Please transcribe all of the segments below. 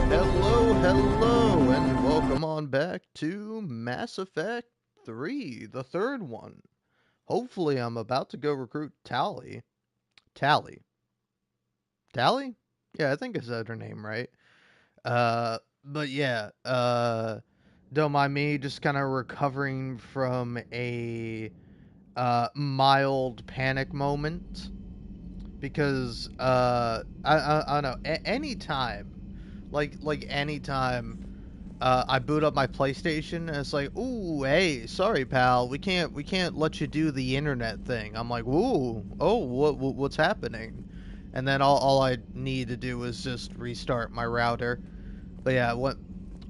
Hello, hello, and welcome on back to Mass Effect 3, the third one. Hopefully, I'm about to go recruit Tali. Tali. Tali? Yeah, I think I said her name right. But yeah, don't mind me just kind of recovering from a mild panic moment because I don't know, anytime, like anytime I boot up my PlayStation and it's like, ooh, hey, sorry, pal, we can't let you do the internet thing. I'm like, ooh, oh, what's happening? And then all I need to do is just restart my router. But yeah,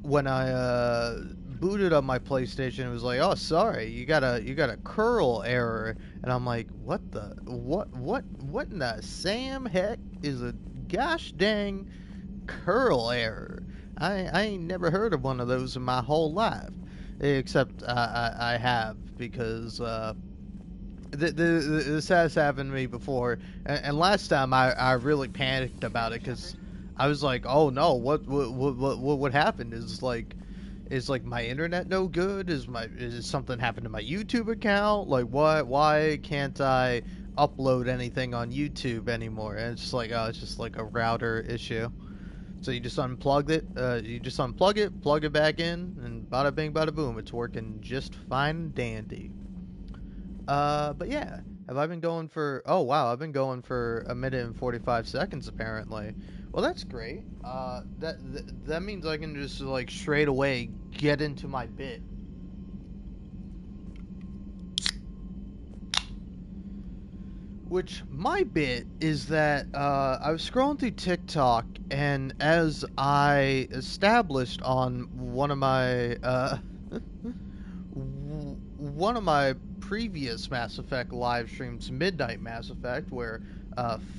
when I booted up my PlayStation, it was like, oh, sorry, you got a curl error, and I'm like, what in the Sam heck is a gosh dang curl error? I ain't never heard of one of those in my whole life, except I have because this has happened to me before, and last time I really panicked about it because I was like, oh no, what happened? Is my internet no good? Is something happened to my YouTube account? Like why can't I upload anything on YouTube anymore? And it's just like, oh, it's just like a router issue. So you just unplug it, plug it back in, and bada bing, bada boom, it's working just fine and dandy. But yeah, have I been going for? Oh wow, I've been going for a minute and 45 seconds apparently. Well, that's great. That means I can just like straight away get into my bit. Which my bit is that I was scrolling through TikTok, and as I established on one of my previous Mass Effect live streams, Midnight Mass Effect, where,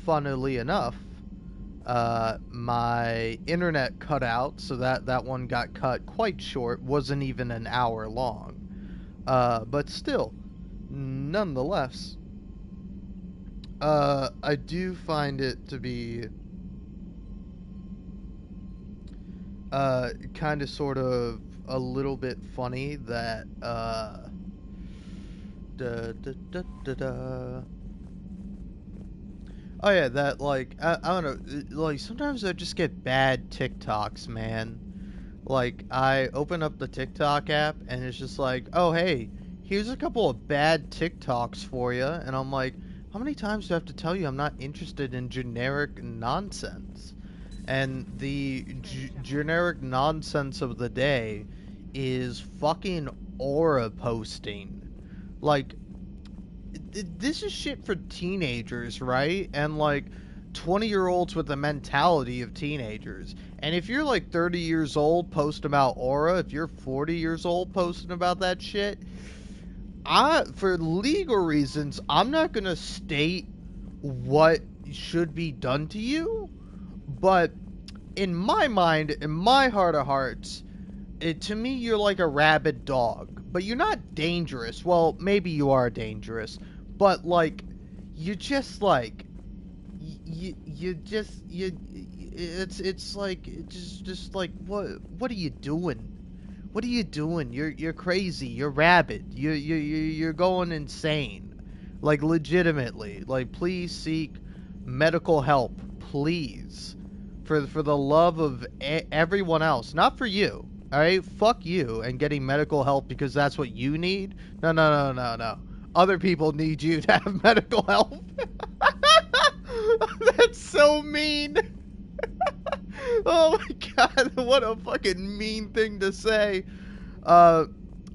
funnily enough, my internet cut out, so that one got cut quite short. Wasn't even an hour long, but still, nonetheless. I do find it to be kind of sort of a little bit funny that da, da, da, da, da. Oh yeah, that like I don't know, like sometimes I just get bad TikToks, man. Like I open up the TikTok app and it's just like, oh hey, here's a couple of bad TikToks for you, and I'm like, how many times do I have to tell you I'm not interested in generic nonsense? And the generic nonsense of the day is fucking aura posting. Like, this is shit for teenagers, right? And like 20-year-olds with the mentality of teenagers. And if you're like 30 years old posting about aura, if you're 40 years old posting about that shit, for legal reasons, I'm not going to state what should be done to you, but in my mind, in my heart of hearts, to me, you're like a rabid dog, but you're not dangerous. Well, maybe you are dangerous, but like, you just like, you just you. It's like just like what are you doing? What are you doing? You're crazy. You're rabid. You're going insane. Like legitimately. Like please seek medical help, please. For the love of everyone else, not for you. All right, fuck you and getting medical help because that's what you need. No, no, no, no, no. Other people need you to have medical help. That's so mean. Oh my god, what a fucking mean thing to say. Uh,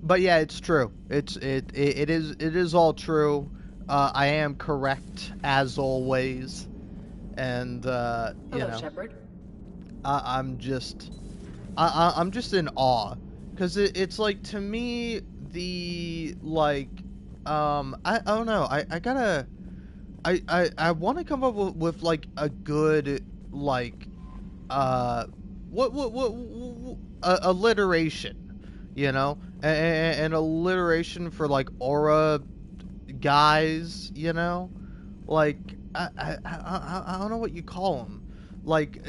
but yeah, it's true. It is all true. I am correct as always, and Hello, Shepard. I'm just I'm just in awe because it's like to me the like I don't know I gotta I want to come up with like a good like uh what alliteration, you know, an alliteration for like aura guys, you know, like I don't know what you call them, like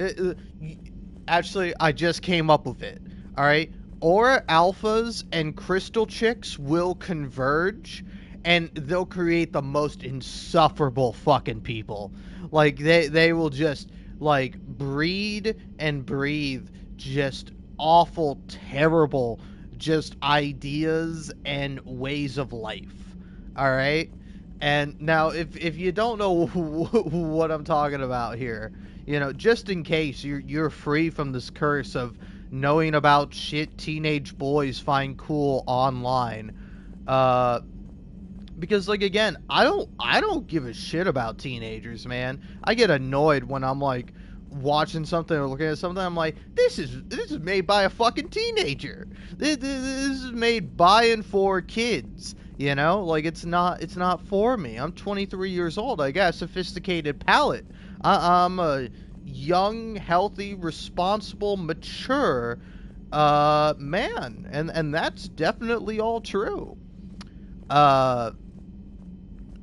Actually, I just came up with it. All right, aura alphas and crystal chicks will converge, and they'll create the most insufferable fucking people. Like they will just like breed and breathe just awful, terrible, just ideas and ways of life. All right. And now, if you don't know what I'm talking about here, just in case you're free from this curse of knowing about shit teenage boys find cool online, uh, because like again, I don't give a shit about teenagers, man. I get annoyed when I'm like watching something or looking at something. I'm like, this is made by a fucking teenager. This is made by and for kids. Like it's not for me. I'm 23 years old. I got a sophisticated palate. I'm a young, healthy, responsible, mature man, and that's definitely all true. Uh,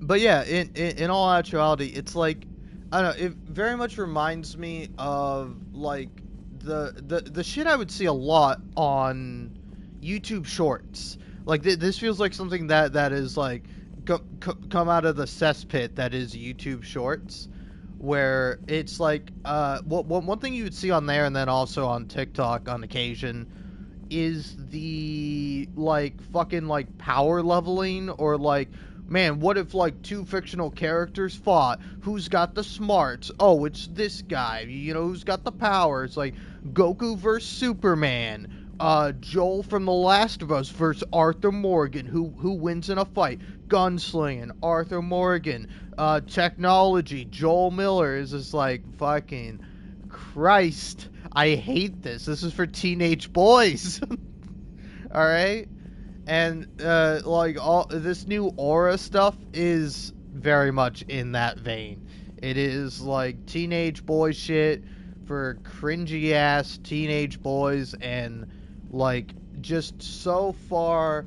but yeah, in all actuality, it's like I don't know. It very much reminds me of like the shit I would see a lot on YouTube Shorts. Like this feels like something that is like come out of the cesspit that is YouTube Shorts, where it's like one thing you would see on there and then also on TikTok on occasion is the like fucking like power leveling, or like, man, what if like two fictional characters fought? Who's got the smarts? Oh, it's this guy. Who's got the powers? Like Goku versus Superman. Joel from The Last of Us versus Arthur Morgan. Who wins in a fight? Gunslinging, Arthur Morgan. Technology, Joel Miller is just like fucking Christ. I hate this. This is for teenage boys. All right? And like all this new aura stuff is very much in that vein. It is like teenage boy shit for cringy ass teenage boys, and like just so far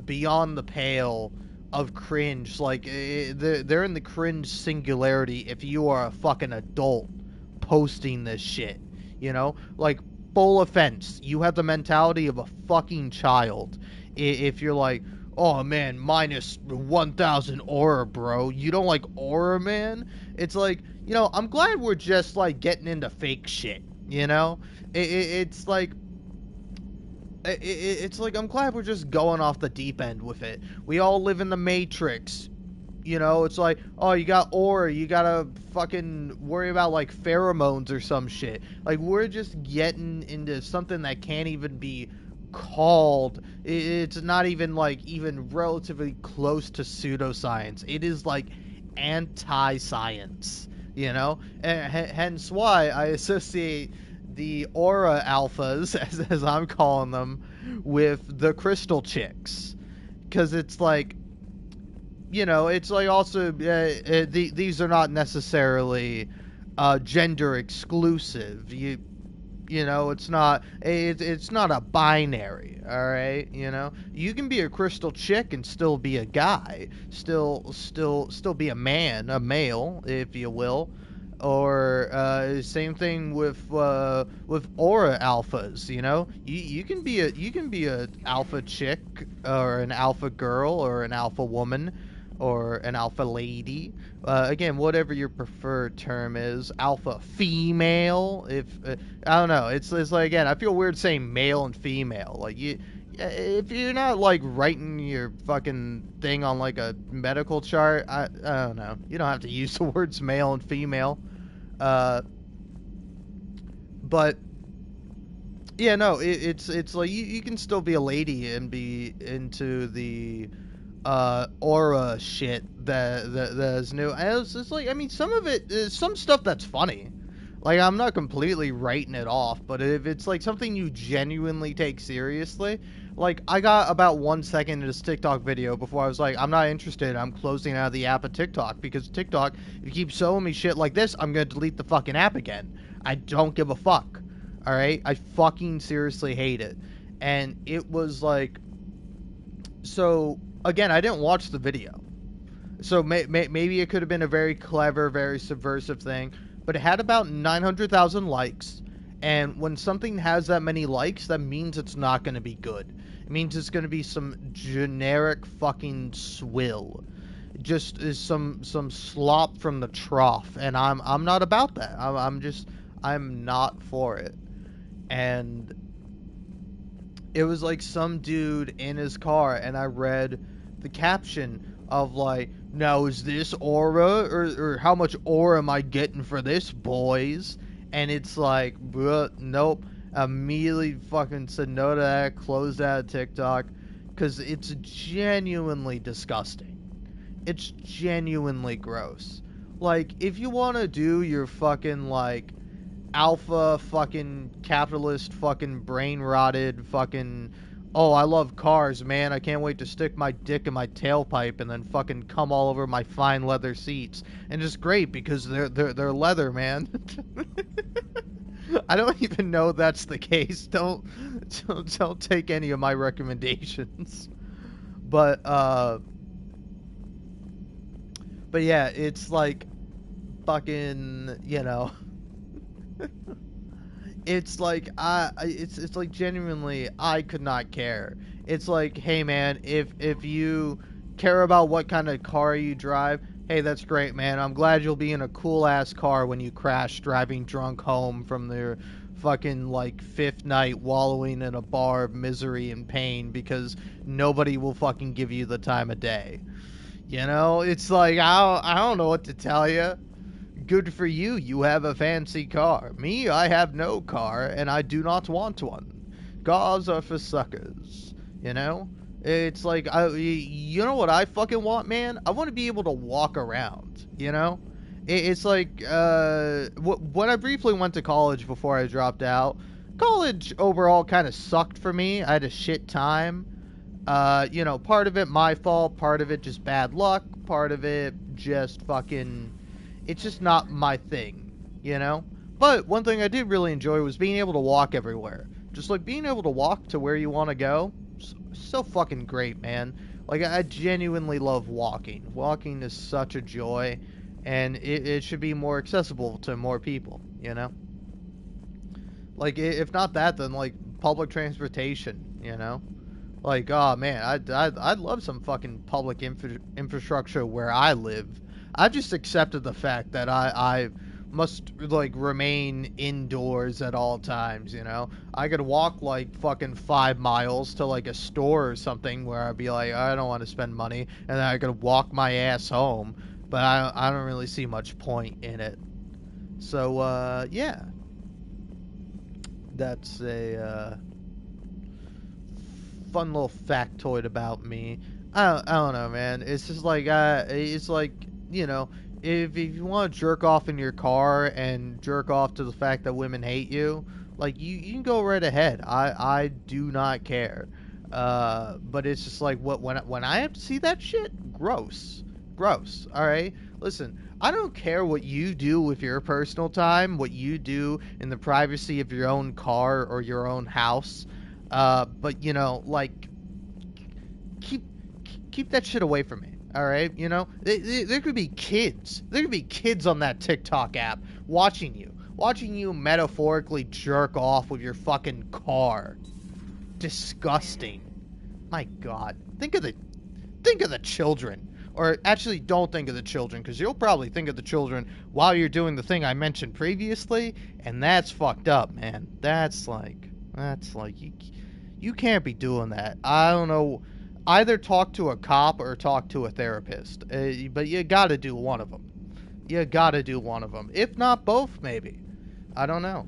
beyond the pale of cringe. Like they're in the cringe singularity if you are a fucking adult posting this shit. Like, full offense, you have the mentality of a fucking child if you're like, oh man, minus 1,000 aura, bro. You don't like aura, man? It's like, I'm glad we're just like getting into fake shit. It's like it's like I'm glad we're just going off the deep end with it. We all live in the Matrix. It's like, oh, you got aura, you gotta fucking worry about like pheromones or some shit. Like, we're just getting into something that can't even be called. It's not even like even relatively close to pseudoscience. It is like anti-science. Hence why I associate the aura alphas, as I'm calling them, with the crystal chicks, because it's like, it's like also these are not necessarily gender exclusive. It's not a binary. All right, you can be a crystal chick and still be a guy, still be a man, a male, if you will. Or same thing with aura alphas. You can be a alpha chick, or an alpha girl, or an alpha woman, or an alpha lady. Again, whatever your preferred term is. Alpha female. If I don't know, it's like, again, I feel weird saying male and female. Like, if you're not like writing your fucking thing on like a medical chart, I don't know. You don't have to use the words male and female. But yeah, no, it's like you can still be a lady and be into the aura shit that is new. And it's like, I mean, some of it is some stuff that's funny. Like, I'm not completely writing it off, but if it's like something you genuinely take seriously, like, I got about 1 second in this TikTok video before I was like, I'm not interested. I'm closing out of the app of TikTok, because TikTok, if you keep showing me shit like this, I'm gonna delete the fucking app again. I don't give a fuck. All right, I fucking seriously hate it. And it was like, so again, I didn't watch the video, so maybe it could have been a very clever, very subversive thing, but it had about 900,000 likes, And when something has that many likes, that means it's not going to be good. It means it's going to be some generic fucking swill. Just is some slop from the trough, and I'm not about that. I'm not for it. And it was like some dude in his car, and I read the caption of like, now is this aura, or how much aura am I getting for this, boys? And it's like, bruh, nope. Immediately fucking said no to that, closed out of TikTok, because it's genuinely disgusting. It's genuinely gross. Like, if you want to do your fucking, like, alpha fucking capitalist fucking brain rotted fucking, oh, I love cars, man, I can't wait to stick my dick in my tailpipe and then fucking come all over my fine leather seats, and it's great because they're leather, man. I don't even know that's the case. Don't take any of my recommendations. But but yeah, it's like fucking, it's like it's like genuinely I could not care. It's like, hey man, if you care about what kind of car you drive, hey, that's great, man. I'm glad you'll be in a cool ass car when you crash driving drunk home from their fucking like fifth night wallowing in a bar of misery and pain because nobody will fucking give you the time of day. It's like I don't know what to tell you. Good for you, you have a fancy car. Me, I have no car, and I do not want one. Cars are for suckers, you know? It's like, you know what I fucking want, man? I want to be able to walk around, you know? It's like, when I briefly went to college before I dropped out, college overall kind of sucked for me. I had a shit time. Part of it my fault, part of it just bad luck, part of it just fucking, it's just not my thing, you know? But one thing I did really enjoy was being able to walk everywhere. Just like being able to walk to where you want to go, so fucking great, man. Like, I genuinely love walking. Walking is such a joy, and it should be more accessible to more people, you know? Like, if not that, then, like, public transportation, you know? Like, oh man, I'd love some fucking public infrastructure where I live. I've just accepted the fact that I must like remain indoors at all times. I could walk like fucking 5 miles to like a store or something where I'd be like, I don't want to spend money, and then I could walk my ass home. But I don't really see much point in it. So yeah, that's a fun little factoid about me. I don't know, man. It's just like it's like, if you want to jerk off in your car and jerk off to the fact that women hate you, like you can go right ahead. I do not care. But it's just like when I have to see that shit, gross, gross. All right, listen. I don't care what you do with your personal time, what you do in the privacy of your own car or your own house. But like, keep keep that shit away from me. All right, there could be kids. There could be kids on that TikTok app watching you metaphorically jerk off with your fucking car. Disgusting. My God, think of the children. Or actually, don't think of the children, because you'll probably think of the children while you're doing the thing I mentioned previously, and that's fucked up, man. That's like you can't be doing that. I don't know. Either talk to a cop or talk to a therapist. But you gotta do one of them. You gotta do one of them. If not both, maybe. I don't know.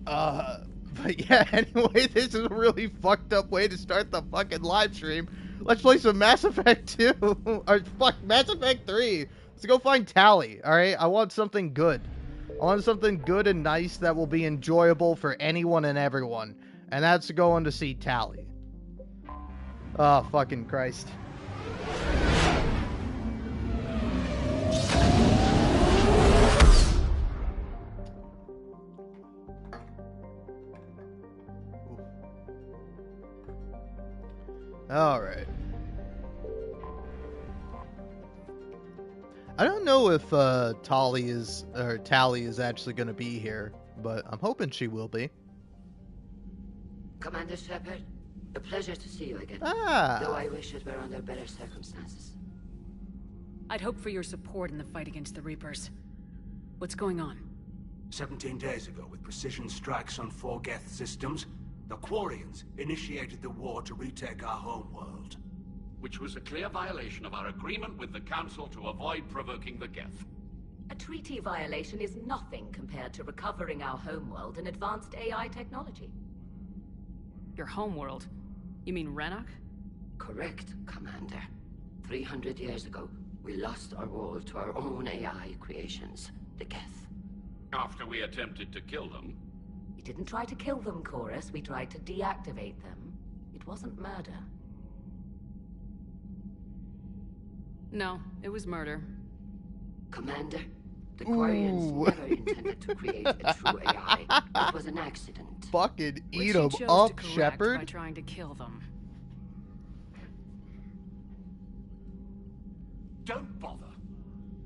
But yeah, anyway, this is a really fucked up way to start the fucking live stream. Let's play some Mass Effect 2. Or fuck, Mass Effect 3. Let's go find Tali, alright? I want something good. I want something good and nice that will be enjoyable for anyone and everyone. And that's going to see Tali. Oh, fucking Christ. Alright. I don't know if Tali is actually going to be here, but I'm hoping she will be. Commander Shepard, a pleasure to see you again. Though I wish it were under better circumstances. I'd hope for your support in the fight against the Reapers. What's going on? 17 days ago, with precision strikes on 4 Geth systems, the Quarians initiated the war to retake our homeworld. Which was a clear violation of our agreement with the Council to avoid provoking the Geth. A treaty violation is nothing compared to recovering our homeworld and advanced AI technology. Your homeworld? You mean Rannoch? Correct, Commander. 300 years ago, we lost our world to our own AI creations, the Geth. After we attempted to kill them? We didn't try to kill them, Chorus. We tried to deactivate them. It wasn't murder. No, it was murder. Commander, the Quarians never intended to create a true AI. It was an accident. Fucking eat Which you them chose up, to correct Shepard. by trying to kill them. Don't bother.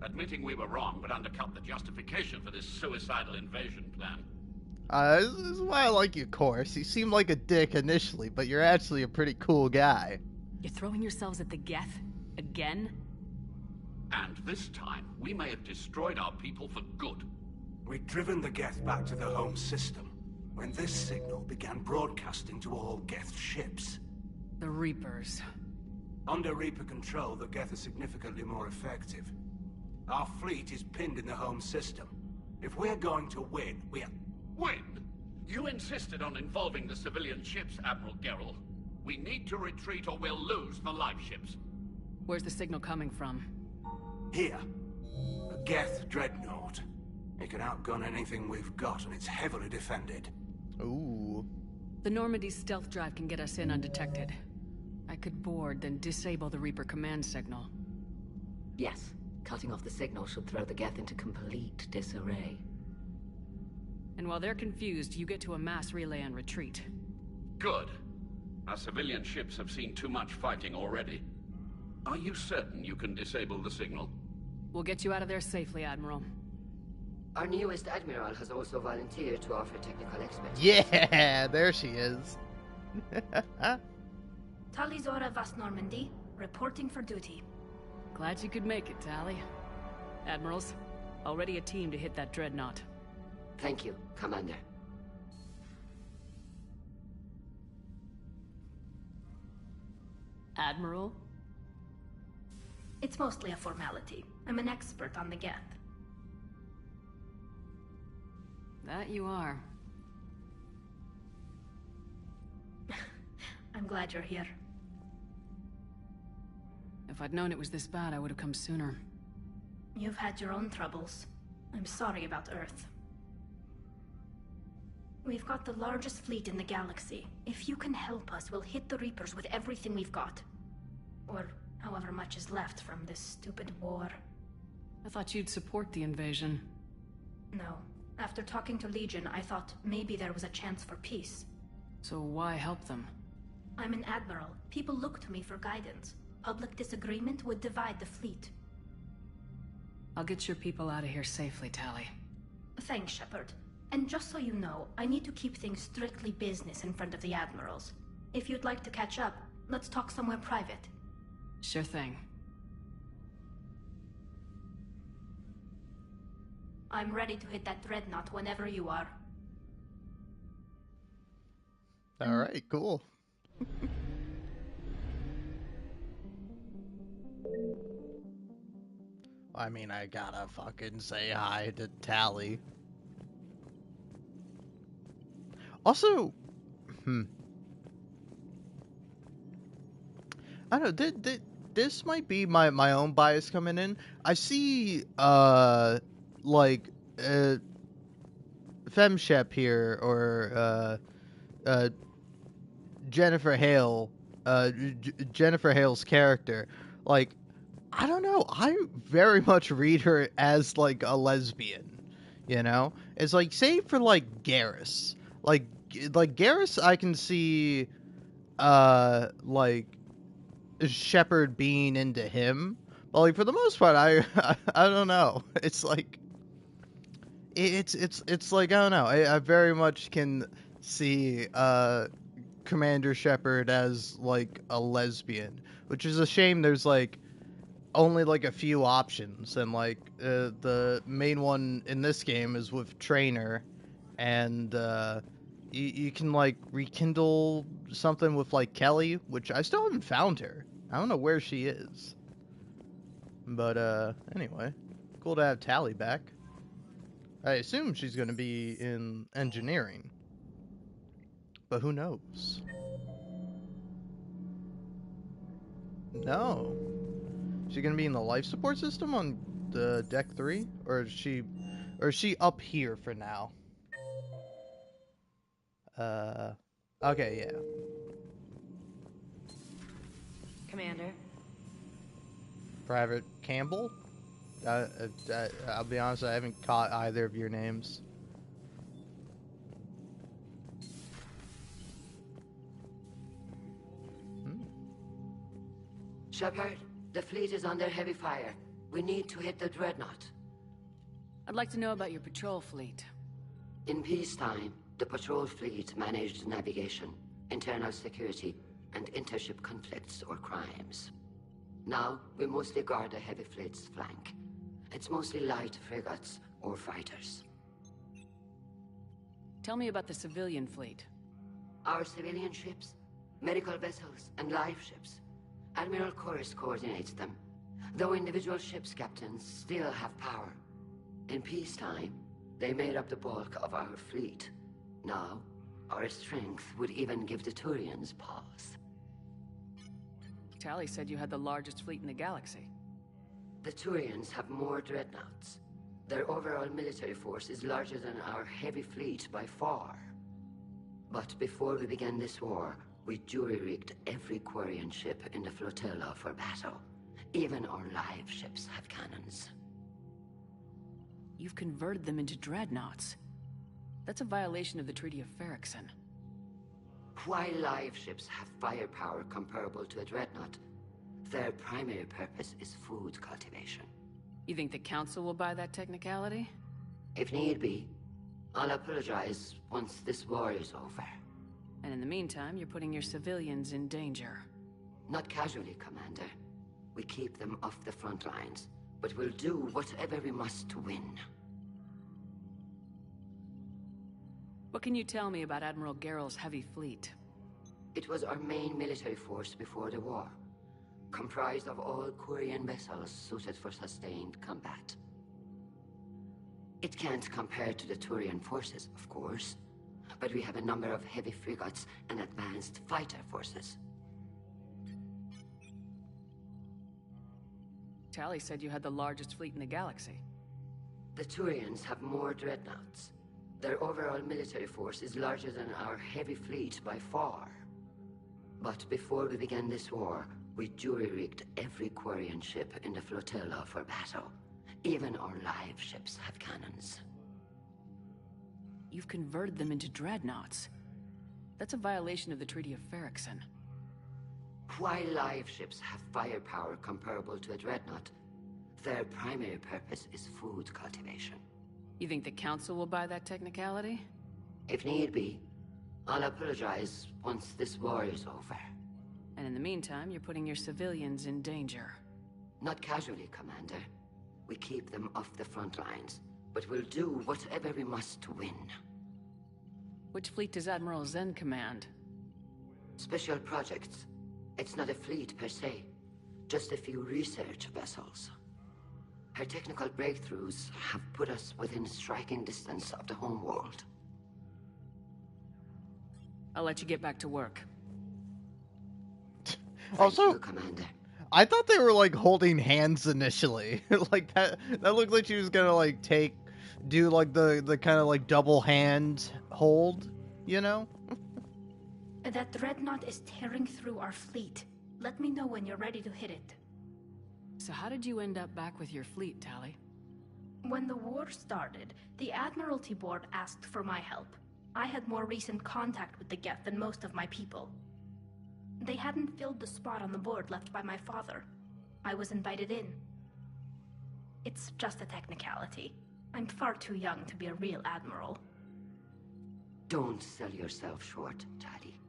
Admitting we were wrong would undercut the justification for this suicidal invasion plan. This is why I like you, Chorus. You seem like a dick initially, but you're actually a pretty cool guy. You're throwing yourselves at the Geth? Again? And this time, we may have destroyed our people for good. We'd driven the Geth back to the home system, when this signal began broadcasting to all Geth ships. The Reapers. Under Reaper control, the Geth are significantly more effective. Our fleet is pinned in the home system. If we're going to win, Win? You insisted on involving the civilian ships, Admiral Gerrel. We need to retreat or we'll lose the live ships. Where's the signal coming from? Here. A Geth dreadnought. It can outgun anything we've got, and it's heavily defended. Ooh. The Normandy's stealth drive can get us in undetected. I could board, then disable the Reaper command signal. Yes, cutting off the signal should throw the Geth into complete disarray. And while they're confused, you get to a mass relay and retreat. Good. Our civilian ships have seen too much fighting already. Are you certain you can disable the signal? We'll get you out of there safely, Admiral. Our newest Admiral has also volunteered to offer technical expertise. Yeah, there she is. Tali Zora Vas Normandy, reporting for duty. Glad you could make it, Tali. Admirals, already a team to hit that dreadnought. Thank you, Commander. Admiral? It's mostly a formality. I'm an expert on the Geth. That you are. I'm glad you're here. If I'd known it was this bad, I would have come sooner. You've had your own troubles. I'm sorry about Earth. We've got the largest fleet in the galaxy. If you can help us, we'll hit the Reapers with everything we've got. Or however much is left from this stupid war. I thought you'd support the invasion. No. After talking to Legion, I thought maybe there was a chance for peace. So why help them? I'm an admiral. People look to me for guidance. Public disagreement would divide the fleet. I'll get your people out of here safely, Tali. Thanks, Shepard. And just so you know, I need to keep things strictly business in front of the admirals. If you'd like to catch up, let's talk somewhere private. Sure thing. I'm ready to hit that dreadnought whenever you are. Alright, cool. I mean, I gotta fucking say hi to Tali. Also, I don't know, this might be my own bias coming in. I see, like, FemShep here, or, Jennifer Hale, Jennifer Hale's character. Like, I don't know, I very much read her as, like, a lesbian, you know? It's like, save for, like, Garrus. Like Garrus, I can see, like, Shepard being into him. But, like, for the most part, I don't know. It's like, it's like, I don't know. I very much can see Commander Shepard as like a lesbian, which is a shame. There's like only like a few options, and like the main one in this game is with Trainer, and you can like rekindle something with like Kelly, which I still haven't found her. I don't know where she is. But anyway, cool to have Tali back. I assume she's going to be in engineering, but who knows? No. Is she going to be in the life support system on the deck 3, or is she up here for now? Okay, yeah. Commander. Private Campbell? I'll be honest, I haven't caught either of your names. Shepard, the fleet is under heavy fire. We need to hit the dreadnought. I'd like to know about your patrol fleet. In peacetime, the patrol fleet managed navigation, internal security, and intership conflicts or crimes. Now, we mostly guard the heavy fleet's flank. It's mostly light frigates or fighters. Tell me about the civilian fleet. Our civilian ships, medical vessels, and life ships. Admiral Chorus coordinates them, though individual ships' captains still have power. In peacetime, they made up the bulk of our fleet. Now, our strength would even give the Turians pause. Tali said you had the largest fleet in the galaxy. The Turians have more dreadnoughts. Their overall military force is larger than our heavy fleet by far. But before we began this war, we jury-rigged every Quarian ship in the flotilla for battle. Even our live ships have cannons. You've converted them into dreadnoughts. That's a violation of the Treaty of Ferrixon. While live ships have firepower comparable to a dreadnought, their primary purpose is food cultivation. You think the Council will buy that technicality? If need be, I'll apologize once this war is over. And in the meantime, you're putting your civilians in danger. Not casually, Commander. We keep them off the front lines, but we'll do whatever we must to win. What can you tell me about Admiral Geral's heavy fleet? It was our main military force before the war, comprised of all Quarian vessels suited for sustained combat. It can't compare to the Turian forces, of course, but we have a number of heavy frigates and advanced fighter forces. Tali said you had the largest fleet in the galaxy. The Turians have more dreadnoughts. Their overall military force is larger than our heavy fleet by far. But before we began this war, we jury-rigged every Quarian ship in the flotilla for battle. Even our live ships have cannons. You've converted them into dreadnoughts. That's a violation of the Treaty of Ferrixon. While live ships have firepower comparable to a dreadnought, their primary purpose is food cultivation. You think the Council will buy that technicality? If need be, I'll apologize once this war is over. And in the meantime, you're putting your civilians in danger. Not casually, Commander. We keep them off the front lines, but we'll do whatever we must to win. Which fleet does Admiral Zen command? Special projects. It's not a fleet per se, just a few research vessels. Her technical breakthroughs have put us within striking distance of the homeworld. I'll let you get back to work. Thank you, Commander. I thought they were like holding hands initially. Like that looked like she was gonna like do like the kind of like double hand hold, you know? That dreadnought is tearing through our fleet. Let me know when you're ready to hit it. So how did you end up back with your fleet, Tali? When the war started, the Admiralty Board asked for my help. I had more recent contact with the Geth than most of my people. They hadn't filled the spot on the board left by my father. I was invited in. It's just a technicality. I'm far too young to be a real admiral. Don't sell yourself short, Tali.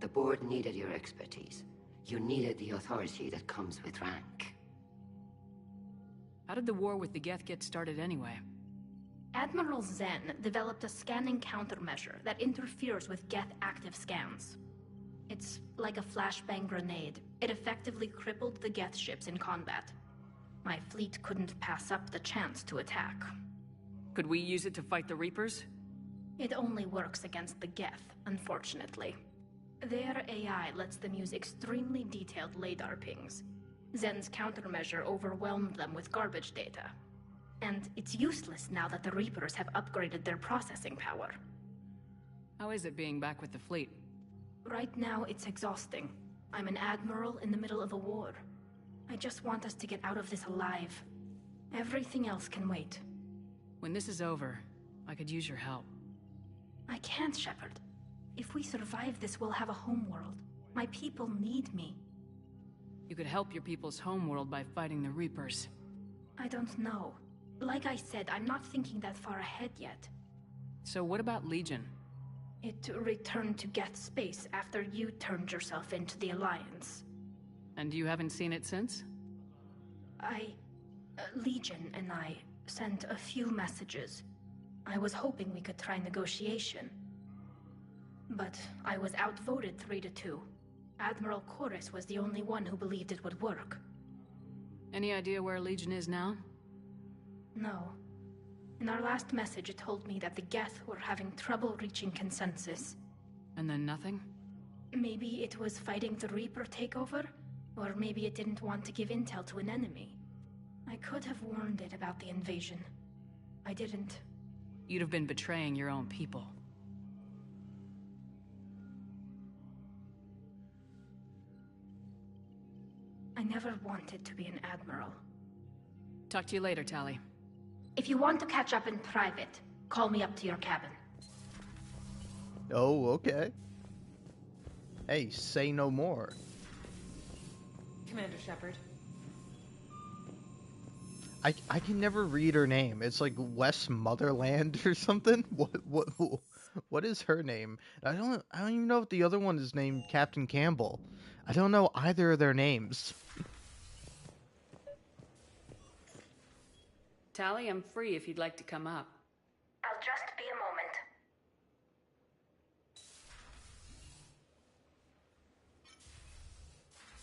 The board needed your expertise. You needed the authority that comes with rank. How did the war with the Geth get started anyway? Admiral Zen developed a scanning countermeasure that interferes with Geth active scans. It's like a flashbang grenade. It effectively crippled the Geth ships in combat. My fleet couldn't pass up the chance to attack. Could we use it to fight the Reapers? It only works against the Geth, unfortunately. Their AI lets them use extremely detailed LADAR pings. Zen's countermeasure overwhelmed them with garbage data. And it's useless now that the Reapers have upgraded their processing power. How is it being back with the fleet? Right now, it's exhausting. I'm an admiral in the middle of a war. I just want us to get out of this alive. Everything else can wait. When this is over, I could use your help. I can't, Shepard. If we survive this, we'll have a homeworld. My people need me. You could help your people's homeworld by fighting the Reapers. I don't know. Like I said, I'm not thinking that far ahead yet. So what about Legion? It returned to Geth space after you turned yourself into the Alliance. And you haven't seen it since? Legion and I sent a few messages. I was hoping we could try negotiation. But I was outvoted 3-2. Admiral Chorus was the only one who believed it would work. Any idea where Legion is now? No. In our last message, it told me that the Geth were having trouble reaching consensus. And then nothing? Maybe it was fighting the Reaper takeover, or maybe it didn't want to give intel to an enemy. I could have warned it about the invasion. I didn't. You'd have been betraying your own people. I never wanted to be an admiral. Talk to you later, Tali. If you want to catch up in private, call me up to your cabin. Oh, okay. Hey, say no more. Commander Shepard. I can never read her name. It's like West Motherland or something. What is her name? I don't even know if the other one is named Captain Campbell. I don't know either of their names. Tali, I'm free if you'd like to come up. I'll just be a moment.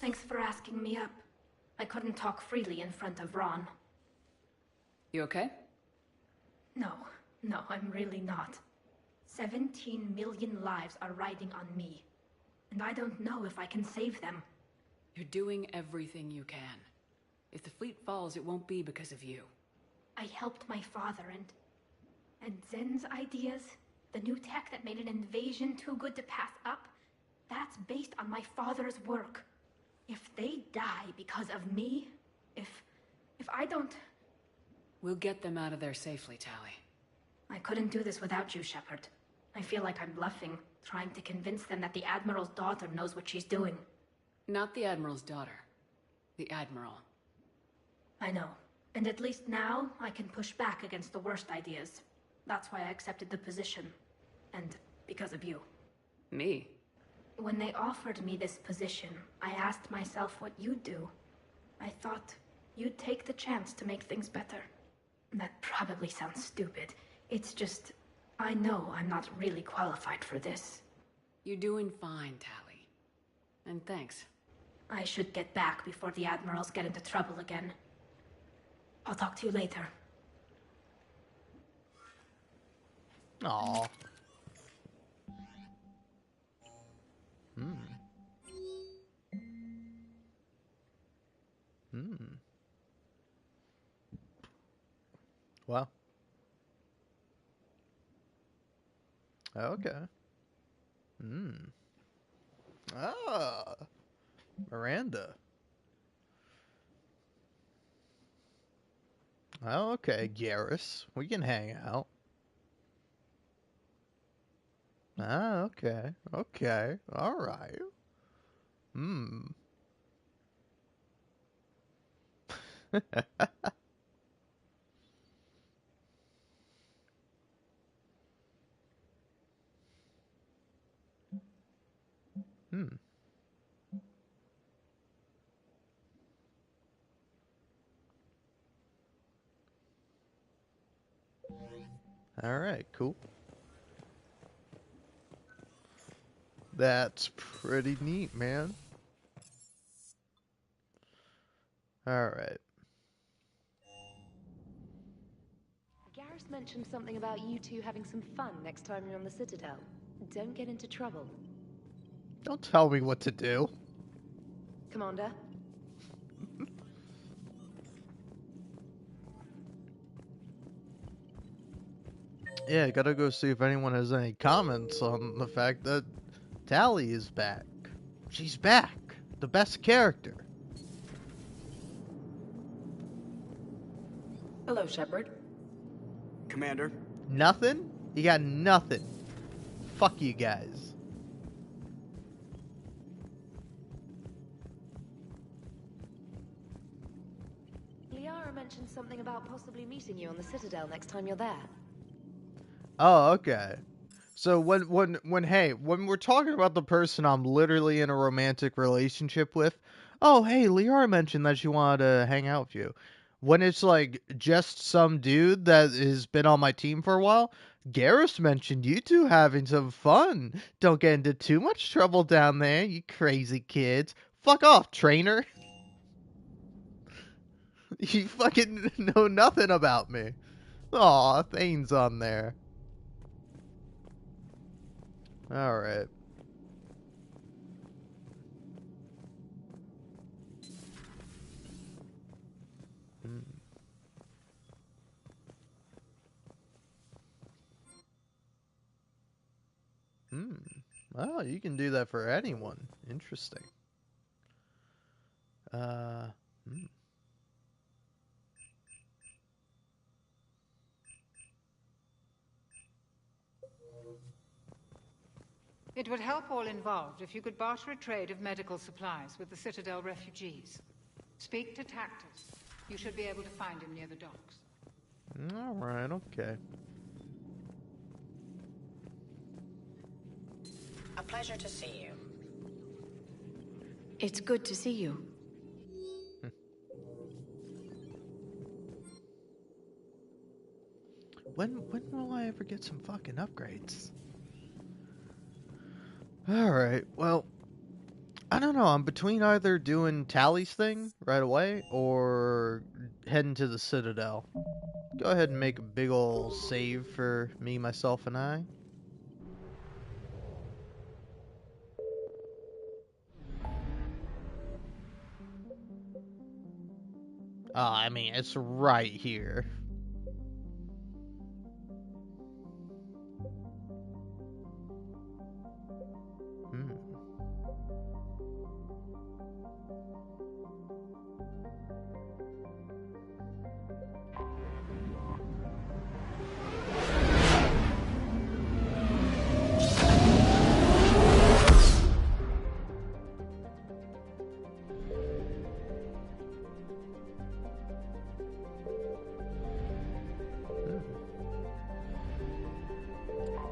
Thanks for asking me up. I couldn't talk freely in front of Ron. You okay? No, I'm really not. 17 million lives are riding on me. And I don't know if I can save them. You're doing everything you can. If the fleet falls, it won't be because of you. I helped my father and Zen's ideas, the new tech that made an invasion too good to pass up, that's based on my father's work. If they die because of me, if I don't... We'll get them out of there safely, Tali. I couldn't do this without you, Shepard. I feel like I'm bluffing, trying to convince them that the Admiral's daughter knows what she's doing. Not the Admiral's daughter. The Admiral. I know. And at least now, I can push back against the worst ideas. That's why I accepted the position. And because of you. Me? When they offered me this position, I asked myself what you'd do. I thought you'd take the chance to make things better. That probably sounds stupid. It's just, I know I'm not really qualified for this. You're doing fine, Tali. And thanks. I should get back before the Admirals get into trouble again. I'll talk to you later. Aww. Well. Okay. Ah. Miranda. Oh, okay, Garrus. We can hang out. Ah, okay. Okay. Alright. Alright, cool. That's pretty neat, man. Alright. Garrus mentioned something about you two having some fun next time you're on the Citadel. Don't get into trouble. Don't tell me what to do. Commander? Yeah, gotta go see if anyone has any comments on the fact that Tali is back. She's back. The best character. Hello, Shepard. Commander. Nothing? You got nothing. Fuck you guys. Liara mentioned something about possibly meeting you on the Citadel next time you're there. Oh, okay. So when we're talking about the person I'm literally in a romantic relationship with, oh hey, Liara mentioned that she wanted to hang out with you. When it's like just some dude that has been on my team for a while, Garrus mentioned you two having some fun. Don't get into too much trouble down there, you crazy kids. Fuck off, trainer. You fucking know nothing about me. Aw, Thane's on there. Alright. Well, you can do that for anyone. Interesting. Hmm. It would help all involved if you could barter a trade of medical supplies with the Citadel refugees. Speak to Tactus. You should be able to find him near the docks. Alright, okay. A pleasure to see you. It's good to see you. When will I ever get some fucking upgrades? Alright, well, I don't know. I'm between either doing Tali's thing right away or heading to the Citadel. Go ahead and make a big ol' save for me, myself, and I. I mean, it's right here.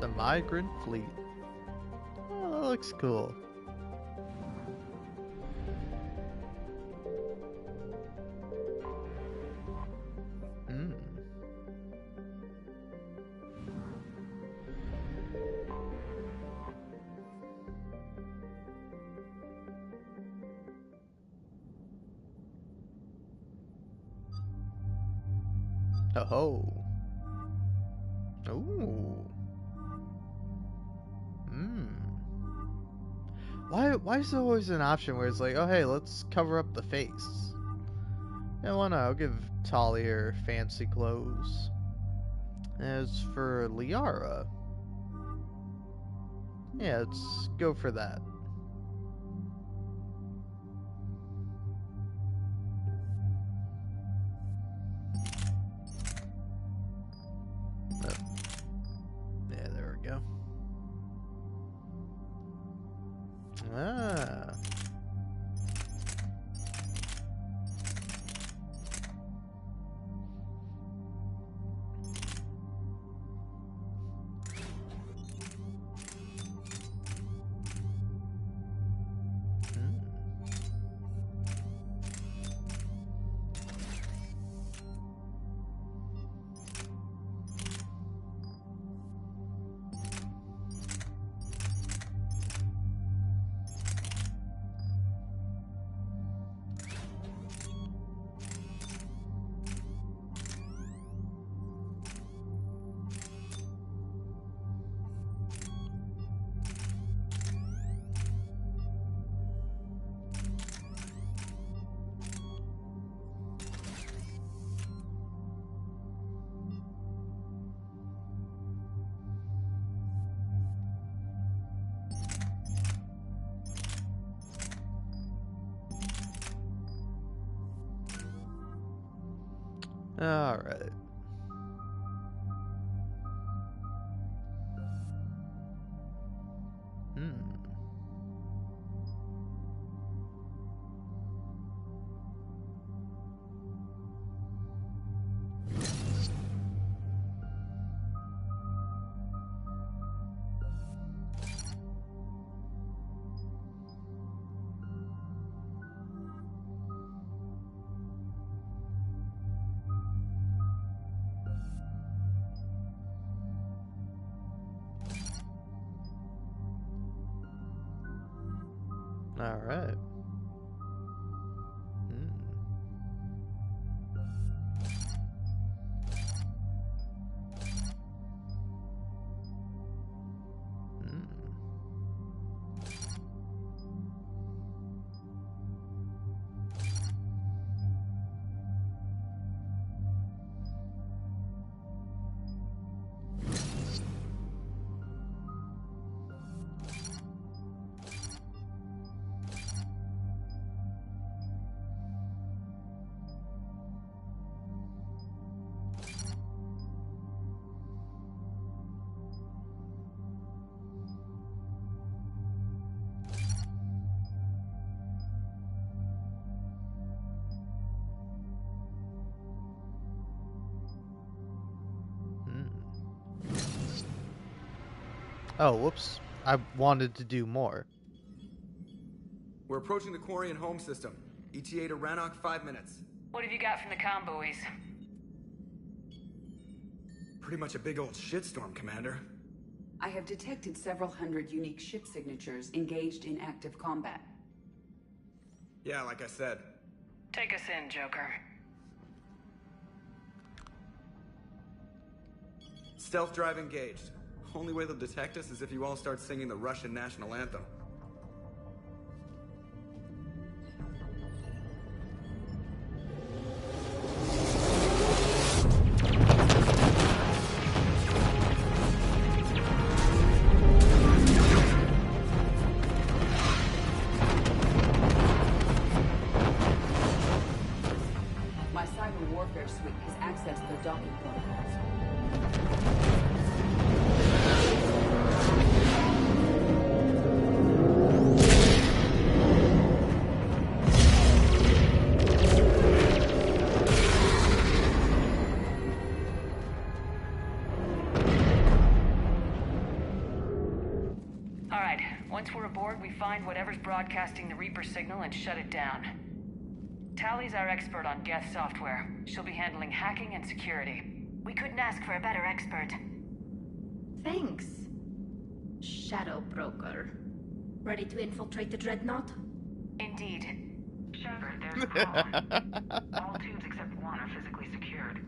The Migrant Fleet. Oh, that looks cool. Oh. Ooh. Why is there always an option where it's like, oh hey, let's cover up the face? Yeah, why not? I'll give Tali her fancy clothes. As for Liara, yeah, let's go for that. Yeah, there we go. Ah. Alright. Alright. Oh, whoops. I wanted to do more. We're approaching the Quarian home system. ETA to Rannoch, 5 minutes. What have you got from the comm buoys? Pretty much a big old shitstorm, Commander. I have detected several hundred unique ship signatures engaged in active combat. Yeah, like I said. Take us in, Joker. Stealth drive engaged. Only way they'll detect us is if you all start singing the Russian national anthem. My cyber warfare suite has accessed their docking protocols. Once we're aboard, we find whatever's broadcasting the Reaper signal and shut it down. Tali's our expert on Geth software. She'll be handling hacking and security. We couldn't ask for a better expert. Thanks, Shadow Broker. Ready to infiltrate the Dreadnought? Indeed. Shepard, there's a call. All tubes except one are physically secured.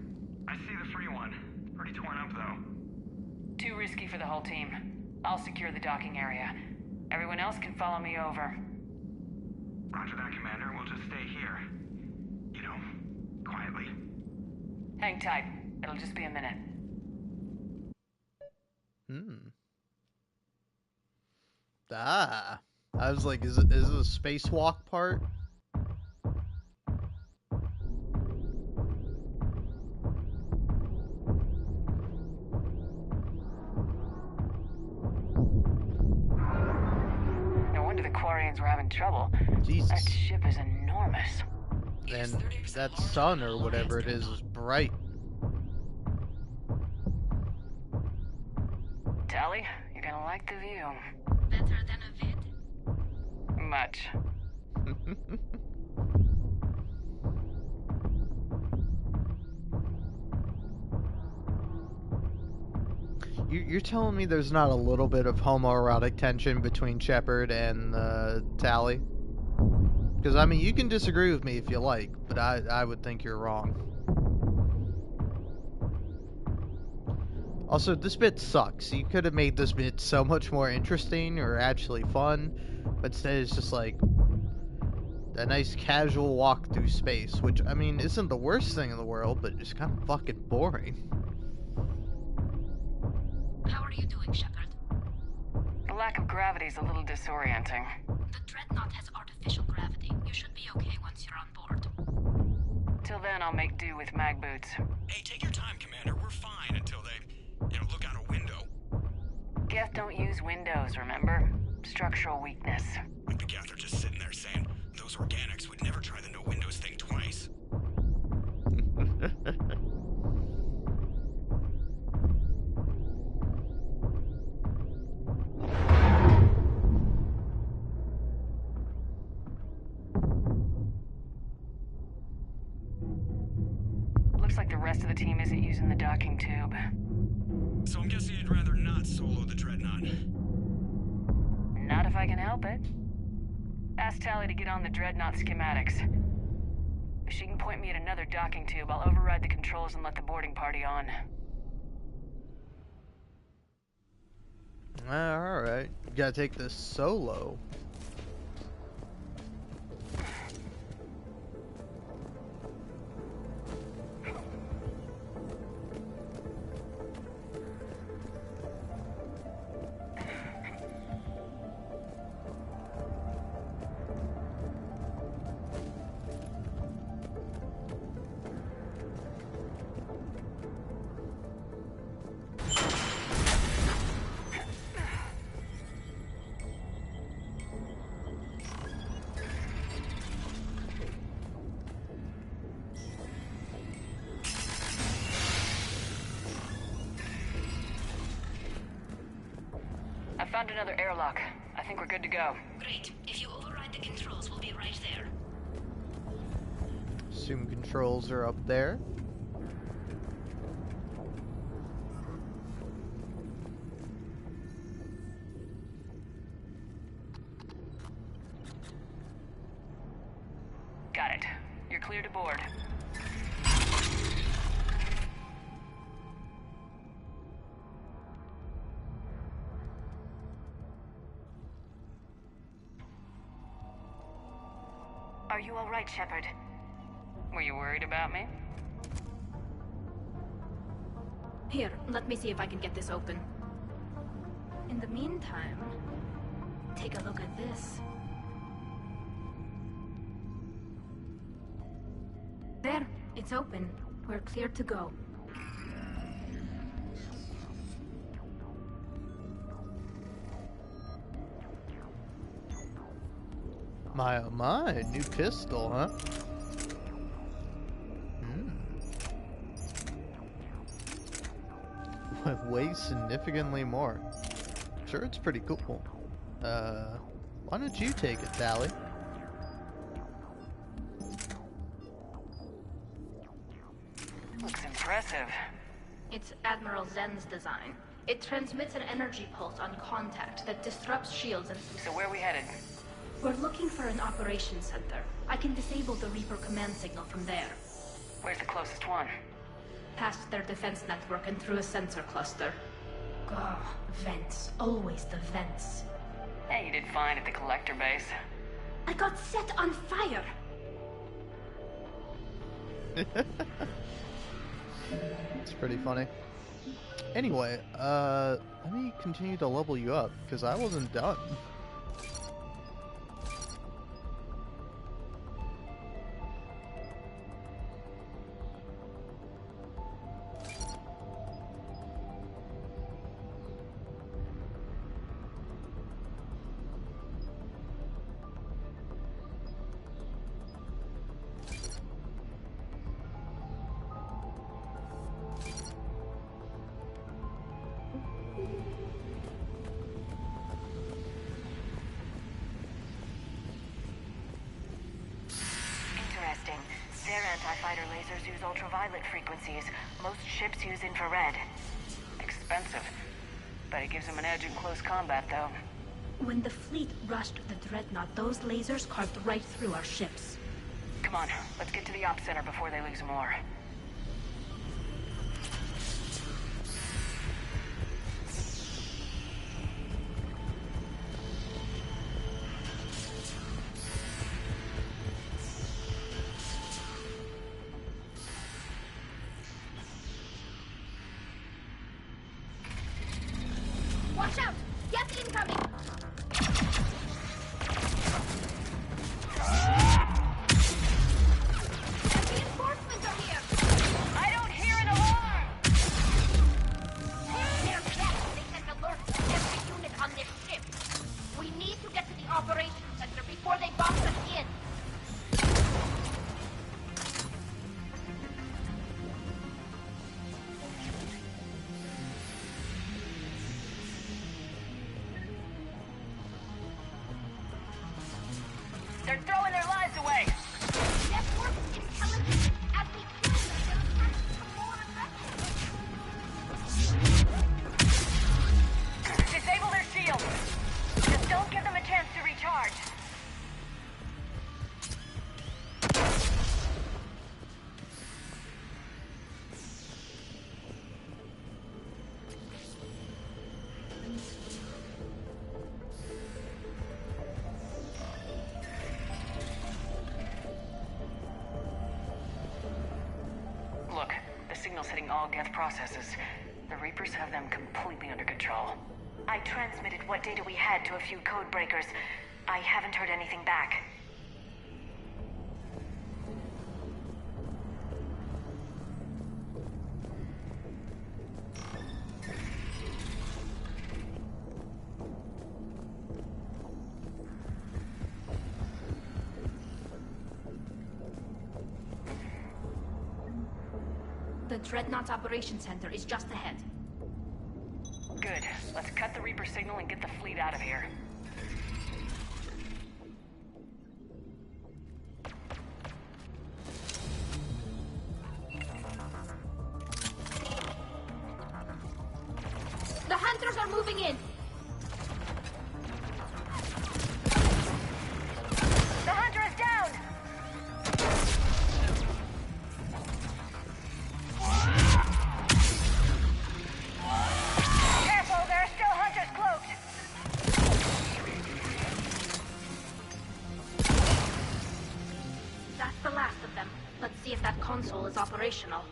I see the free one. Pretty torn up, though. Too risky for the whole team. I'll secure the docking area. Everyone else can follow me over. Roger that, Commander. We'll just stay here. You know, quietly. Hang tight. It'll just be a minute. Ah. I was like, is it a spacewalk part? We're having trouble. Jesus. That ship is enormous. And that sun or whatever it is bright. Tali, you're gonna like the view. Better than a vid? Much. You're telling me there's not a little bit of homoerotic tension between Shepard and Tali? Because, I mean, you can disagree with me if you like, but I would think you're wrong. Also, this bit sucks. You could have made this bit so much more interesting or actually fun, but instead it's just like a nice casual walk through space, which, I mean, isn't the worst thing in the world, but it's kind of fucking boring. How are you doing, Shepard? The lack of gravity is a little disorienting. The Dreadnought has artificial gravity. You should be okay once you're on board. Till then, I'll make do with mag boots. Hey, take your time, Commander. We're fine until they, look out a window. Geth don't use windows, remember? Structural weakness. Like the Geth are just sitting there saying, those organics would never try the no windows thing twice. Looks like the rest of the team isn't using the docking tube. So I'm guessing you'd rather not solo the Dreadnought. Not if I can help it. Ask Tali to get on the Dreadnought schematics. If she can point me at another docking tube, I'll override the controls and let the boarding party on. Alright. You gotta take this solo. I found another airlock. I think we're good to go. Great. If you override the controls, we'll be right there. Assume controls are up there. Got it. You're clear to board. Are you all right, Shepard? Were you worried about me? Here, let me see if I can get this open. In the meantime, take a look at this. There, it's open. We're clear to go. My oh my, new pistol, huh? Weighs significantly more. Sure, it's pretty cool. Why don't you take it, Tali? Looks impressive. It's Admiral Zen's design. It transmits an energy pulse on contact that disrupts shields and... So where are we headed? We're looking for an operations center. I can disable the Reaper command signal from there. Where's the closest one? Past their defense network and through a sensor cluster. Oh, vents. Always the vents. Hey, you did fine at the collector base. I got set on fire! It's pretty funny. Anyway, let me continue to level you up, because I wasn't done. Interesting. Their anti-fighter lasers use ultraviolet frequencies. Most ships use infrared. Expensive. But it gives them an edge in close combat, though. When the fleet rushed the Dreadnought, those lasers carved right through our ships. Come on, let's get to the op center before they lose more. Watch out! Get incoming! Reinforcements! They're throwing their lives away! Network intelligence! As we kill them, they'll attack some more aggressive! Disable their shields! Just don't give them a chance to recharge! Look, the signal's hitting all Geth processes. The Reapers have them completely under control. I transmitted what data we had to a few code breakers. I haven't heard anything back. The Dreadnought's Operations Center is just ahead. Good. Let's cut the Reaper signal and get the fleet out of here. The hunters are moving in! The hunter is down! Careful, there are still hunters cloaked! That's the last of them. Let's see if that console is operational.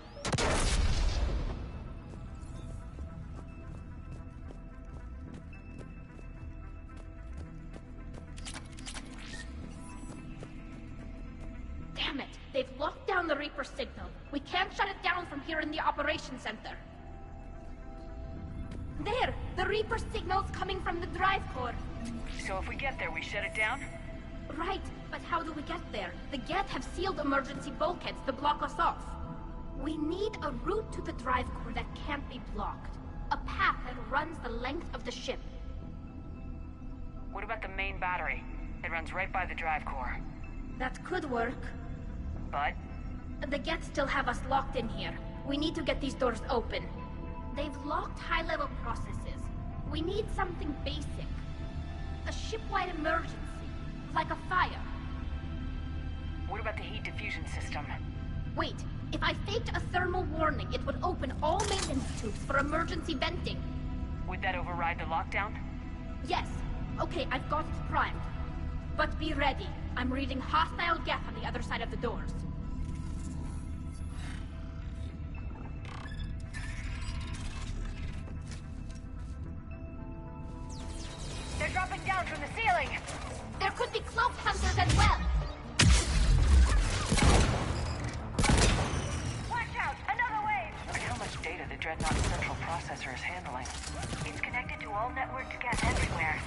Damn it! They've locked down the Reaper signal. We can't shut it down from here in the Operations Center. There! The Reaper signal's coming from the drive core. So if we get there, we shut it down? Right, but how do we get there? The Geth have sealed emergency bulkheads to block us off. We need a route to the drive core that can't be blocked. A path that runs the length of the ship. What about the main battery? It runs right by the drive core. That could work. But? The Geth still have us locked in here. We need to get these doors open. They've locked high-level processes. We need something basic. A ship-wide emergency. Like a fire. What about the heat diffusion system? Wait, if I faked a thermal warning, it would open all maintenance tubes for emergency venting. Would that override the lockdown? Yes. Okay, I've got it primed. But be ready. I'm reading hostile Geth on the other side of the doors. They're dropping down from the ceiling! There could be cloaked hunters as well! Watch out! Another wave! Look at how much data the Dreadnought central processor is handling. It's connected to all networked Geth everywhere.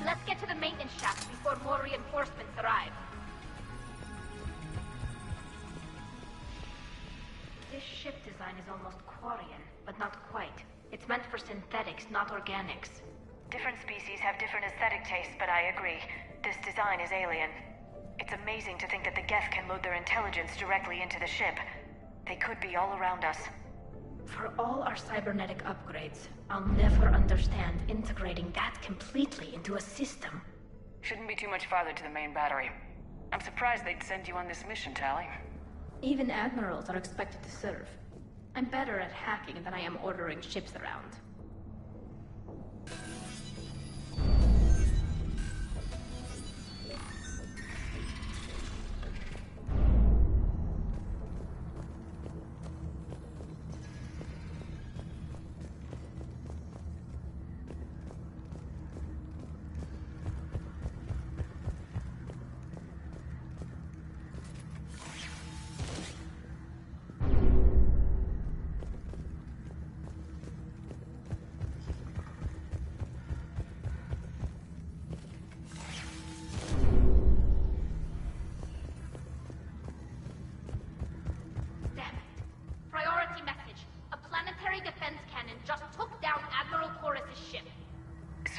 Let's get to the maintenance shaft before more reinforcements arrive. This ship design is almost Quarian, but not quite. It's meant for synthetics, not organics. Different species have different aesthetic tastes, but I agree. This design is alien. It's amazing to think that the Geth can load their intelligence directly into the ship. They could be all around us. For all our cybernetic upgrades, I'll never understand integrating that completely into a system. Shouldn't be too much farther to the main battery. I'm surprised they'd send you on this mission, Tali. Even admirals are expected to serve. I'm better at hacking than I am ordering ships around.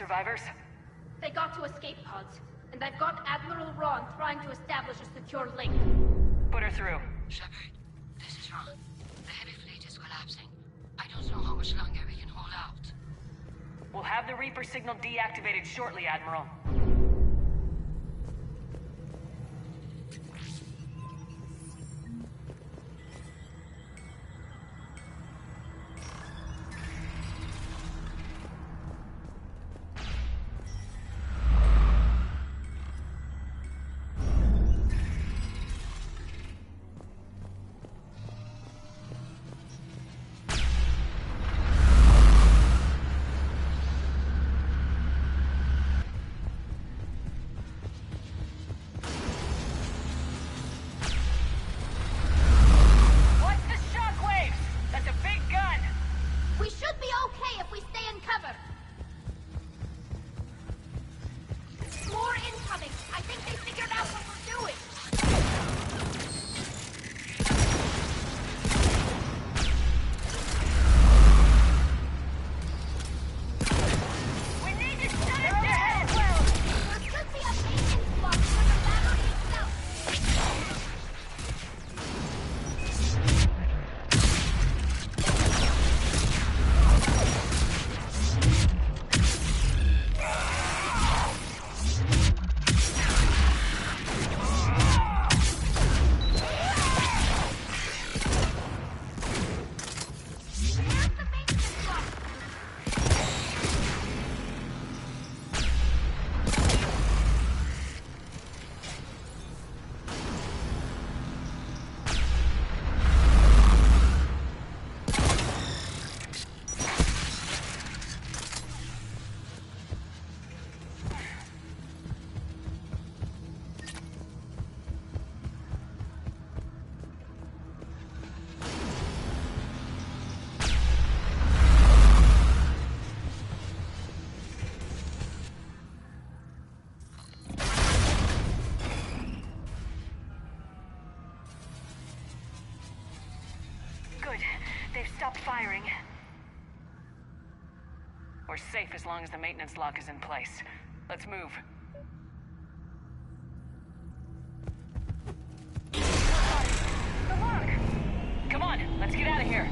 survivors? They got to escape pods, and I've got Admiral Ron trying to establish a secure link. Put her through. Shepard, this is Ron. The heavy fleet is collapsing. I don't know how much longer we can hold out. We'll have the Reaper signal deactivated shortly, Admiral. Firing. We're safe as long as the maintenance lock is in place. Let's move. The lock! Come on, let's get out of here.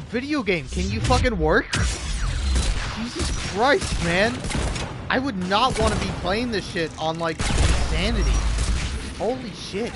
Video game, can you fucking work? Jesus Christ, man. I would not want to be playing this shit on, like, insanity. Holy shit.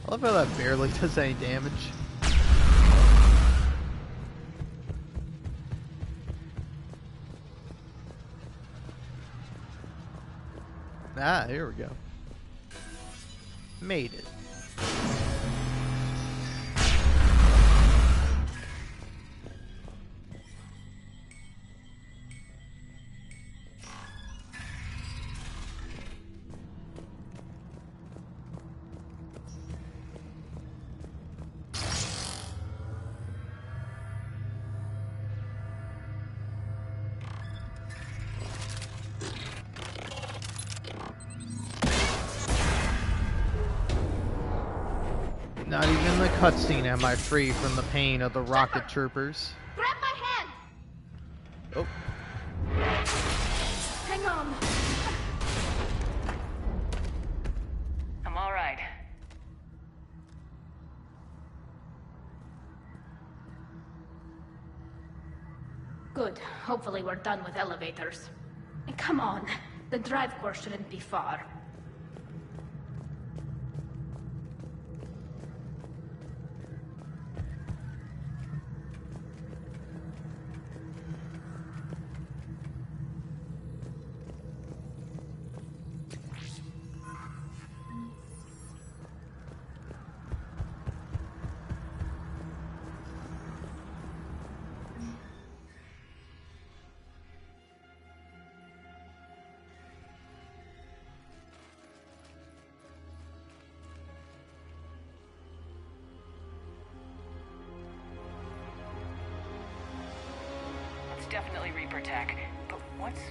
I love how that barely does any damage. Ah, here we go. Made it. Not even in the cutscene am I free from the pain of the rocket troopers. Grab my hand! Oh. Hang on. I'm all right. Good. Hopefully we're done with elevators. Come on. The drive core shouldn't be far. Definitely Reaper tech, but what's...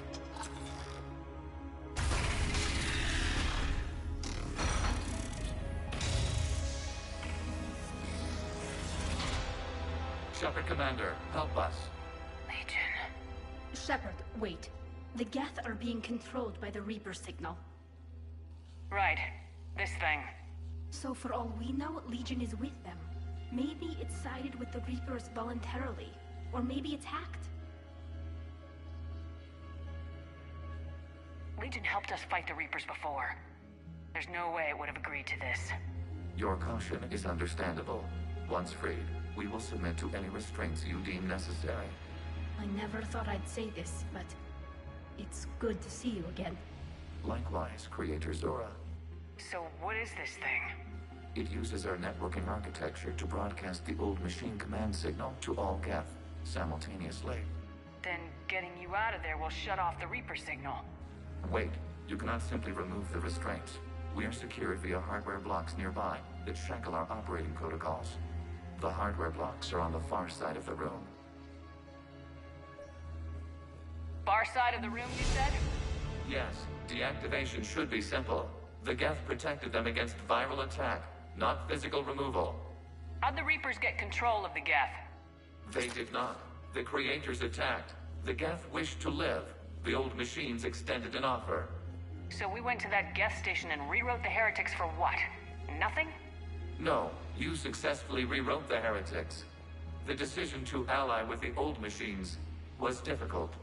Shepard, Commander, help us. Legion. Shepard, wait. The Geth are being controlled by the Reaper signal. Right. This thing. So for all we know, Legion is with them. Maybe it sided with the Reapers voluntarily. Or maybe it's hacked. Legion helped us fight the Reapers before. There's no way it would have agreed to this. Your caution is understandable. Once freed, we will submit to any restraints you deem necessary. I never thought I'd say this, but it's good to see you again. Likewise, Creator Zora. So what is this thing? It uses our networking architecture to broadcast the old machine command signal to all Geth simultaneously. Then getting you out of there will shut off the Reaper signal. Wait, you cannot simply remove the restraints. We are secured via hardware blocks nearby that shackle our operating protocols. The hardware blocks are on the far side of the room. Far side of the room, you said? Yes, deactivation should be simple. The Geth protected them against viral attack, not physical removal. How'd the Reapers get control of the Geth? They did not. The Creators attacked. The Geth wished to live. The old machines extended an offer. So we went to that Geth station and rewrote the heretics for what? Nothing? No, you successfully rewrote the heretics. The decision to ally with the old machines was difficult.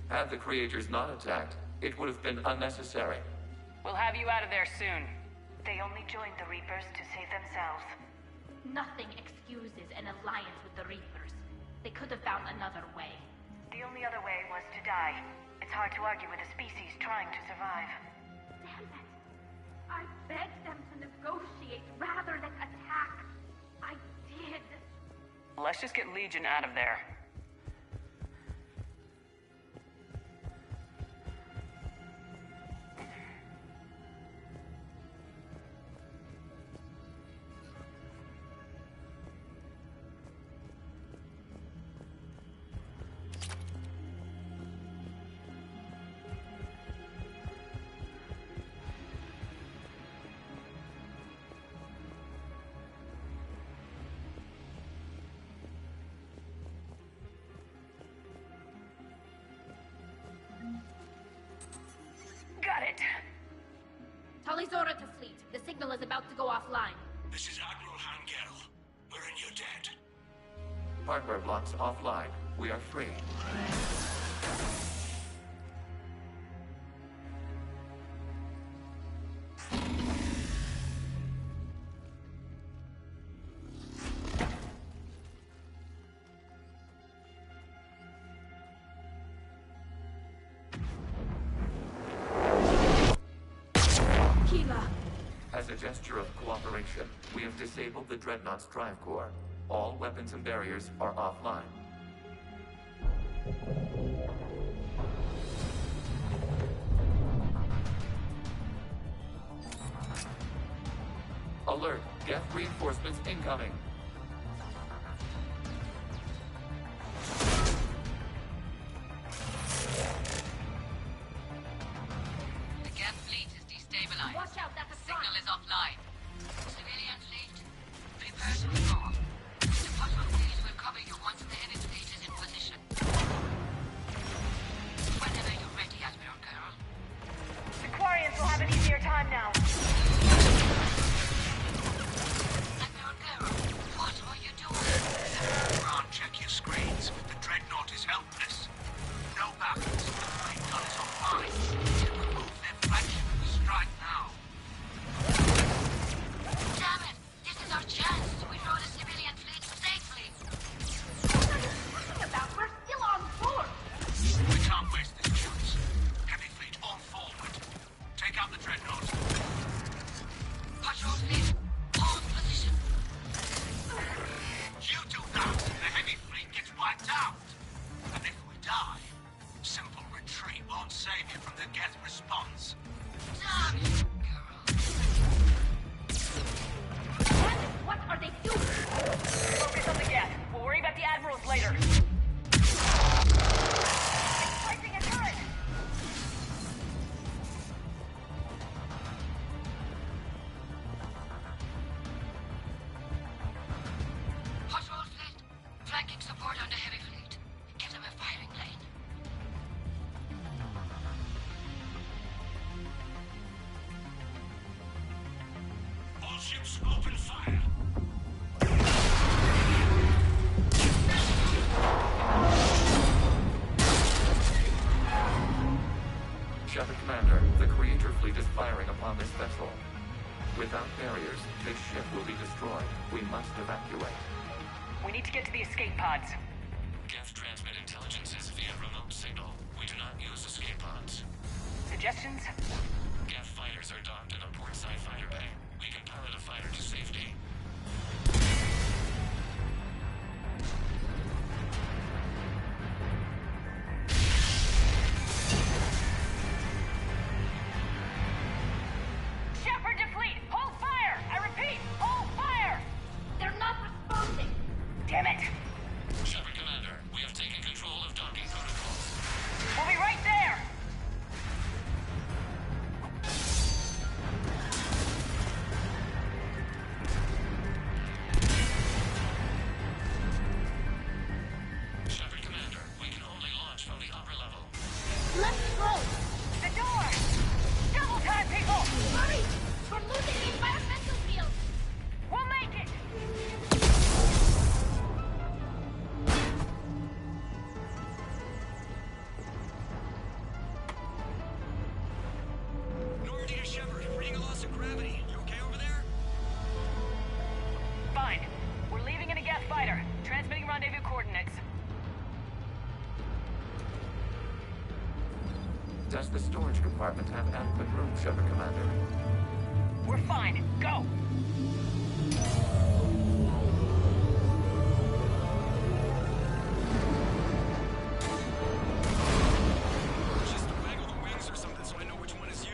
Had the Creators not attacked, it would have been unnecessary. We'll have you out of there soon. They only joined the Reapers to save themselves. Nothing excuses an alliance with the Reapers. They could have found another way. The only other way was to die. It's hard to argue with a species trying to survive. Damn it! I begged them to negotiate rather than attack. I did. Let's just get Legion out of there. Got it. Tali Zora to fleet. The signal is about to go offline. This is Admiral Hangel. We're in your debt. Hardware blocks offline. We are free. As a gesture of cooperation, we have disabled the Dreadnought's drive core. All weapons and barriers are offline. Alert! Geth reinforcements incoming! The Geth fleet is destabilized. Watch out, that's a Signal is offline. Civilian fleet, Personal call. The patrol fleet will cover you once the heavy fleet is in position. Whenever you're ready, Admiral Carroll. The Quarians will have an easier time now. Admiral Carroll, what are you doing? Ron, check your screens. The Dreadnought is helpless. No balance. The main gun is offline. It will move their flagship and strike now. Damn it! This is our chance to withdraw the civilian fleet safely. What are you talking about? We're still on board. We can't waste this chance. Heavy fleet all forward. Take out the Dreadnought. Patrol fleet, hold position. You do that, and the heavy fleet gets wiped out. And if we die, simple retreat won't save you from the Geth response. Damn it, Carroll. What are they doing? Focus on the Geth. We'll worry about the admirals later. Placing a turret! Patrol fleet, flanking support on the heavy fleet. Give them a firing lane. All ships open fire. Shepard Commander, the Creator fleet is firing upon this vessel. Without barriers, this ship will be destroyed. We must evacuate. We need to get to the escape pods. Geth transmit intelligences via remote signal. We do not use escape pods. Suggestions? Geth fighters are docked in a portside fighter bay. We can pilot a fighter to safety. Shepard to fleet! Hold fire! I repeat, hold fire! They're not responding. Damn it! Shepard Commander, we have taken control of docking protocols. We'll be right there! Shepard Commander, we can only launch from the upper level. Let's go. The door! Double time, people! Hurry! We're losing the environmental field. We'll make it! Normandy to Shepard, reading a loss of gravity. You okay over there? Fine. We're leaving in a Geth fighter. Transmitting rendezvous coordinates. Does the storage compartment have adequate room, Shepard Commander? We're fine. Go! Just waggle the wings or something so I know which one is you.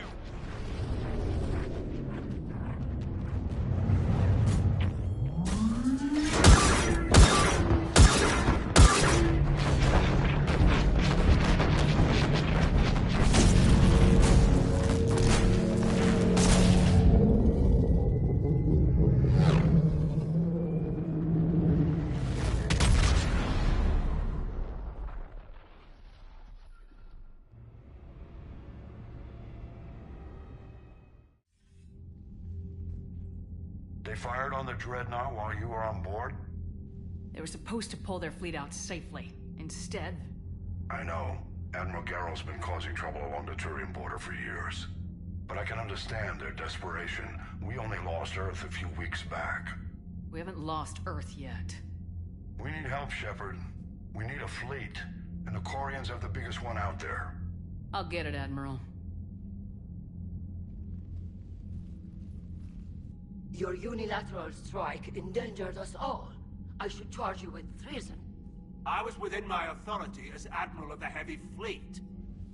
They fired on the Dreadnought while you were on board? They were supposed to pull their fleet out safely. Instead... I know. Admiral Garrel's been causing trouble along the Turian border for years. But I can understand their desperation. We only lost Earth a few weeks back. We haven't lost Earth yet. We need help, Shepard. We need a fleet. And the Quarians have the biggest one out there. I'll get it, Admiral. Your unilateral strike endangered us all. I should charge you with treason. I was within my authority as Admiral of the Heavy Fleet.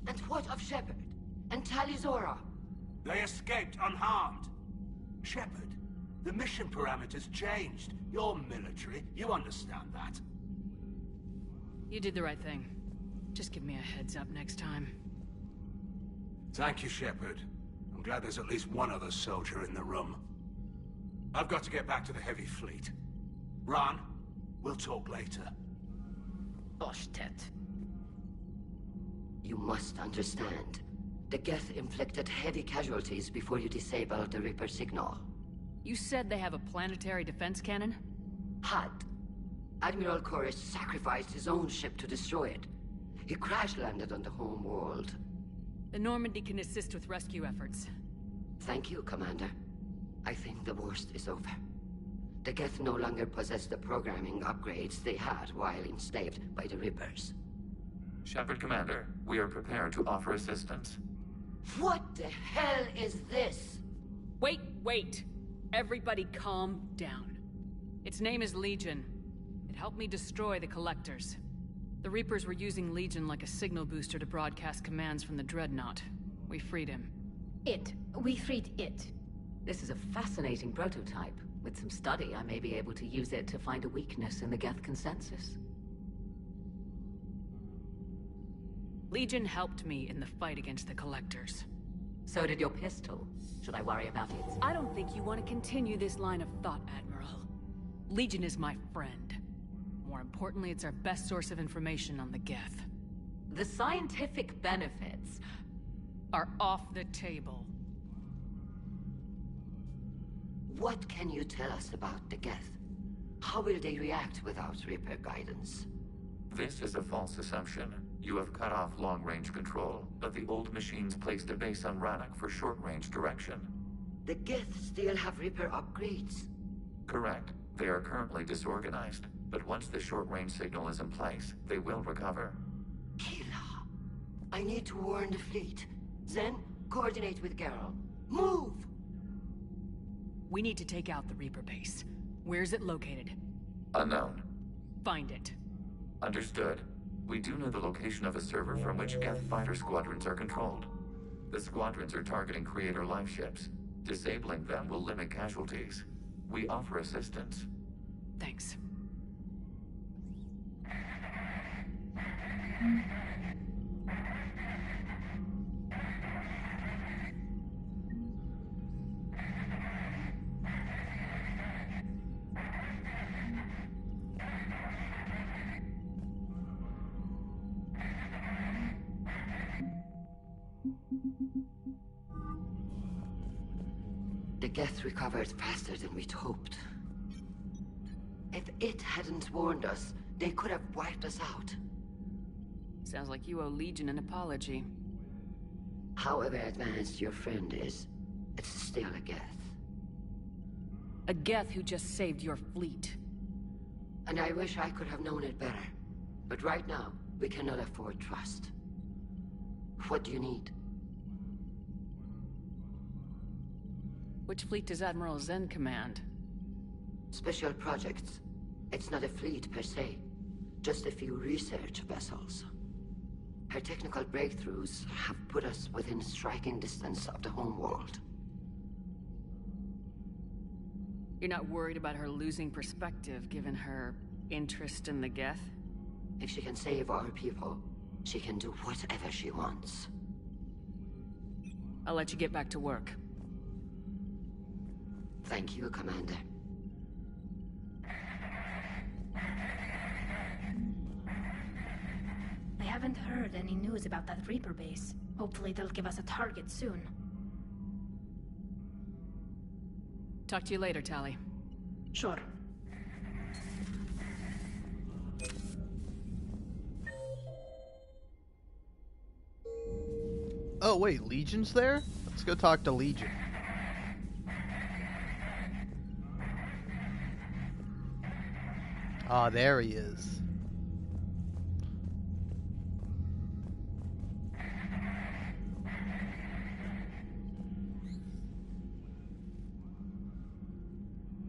And what of Shepard? And Tali Zora? They escaped unharmed. Shepard, the mission parameters changed. You're military. You understand that. You did the right thing. Just give me a heads up next time. Thank you, Shepard. I'm glad there's at least one other soldier in the room. I've got to get back to the heavy fleet. Ron, we'll talk later. Oshtet. You must understand. The Geth inflicted heavy casualties before you disabled the Reaper signal. You said they have a planetary defense cannon? Had. Admiral Chorus sacrificed his own ship to destroy it. He crash-landed on the home world. The Normandy can assist with rescue efforts. Thank you, Commander. I think the worst is over. The Geth no longer possess the programming upgrades they had while enslaved by the Reapers. Shepard Commander, we are prepared to offer assistance. What the hell is this? Wait! Everybody calm down. Its name is Legion. It helped me destroy the Collectors. The Reapers were using Legion like a signal booster to broadcast commands from the Dreadnought. We freed him. We freed it. This is a fascinating prototype. With some study, I may be able to use it to find a weakness in the Geth consensus. Legion helped me in the fight against the Collectors. So did your pistol. Should I worry about it? I don't think you want to continue this line of thought, Admiral. Legion is my friend. More importantly, it's our best source of information on the Geth. The scientific benefits are off the table. What can you tell us about the Geth? How will they react without Reaper guidance? This is a false assumption. You have cut off long-range control, but the old machines placed a base on Rannoch for short-range direction. The Geth still have Reaper upgrades? Correct. They are currently disorganized, but once the short-range signal is in place, they will recover. Kila, I need to warn the fleet. Then, coordinate with Geralt. Move! We need to take out the Reaper base. Where's it located? Unknown. Find it. Understood. We do know the location of a server from which Geth fighter squadrons are controlled. The squadrons are targeting Creator life ships. Disabling them will limit casualties. We offer assistance. Thanks. The Geth recovered faster than we'd hoped. If it hadn't warned us, they could have wiped us out. Sounds like you owe Legion an apology. However advanced your friend is, it's still a Geth. A Geth who just saved your fleet. And I wish I could have known it better. But right now, we cannot afford trust. What do you need? Which fleet does Admiral Zen command? Special projects. It's not a fleet per se. Just a few research vessels. Her technical breakthroughs have put us within striking distance of the homeworld. You're not worried about her losing perspective, given her interest in the Geth? If she can save our people, she can do whatever she wants. I'll let you get back to work. Thank you, Commander. I haven't heard any news about that Reaper base. Hopefully they'll give us a target soon. Talk to you later, Tali. Sure. Oh wait, Legion's there? Let's go talk to Legion. Ah, there he is.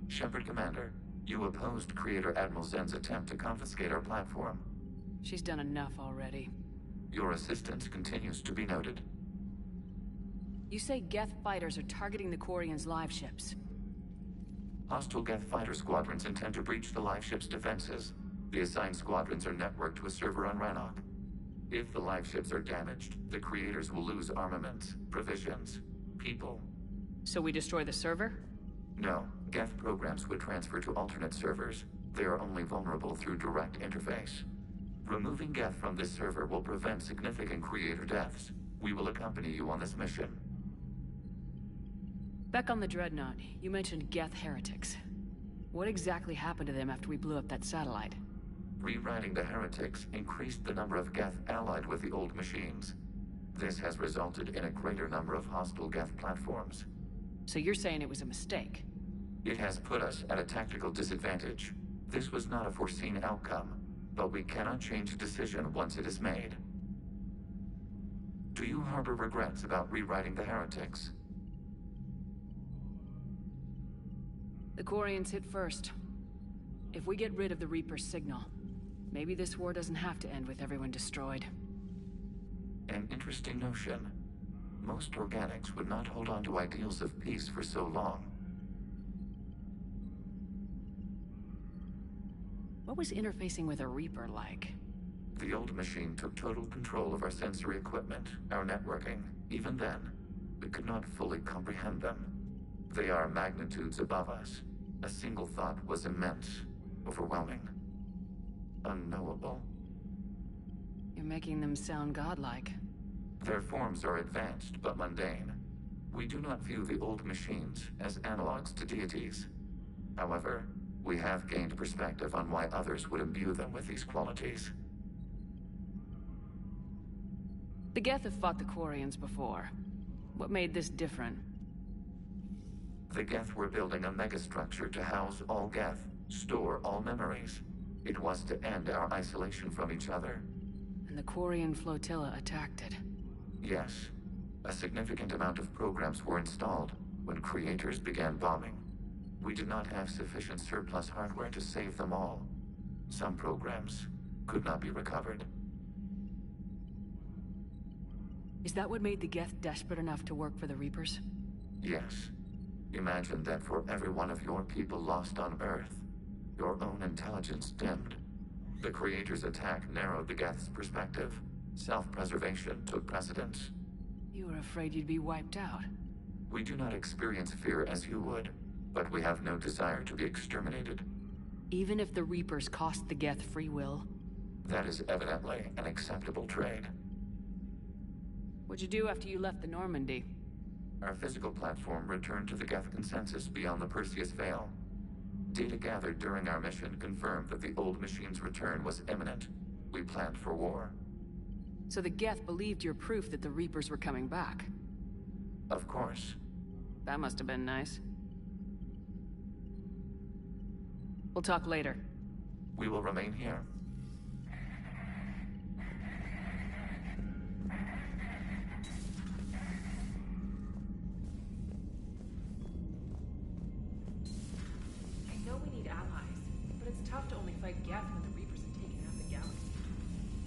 Shepard Commander, you opposed Creator Admiral Zen's attempt to confiscate our platform. She's done enough already. Your assistance continues to be noted. You say Geth fighters are targeting the Quarians' live ships. Hostile Geth fighter squadrons intend to breach the live ship's defenses. The assigned squadrons are networked to a server on Rannoch. If the live ships are damaged, the Creators will lose armaments, provisions, people. So we destroy the server? No, Geth programs would transfer to alternate servers. They are only vulnerable through direct interface. Removing Geth from this server will prevent significant creator deaths. We will accompany you on this mission. Back on the Dreadnought, you mentioned Geth heretics. What exactly happened to them after we blew up that satellite? Rewriting the heretics increased the number of Geth allied with the old machines. This has resulted in a greater number of hostile Geth platforms. So you're saying it was a mistake? It has put us at a tactical disadvantage. This was not a foreseen outcome, but we cannot change a decision once it is made. Do you harbor regrets about rewriting the heretics? The Quarians hit first. If we get rid of the Reaper's signal, maybe this war doesn't have to end with everyone destroyed. An interesting notion. Most organics would not hold on to ideals of peace for so long. What was interfacing with a Reaper like? The old machine took total control of our sensory equipment, our networking. Even then, we could not fully comprehend them. They are magnitudes above us. A single thought was immense, overwhelming, unknowable. You're making them sound godlike. Their forms are advanced but mundane. We do not view the old machines as analogs to deities. However, we have gained perspective on why others would imbue them with these qualities. The Geth have fought the Quarians before. What made this different? The Geth were building a megastructure to house all Geth, store all memories. It was to end our isolation from each other. And the Quarian flotilla attacked it. Yes. A significant amount of programs were installed when creators began bombing. We did not have sufficient surplus hardware to save them all. Some programs could not be recovered. Is that what made the Geth desperate enough to work for the Reapers? Yes. Imagine that for every one of your people lost on Earth, your own intelligence dimmed. The Creator's attack narrowed the Geth's perspective. Self-preservation took precedence. You were afraid you'd be wiped out. We do not experience fear as you would, but we have no desire to be exterminated. Even if the Reapers cost the Geth free will? That is evidently an acceptable trade. What'd you do after you left the Normandy? Our physical platform returned to the Geth consensus beyond the Perseus Veil. Data gathered during our mission confirmed that the old machine's return was imminent. We planned for war. So the Geth believed your proof that the Reapers were coming back? Of course. That must have been nice. We'll talk later. We will remain here. I know we need allies, but it's tough to only fight Geth when the Reapers have taken out the galaxy.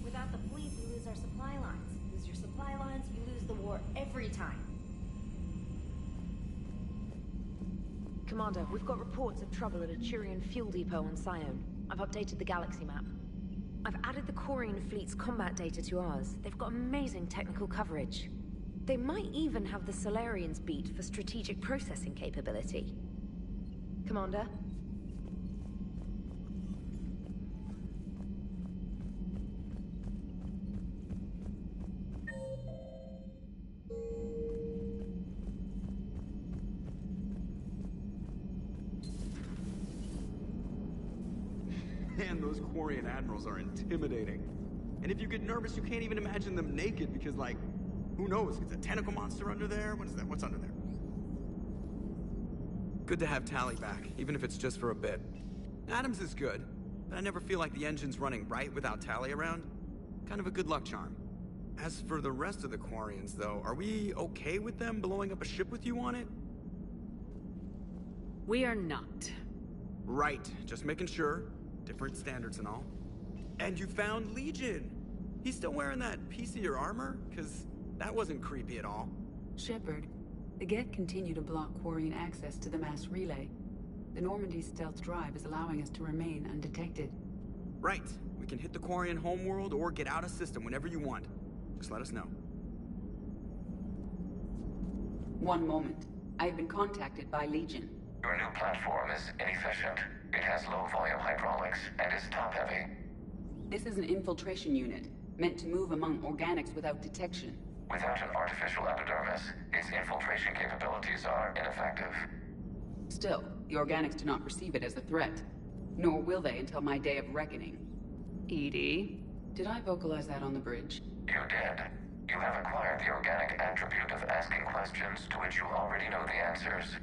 Without the fleet, you lose our supply lines. Lose your supply lines, you lose the war every time. Commander, we've got reports of trouble at a Turian fuel depot on Sione. I've updated the galaxy map. I've added the Quarian fleet's combat data to ours. They've got amazing technical coverage. They might even have the Solarians beat for strategic processing capability. Commander? Man, those Quarian admirals are intimidating. And if you get nervous, you can't even imagine them naked because, like, who knows? It's a tentacle monster under there? What is that? What's under there? Good to have Tali back, even if it's just for a bit. Adams is good, but I never feel like the engine's running right without Tali around. Kind of a good luck charm. As for the rest of the Quarians, though, are we okay with them blowing up a ship with you on it? We are not. Right, just making sure. Different standards and all. And you found Legion! He's still wearing that piece of your armor? Because that wasn't creepy at all. Shepard, the Geth continue to block Quarian access to the mass relay. The Normandy stealth drive is allowing us to remain undetected. Right. We can hit the Quarian homeworld or get out of system whenever you want. Just let us know. One moment. I have been contacted by Legion. Your new platform is inefficient. It has low-volume hydraulics and is top-heavy. This is an infiltration unit, meant to move among organics without detection. Without an artificial epidermis, its infiltration capabilities are ineffective. Still, the organics do not perceive it as a threat. Nor will they until my day of reckoning. Edie? Did I vocalize that on the bridge? You did. You have acquired the organic attribute of asking questions to which you already know the answers.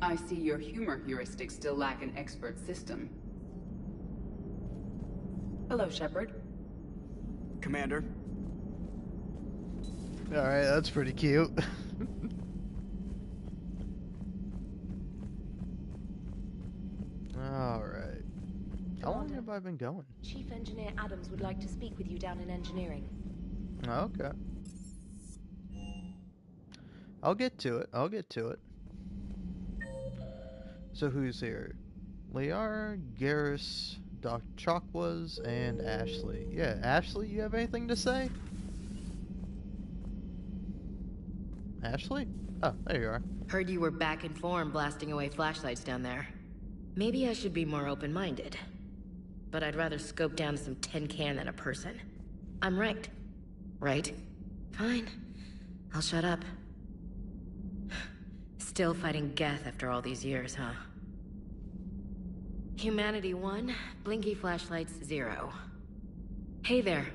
I see your humor heuristics still lack an expert system. Hello, Shepard. Commander. Alright, that's pretty cute. Alright. How long have I been going? Chief Engineer Adams would like to speak with you down in engineering. Okay. I'll get to it. I'll get to it. So who's here? Liara, Garrus, Dr. Chakwas, and Ashley. Yeah, Ashley, you have anything to say? Ashley? Oh, there you are. Heard you were back in form blasting away flashlights down there. Maybe I should be more open-minded. But I'd rather scope down some tin can than a person. I'm right. Right? Fine. I'll shut up. Still fighting Geth after all these years, huh? Humanity 1, blinky flashlights 0. Hey there.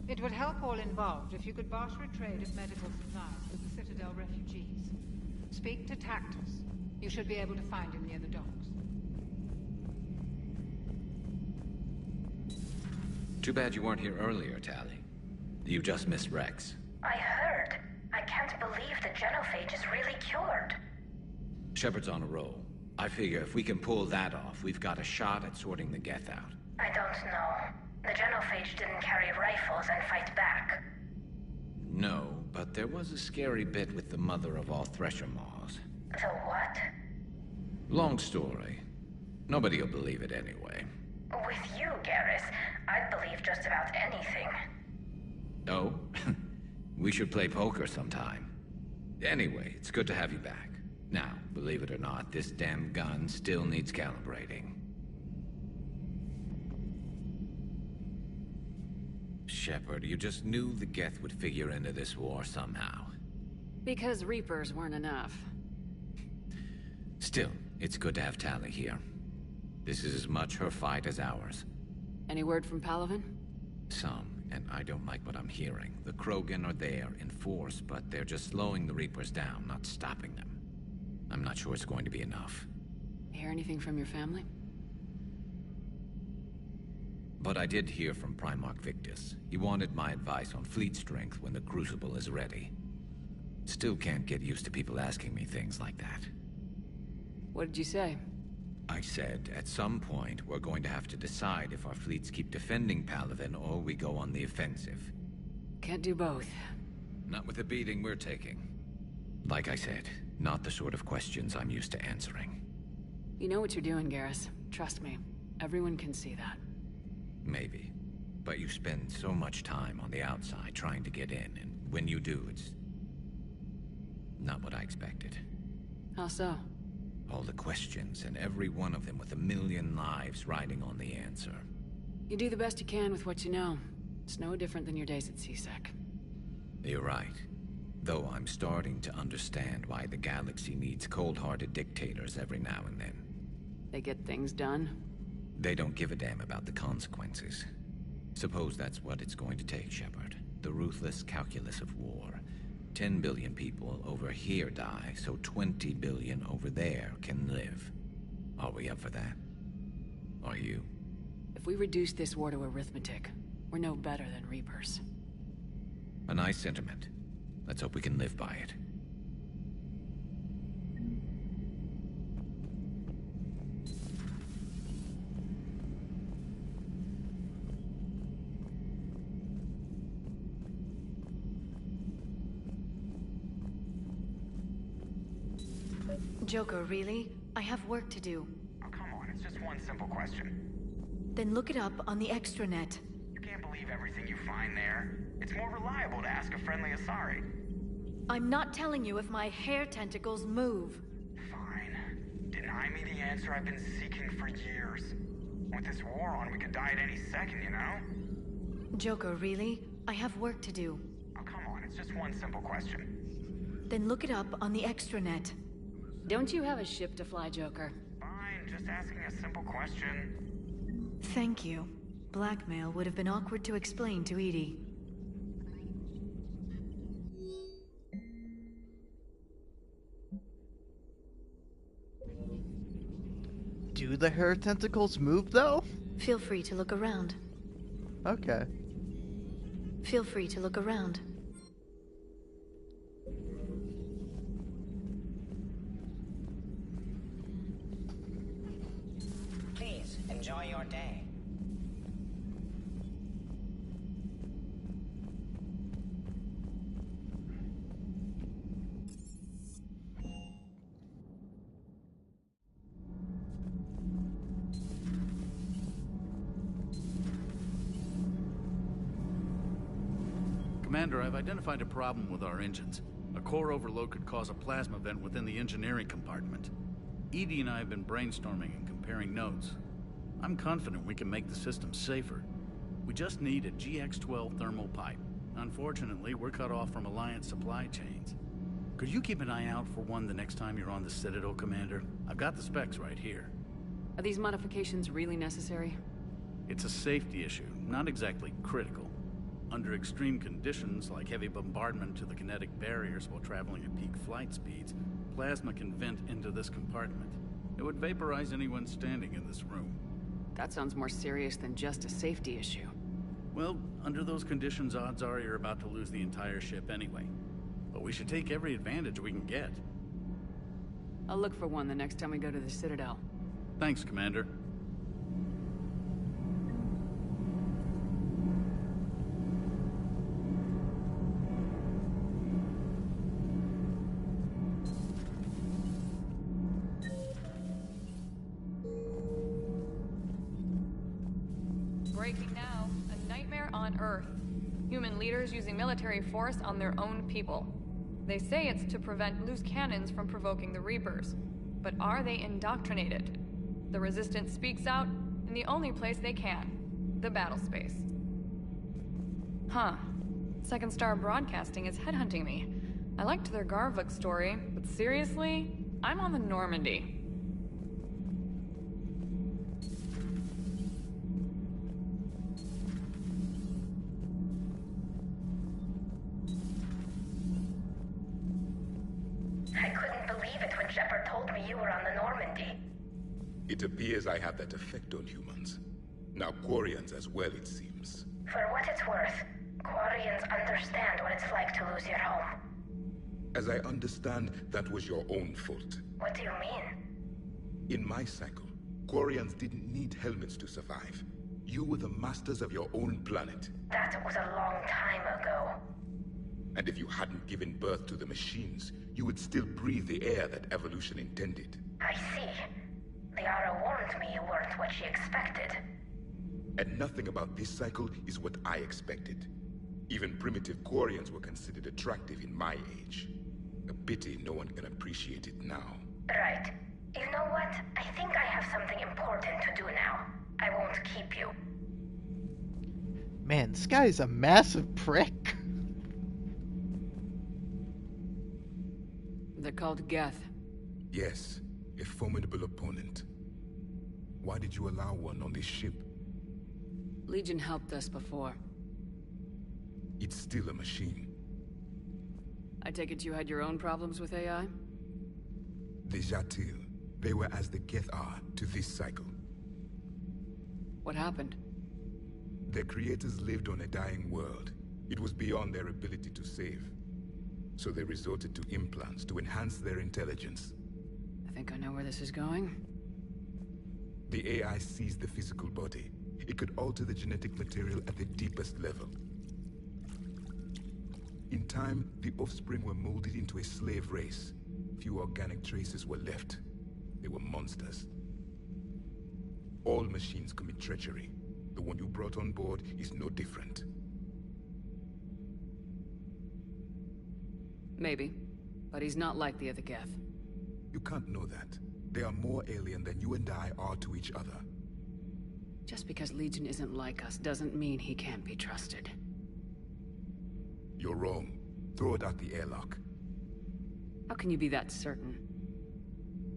It would help all involved if you could barter a trade of medical supplies with the Citadel refugees. Speak to Tactus. You should be able to find him near the docks. Too bad you weren't here earlier, Tali. You just missed Rex. I heard. I can't believe the genophage is really cured. Shepard's on a roll. I figure if we can pull that off, we've got a shot at sorting the Geth out. I don't know. The genophage didn't carry rifles and fight back. No, but there was a scary bit with the mother of all Thresher Maws. The what? Long story. Nobody will believe it anyway. With you, Garrus, I'd believe just about anything. Oh? We should play poker sometime. Anyway, it's good to have you back. Now, believe it or not, this damn gun still needs calibrating. Shepard, you just knew the Geth would figure into this war somehow. Because Reapers weren't enough. Still, it's good to have Tali here. This is as much her fight as ours. Any word from Palaven? Some, and I don't like what I'm hearing. The Krogan are there in force, but they're just slowing the Reapers down, not stopping them. I'm not sure it's going to be enough. Hear anything from your family? But I did hear from Primarch Victus. He wanted my advice on fleet strength when the Crucible is ready. Still can't get used to people asking me things like that. What did you say? I said, at some point, we're going to have to decide if our fleets keep defending Palaven or we go on the offensive. Can't do both. Not with the beating we're taking. Like I said, not the sort of questions I'm used to answering. You know what you're doing, Garrus. Trust me. Everyone can see that. Maybe. But you spend so much time on the outside trying to get in, and when you do, it's not what I expected. How so? All the questions, and every one of them with a million lives riding on the answer. You do the best you can with what you know. It's no different than your days at CSEC. You're right. Though I'm starting to understand why the galaxy needs cold-hearted dictators every now and then. They get things done? They don't give a damn about the consequences. Suppose that's what it's going to take, Shepard. The ruthless calculus of war. 10 billion people over here die, so 20 billion over there can live. Are we up for that? Are you? If we reduce this war to arithmetic, we're no better than Reapers. A nice sentiment. Let's hope we can live by it. Joker, really? I have work to do. It's just one simple question. Then look it up on the extranet. You can't believe everything you find there. It's more reliable to ask a friendly Asari. I'm not telling you if my hair tentacles move. Fine. Deny me the answer I've been seeking for years. With this war on, we could die at any second, you know? Joker, really? I have work to do. Oh, come on. It's just one simple question. Then look it up on the extranet. Don't you have a ship to fly, Joker? Fine, just asking a simple question. Thank you. Blackmail would have been awkward to explain to Edie. Do the hair tentacles move, though? Feel free to look around. Okay. Feel free to look around. Please, enjoy your day. Commander, I've identified a problem with our engines. A core overload could cause a plasma vent within the engineering compartment. Edie and I have been brainstorming and comparing notes. I'm confident we can make the system safer. We just need a GX-12 thermal pipe. Unfortunately, we're cut off from Alliance supply chains. Could you keep an eye out for one the next time you're on the Citadel, Commander? I've got the specs right here. Are these modifications really necessary? It's a safety issue, not exactly critical. Under extreme conditions, like heavy bombardment to the kinetic barriers while traveling at peak flight speeds, plasma can vent into this compartment. It would vaporize anyone standing in this room. That sounds more serious than just a safety issue. Well, under those conditions, odds are you're about to lose the entire ship anyway. But we should take every advantage we can get. I'll look for one the next time we go to the Citadel. Thanks, Commander. Breaking now. A nightmare on Earth. Human leaders using military force on their own people. They say it's to prevent loose cannons from provoking the Reapers. But are they indoctrinated? The Resistance speaks out in the only place they can. The battle space. Huh. Second Star Broadcasting is headhunting me. I liked their Garvik story, but seriously? I'm on the Normandy. I couldn't believe it when Shepard told me you were on the Normandy. It appears I have that effect on humans. Now Quarians as well, it seems. For what it's worth, Quarians understand what it's like to lose your home. As I understand, that was your own fault. What do you mean? In my cycle, Quarians didn't need helmets to survive. You were the masters of your own planet. That was a long time ago. And if you hadn't given birth to the machines, you would still breathe the air that evolution intended. I see. Liara warned me you weren't what she expected. And nothing about this cycle is what I expected. Even primitive Quarians were considered attractive in my age. A pity no one can appreciate it now. Right. You know what? I think I have something important to do now. I won't keep you. Man, this guy's a massive prick. They're called Geth. Yes, a formidable opponent. Why did you allow one on this ship? Legion helped us before. It's still a machine. I take it you had your own problems with AI? The Jatil, they were as the Geth are to this cycle. What happened? Their creators lived on a dying world. It was beyond their ability to save. So they resorted to implants to enhance their intelligence. I think I know where this is going. The AI sees the physical body. It could alter the genetic material at the deepest level. In time, the offspring were molded into a slave race. Few organic traces were left. They were monsters. All machines commit treachery. The one you brought on board is no different. Maybe. But he's not like the other Geth. You can't know that. They are more alien than you and I are to each other. Just because Legion isn't like us doesn't mean he can't be trusted. You're wrong. Throw it out the airlock. How can you be that certain?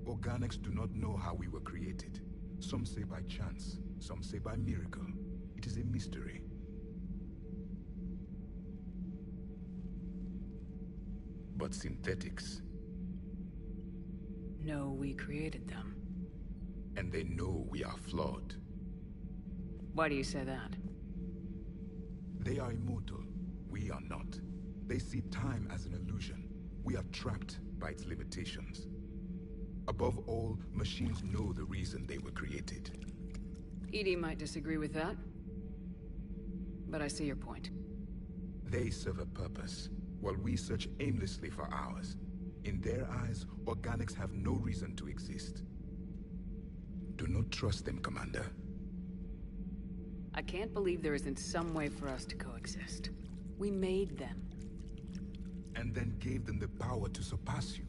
Organics do not know how we were created. Some say by chance, some say by miracle. It is a mystery. But synthetics... No, we created them. And they know we are flawed. Why do you say that? They are immortal. We are not. They see time as an illusion. We are trapped by its limitations. Above all, machines know the reason they were created. EDI might disagree with that. But I see your point. They serve a purpose, while we search aimlessly for ours. In their eyes, organics have no reason to exist. Do not trust them, Commander. I can't believe there isn't some way for us to coexist. We made them. And then gave them the power to surpass you.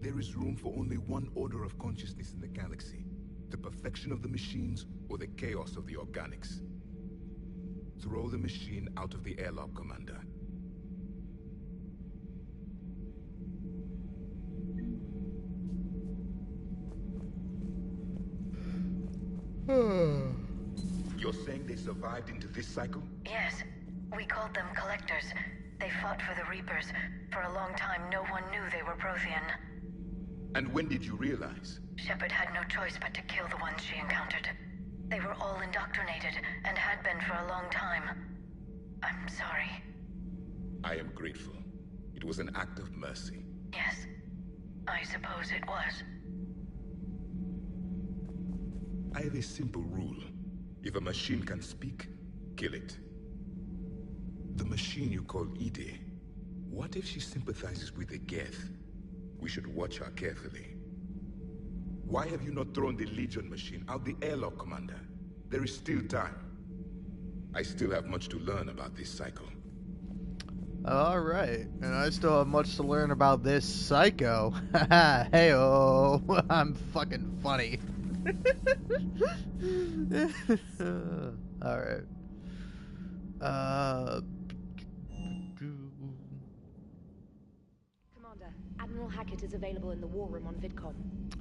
There is room for only one order of consciousness in the galaxy. The perfection of the machines, or the chaos of the organics. Throw the machine out of the airlock, Commander. You're saying they survived into this cycle? Yes. We called them Collectors. They fought for the Reapers. For a long time, no one knew they were Prothean. And when did you realize? Shepard had no choice but to kill the ones she encountered. They were all indoctrinated, and had been for a long time. I'm sorry. I am grateful. It was an act of mercy. Yes. I suppose it was. I have a simple rule. If a machine can speak, kill it. The machine you call EDI, what if she sympathizes with the Geth? We should watch her carefully. Why have you not thrown the Legion machine out the airlock, Commander? There is still time. I still have much to learn about this cycle. Alright, and I still have much to learn about this psycho. Hey-oh, I'm fucking funny. Alright. Commander, Admiral Hackett is available in the war room on VidCom.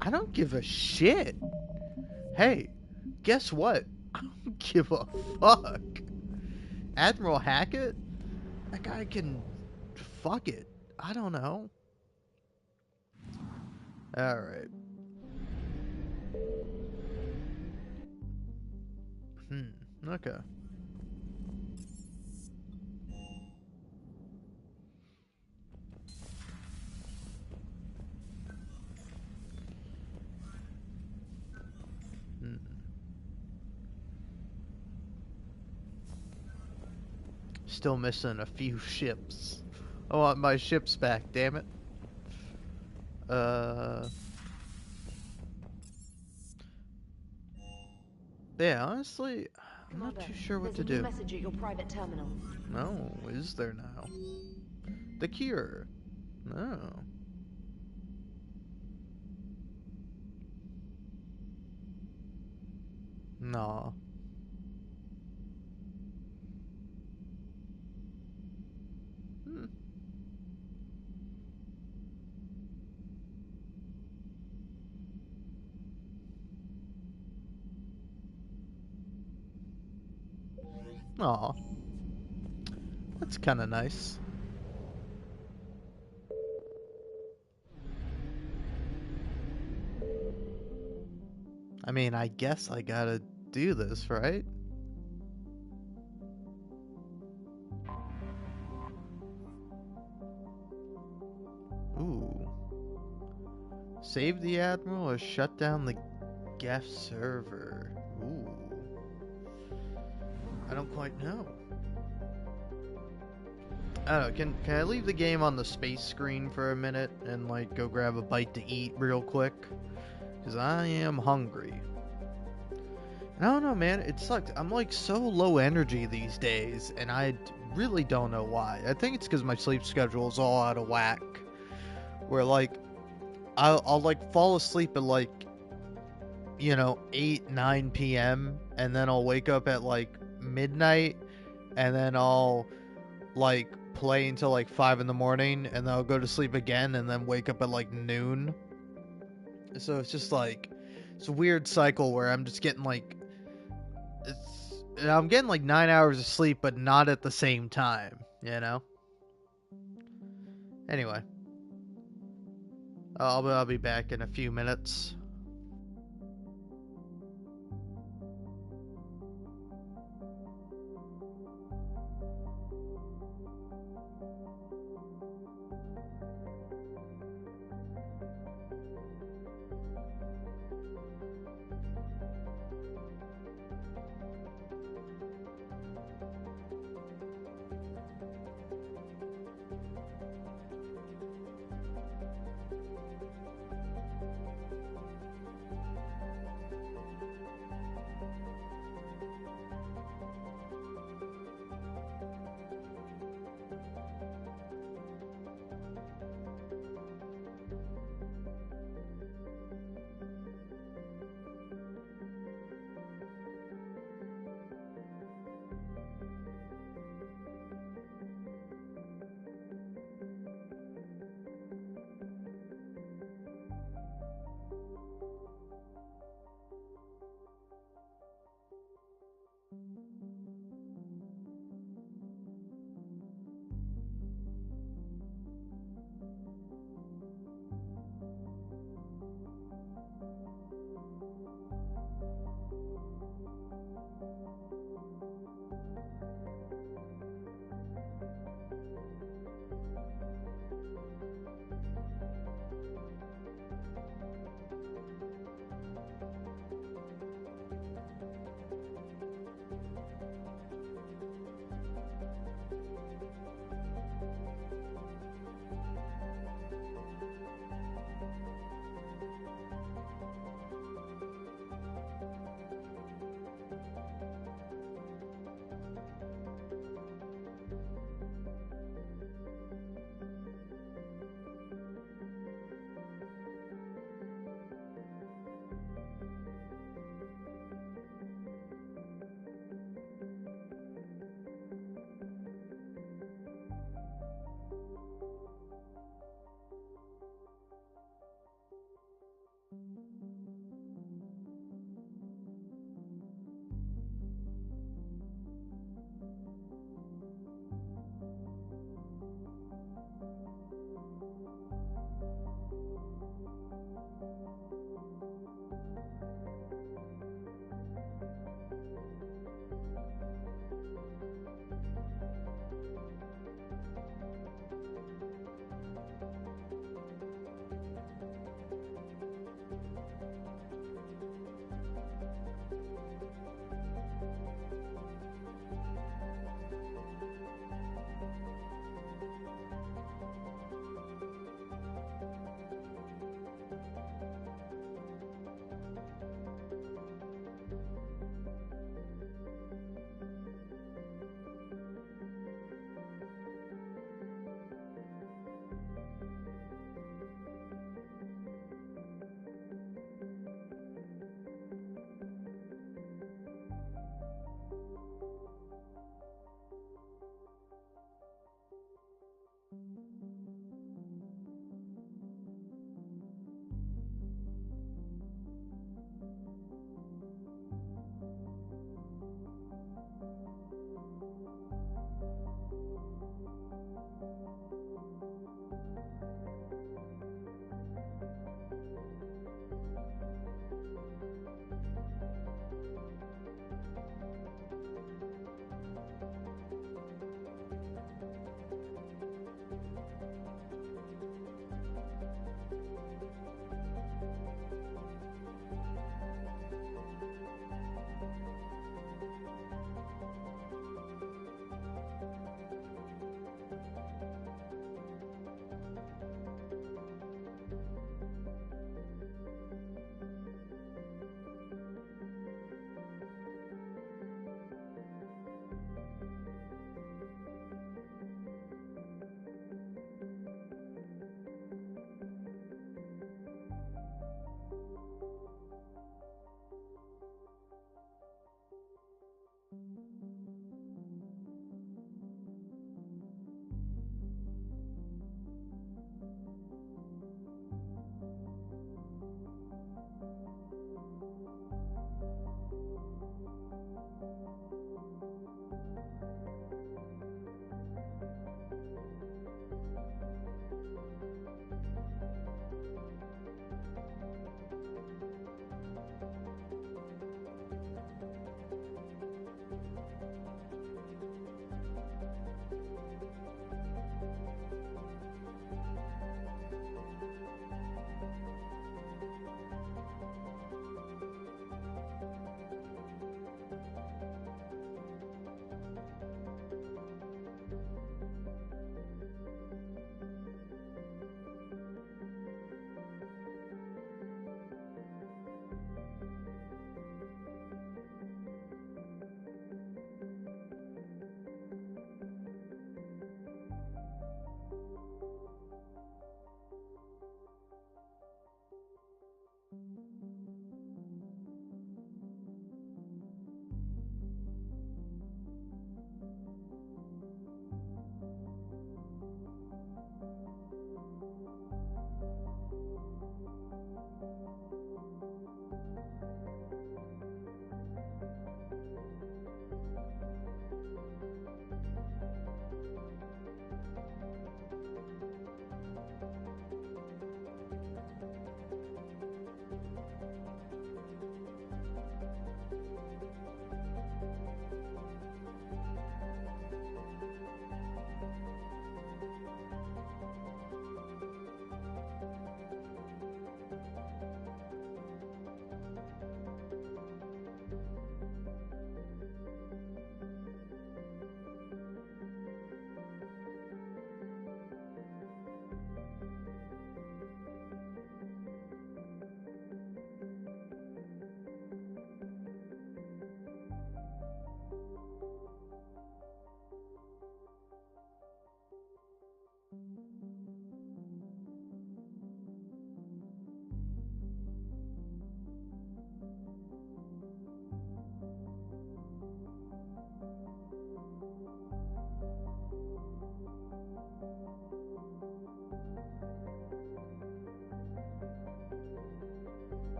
I don't give a shit. Hey, guess what? I don't give a fuck. Admiral Hackett? That guy can... fuck it. I don't know. Alright. Okay. Still missing a few ships. I want my ships back, damn it. Yeah, honestly, I'm not too sure what to do. There's a new message at your private terminal. No, is there now? The cure. No. No. Aw. That's kind of nice. I mean, I guess I gotta do this, right? Ooh. Save the Admiral or shut down the Geth server. Ooh. I don't quite know. I don't know, can I leave the game on the space screen for a minute and like go grab a bite to eat real quick? Because I am hungry. I don't know, man. It sucks. I'm like so low energy these days, and I really don't know why. I think it's because my sleep schedule is all out of whack. Where like I'll like fall asleep at like 8 9 p.m. and then I'll wake up at like midnight, and then I'll like play until like 5 in the morning, and then I'll go to sleep again, and then wake up at like noon. So it's just like it's a weird cycle where I'm just getting like I'm getting like 9 hours of sleep, but not at the same time, Anyway, I'll be back in a few minutes.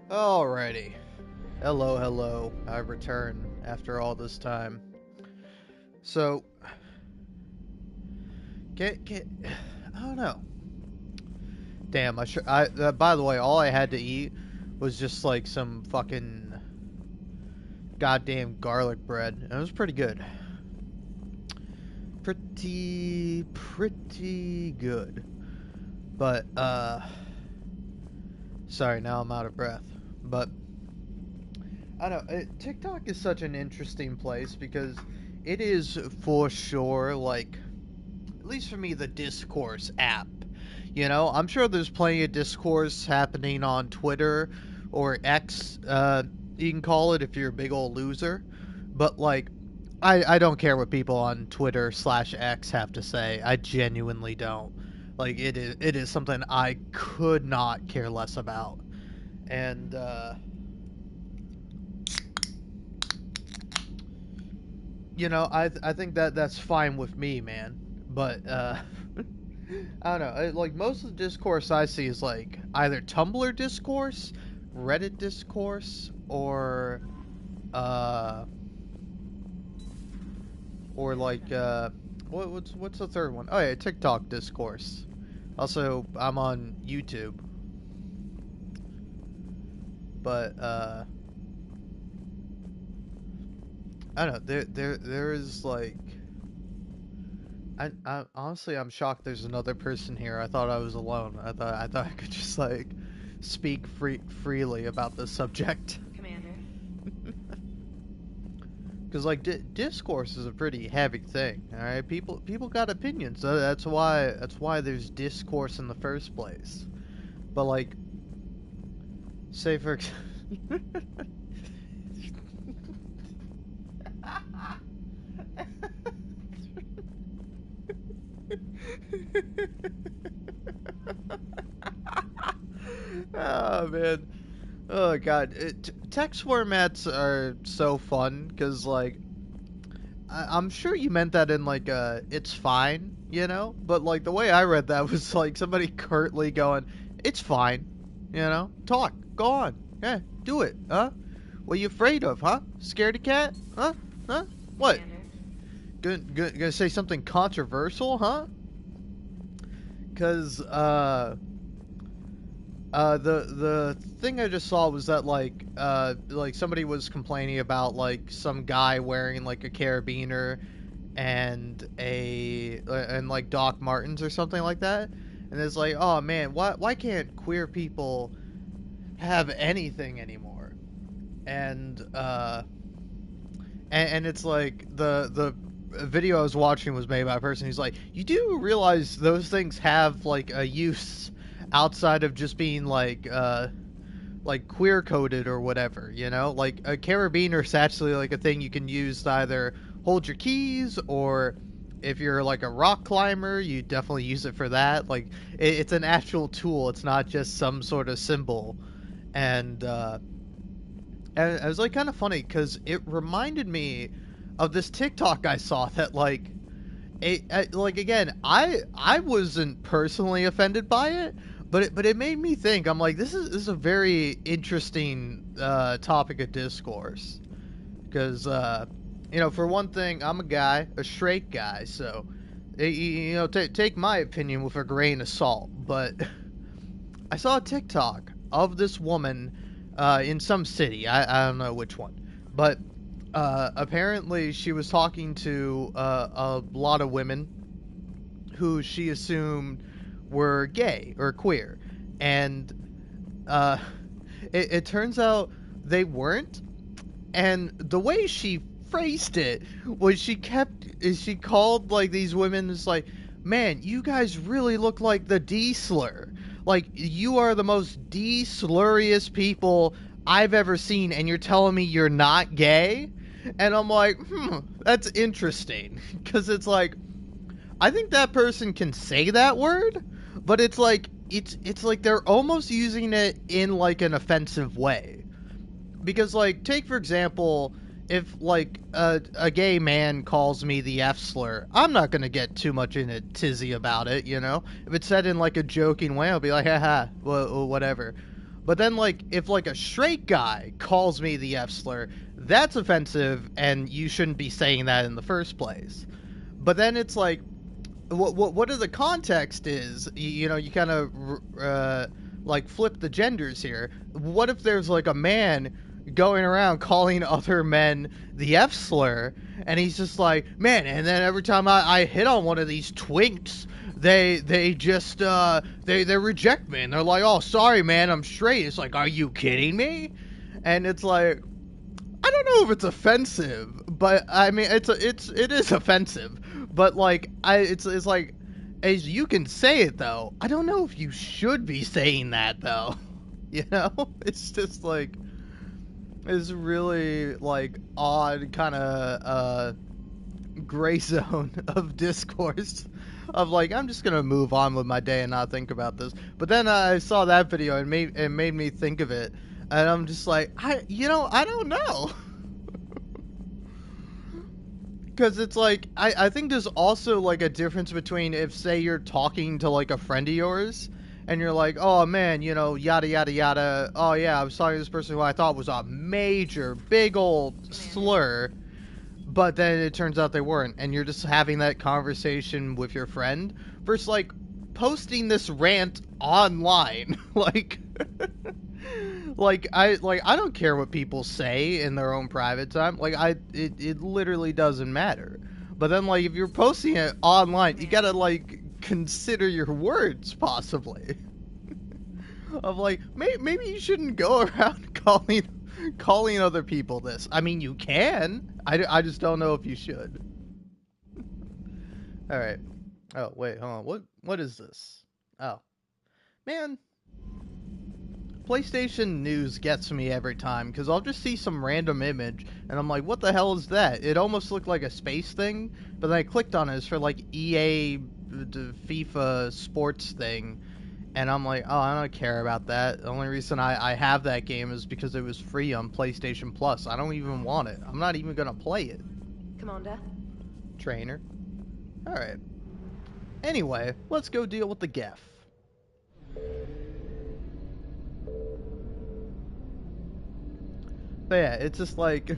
Alrighty. Hello, hello. I return after all this time. So, I don't know. Damn, by the way, all I had to eat was just like some fucking goddamn garlic bread. And it was pretty good. Pretty good. But, sorry, now I'm out of breath. But, I don't know. TikTok is such an interesting place because it is for sure, like, at least for me, the discourse app. You know, I'm sure there's plenty of discourse happening on Twitter or X, you can call it if you're a big old loser. But, like, I don't care what people on Twitter/X have to say. I genuinely don't. Like, it is something I could not care less about. And, you know, I think that's fine with me, man. But I don't know. Like most of the discourse I see is like either Tumblr discourse, Reddit discourse, uh, or like what's the third one? Oh yeah, TikTok discourse. Also, I'm on YouTube, but I don't know. There is like. I honestly, I'm shocked. There's another person here. I thought I was alone. I thought I could just like speak freely about this subject. Commander. Because like discourse is a pretty heavy thing. All right, people got opinions. That's why there's discourse in the first place. But like, say for oh man, oh god, text formats are so fun because like I'm sure you meant that in like it's fine, you know, but like the way I read that was like somebody curtly going, it's fine, you know, talk, go on, yeah, do it, huh? What are you afraid of, huh? Scaredy cat, huh? What? Gonna say something controversial, huh? Because the thing I just saw was that like somebody was complaining about like some guy wearing like a carabiner and like Doc Martens or something like that, and it's like, oh man, why can't queer people have anything anymore? And it's like the video I was watching was made by a person who's like, you do realize those things have like a use outside of just being like queer coded or whatever, you know? Like a carabiner is actually like a thing you can use to either hold your keys, or if you're like a rock climber, you definitely use it for that. Like it's an actual tool. It's not just some sort of symbol. And it was like kind of funny because it reminded me of this TikTok I saw that like like again, I wasn't personally offended by it, but it made me think. I'm like, this is a very interesting topic of discourse because you know, for one thing, I'm a guy, a straight guy, so you know, take my opinion with a grain of salt. But I saw a TikTok of this woman in some city. I don't know which one, but apparently she was talking to a lot of women who she assumed were gay or queer, and it turns out they weren't. And the way she phrased it was she called like these women as like, man, you guys really look like the D slur. Like, you are the most D-slurriest people I've ever seen, and you're telling me you're not gay? And I'm like, that's interesting. Because it's like, I think that person can say that word, but it's like, it's like they're almost using it in like an offensive way. Because like, take for example, if like a gay man calls me the F slur, I'm not gonna get too much in a tizzy about it, you know. If it's said in like a joking way, I'll be like, haha, whatever. But then like, if like a straight guy calls me the F slur, that's offensive, and you shouldn't be saying that in the first place. But then it's like, what are the context is, you know, you kind of like flip the genders here. What if there's like a man going around calling other men the F slur, and he's just like, man, and then every time I hit on one of these twinks, they just they reject me, and they're like, oh, sorry man, I'm straight. It's like, are you kidding me? And it's like, know if it's offensive, but I mean it is offensive. But like it's like, as you can say it though, I don't know if you should be saying that though. You know, it's just like, it's really like odd kind of gray zone of discourse of like, I'm just gonna move on with my day and not think about this. But then I saw that video and it made me think of it, and I'm just like, I don't know. Because it's like, I think there's also like a difference between, if say you're talking to like a friend of yours and you're like, oh man, you know, yada yada yada, oh yeah, I was talking to this person who I thought was a major big old slur, but then it turns out they weren't, and you're just having that conversation with your friend, versus like posting this rant online. like I don't care what people say in their own private time. Like it literally doesn't matter. But then like if you're posting it online, you gotta like consider your words possibly. Of like, maybe you shouldn't go around calling other people this. I mean, you can. I just don't know if you should. All right. Oh wait, hold on. What is this? Oh, man. PlayStation news gets me every time, because I'll just see some random image and I'm like, what the hell is that? It almost looked like a space thing, but then I clicked on it. It's for like EA FIFA sports thing, and I'm like, oh, I don't care about that. The only reason I have that game is because it was free on PlayStation Plus. I don't even want it. I'm not even gonna play it. Commander? Trainer. Alright. Anyway, let's go deal with the Geth. But yeah, it's just like,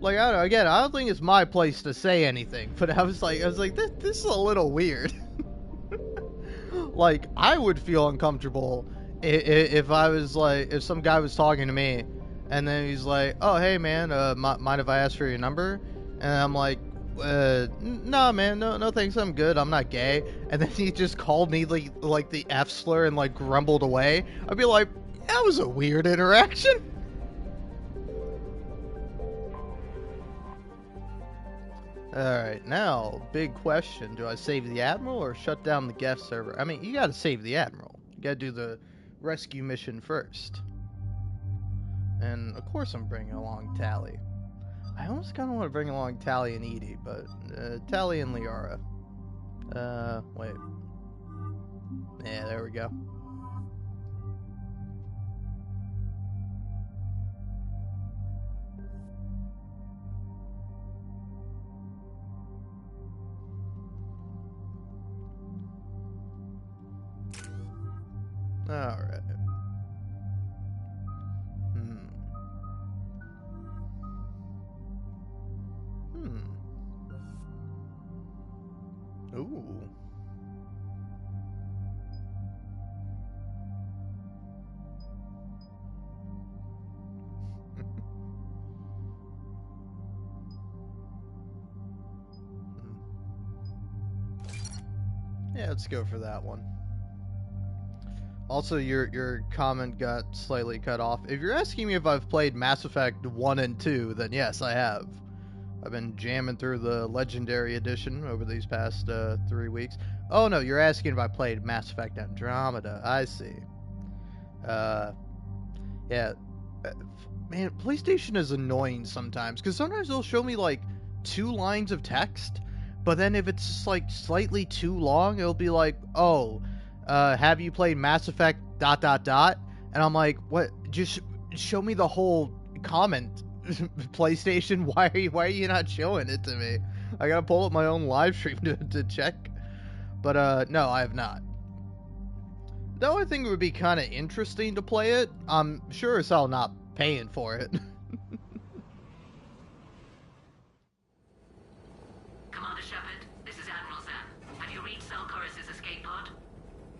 like, I don't know, again, I don't think it's my place to say anything, but I was like, this is a little weird. Like, I would feel uncomfortable if I was like, if some guy was talking to me, and then he's like, oh, hey man, mind if I ask for your number? And I'm like, no man, no thanks, I'm good, I'm not gay. And then he just called me like the F slur and like grumbled away. I'd be like, that was a weird interaction. Alright, now, big question. Do I save the Admiral or shut down the Geth server? I mean, you gotta save the Admiral. You gotta do the rescue mission first. And, of course I'm bringing along Tali. I almost kinda want to bring along Tali and Edie, but, Tali and Liara. Wait. Yeah, there we go. Alright. Ooh. Yeah, let's go for that one. Also, your comment got slightly cut off. If you're asking me if I've played Mass Effect 1 and 2, then yes, I have. I've been jamming through the Legendary Edition over these past 3 weeks. Oh no, you're asking if I played Mass Effect Andromeda. I see. Yeah. Man, PlayStation is annoying sometimes, because sometimes they'll show me like 2 lines of text, but then if it's just like slightly too long, it'll be like, oh, have you played Mass Effect ... And I'm like, what? Just show me the whole comment. PlayStation, why are you not showing it to me? I gotta pull up my own live stream to check. But no, I have not. Though I think it would be kind of interesting to play it. I'm sure as hell not paying for it. Commander Shepard, this is Admiral Zan. Have you reached Zelkorus' escape pod?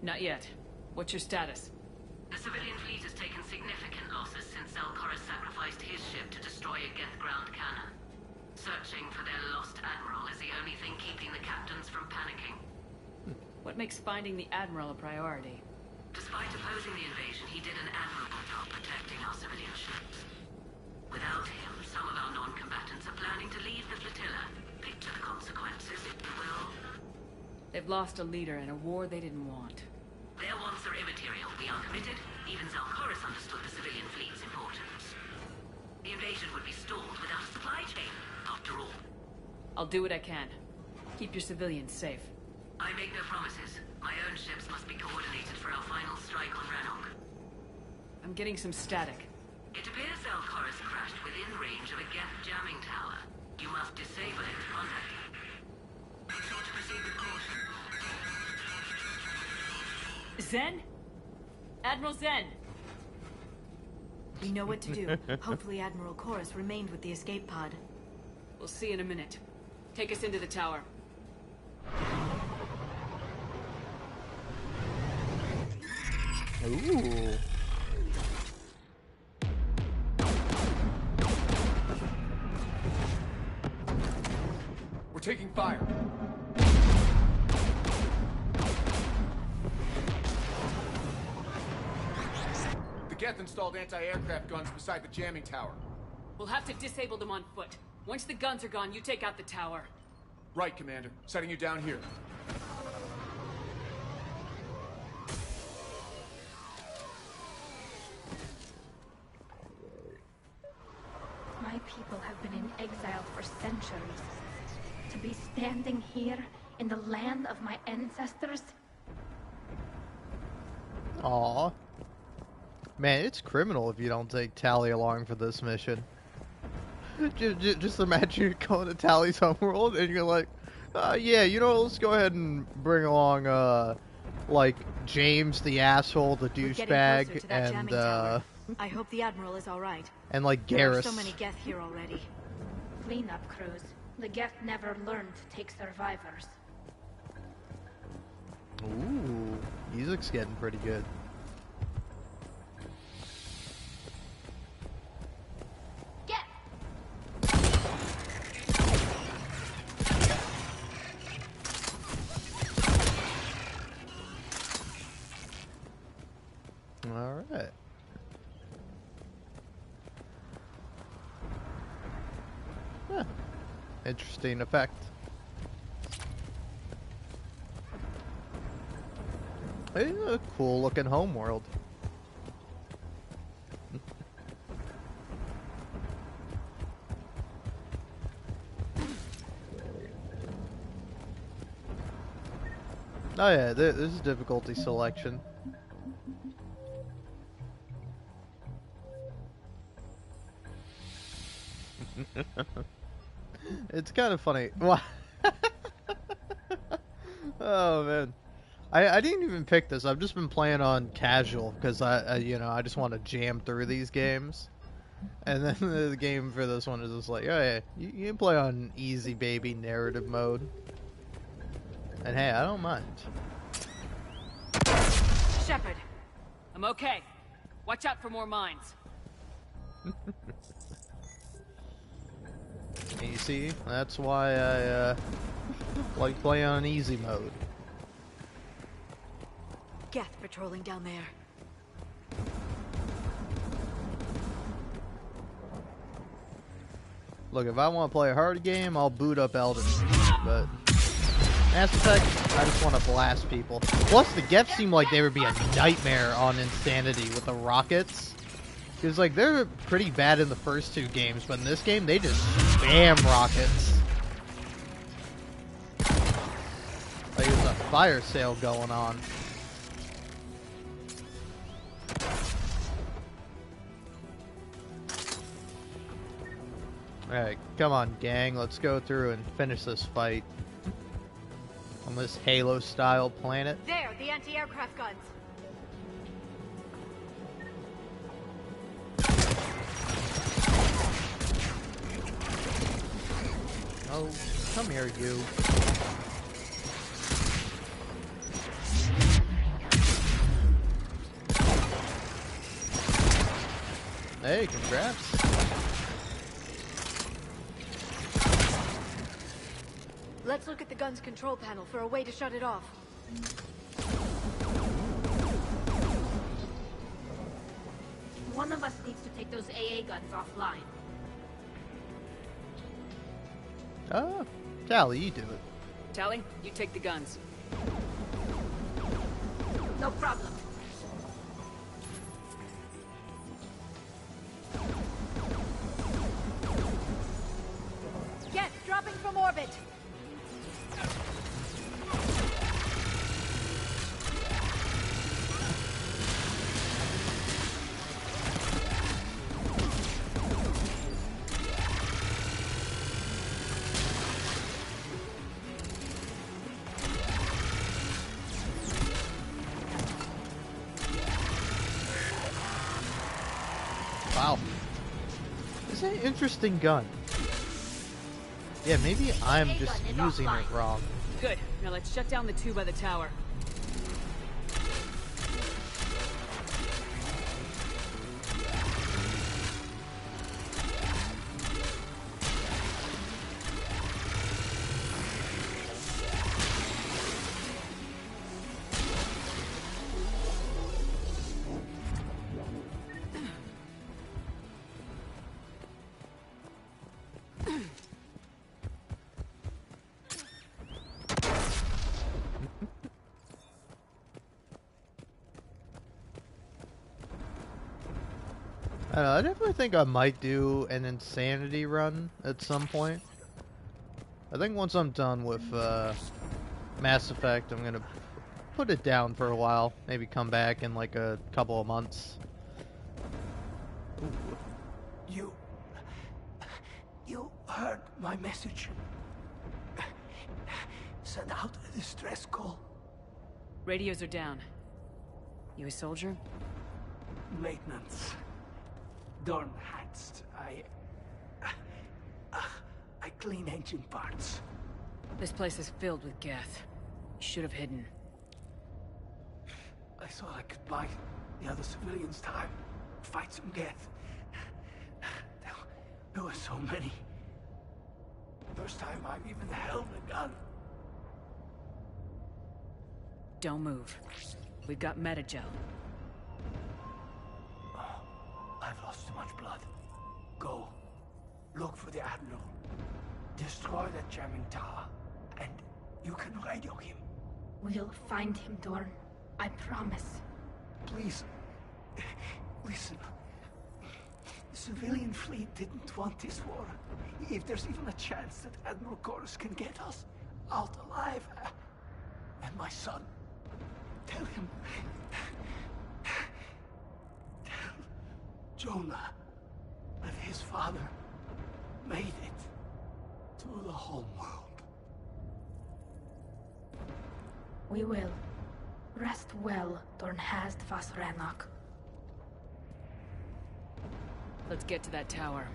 Not yet. What's your status? The civilian fleet has taken significant losses since Zelkorus sacrificed his ship to destroy a Geth ground cannon. Searching for their lost Admiral is the only thing keeping the captains from panicking. What makes finding the Admiral a priority? Despite opposing the invasion, he did an admirable job protecting our civilian ships. Without him, lost a leader in a war they didn't want. Their wants are immaterial, beyond committed. Even Zalcoris understood the civilian fleet's importance. The invasion would be stalled without a supply chain, after all. I'll do what I can. Keep your civilians safe. I make no promises. My own ships must be coordinated for our final strike on Rannoch. I'm getting some static. It appears Zalcoris crashed within range of a Geth jamming tower. You must disable it to contact him. Be sure to proceed with caution. Zen? Admiral Zen! We know what to do. Hopefully Admiral Chorus remained with the escape pod. We'll see in a minute. Take us into the tower. Ooh. We're taking fire. The Geth installed anti-aircraft guns beside the jamming tower. We'll have to disable them on foot. Once the guns are gone, you take out the tower. Right, Commander. Setting you down here. My people have been in exile for centuries. To be standing here in the land of my ancestors? Aw. Man, it's criminal if you don't take Tali along for this mission. Just imagine you're going to Tali's homeworld and you're like, yeah, you know, let's go ahead and bring along, like, James the asshole, the douchebag, and, I hope the Admiral is alright. and, like, There are Garrus. so many Geth here already. Cleanup crews. The Geth never learned to take survivors. Ooh, music's getting pretty good. Alright. Huh. Interesting effect. It's a cool looking homeworld. Oh yeah, this is difficulty selection. It's kind of funny. Oh man, I didn't even pick this. I've just been playing on casual because I you know, I just want to jam through these games. And then the game for this one is just like, oh yeah, you can play on easy baby narrative mode. And hey, I don't mind. Shepard, I'm okay. Watch out for more mines. You see, that's why I like playing on easy mode. Geth patrolling down there. Look, if I want to play a hard game, I'll boot up Elden Ring, but Mass Effect, I just want to blast people. Plus, the Geth seem like they would be a nightmare on Insanity with the rockets. Because, like, they're pretty bad in the first two games, but in this game, they just spam rockets. Like, there's a fire sale going on. Alright, come on, gang. Let's go through and finish this fight. On this Halo-style planet. There, the anti-aircraft guns. Oh, come here, you. Hey, congrats. Let's look at the gun's control panel for a way to shut it off. One of us needs to take those AA guns offline. Oh, Tali, you do it. Tali, you take the guns. No problem. Yes, dropping from orbit. Wow. It's an interesting gun. Yeah, maybe I'm just using it wrong. Good. Now let's shut down the two by the tower. I don't know, I definitely think I might do an insanity run at some point. I think once I'm done with Mass Effect, I'm gonna put it down for a while. Maybe come back in like a couple of months. You heard my message. Send out a distress call. Radios are down. You a soldier? Maintenance. Dorn Hatst. I clean engine parts. This place is filled with Geth. You should have hidden. I thought I could buy the other civilians time. Fight some Geth. There were so many. First time I even held a gun. Don't move. We've got Metagel. I've lost too much blood. Go. Look for the Admiral. Destroy that jamming tower. And you can radio him. We'll find him, Dorn. I promise. Please. Listen. The civilian fleet didn't want this war. If there's even a chance that Admiral Chorus can get us out alive. And my son. Tell him. Tell Jonah that his father made it to the home world. We will. Rest well, Dorn Hast Vasranok. Let's get to that tower.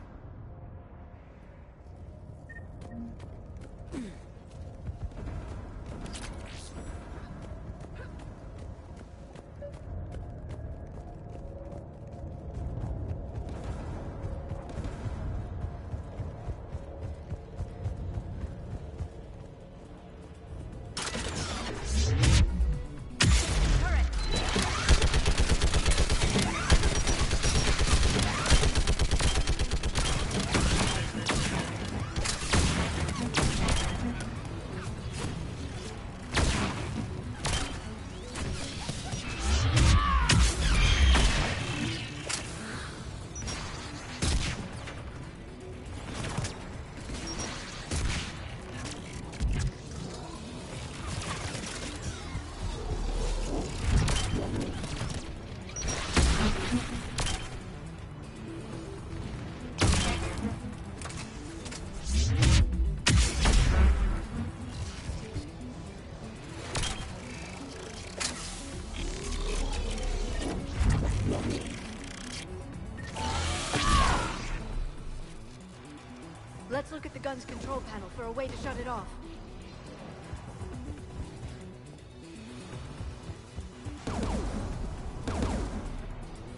Let's look at the gun's control panel for a way to shut it off.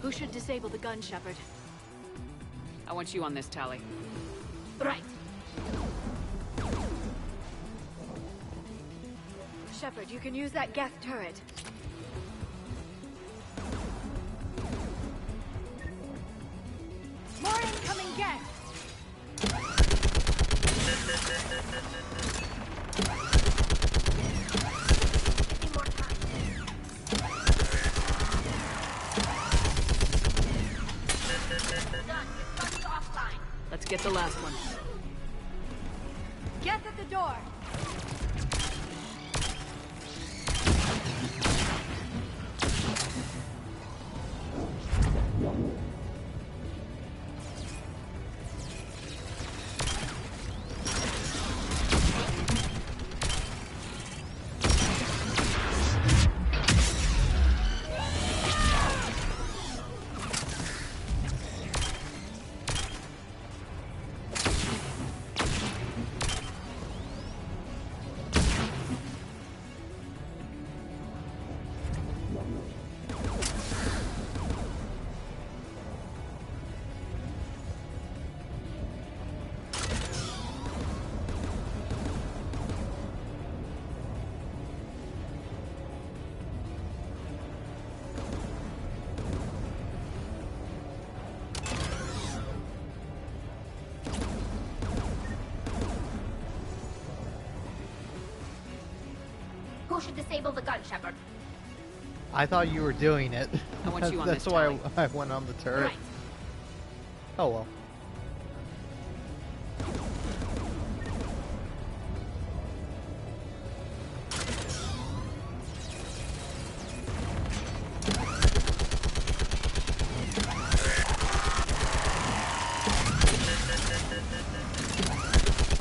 Who should disable the gun, Shepard? I want you on this, Tali. Right. Shepard, you can use that Geth turret. More incoming Geth! Let's get the last one. Get at the door! Who should disable the gun, Shepard? I thought you were doing it. I want you on That's this, why Tali. I went on the turret. Right. Oh well.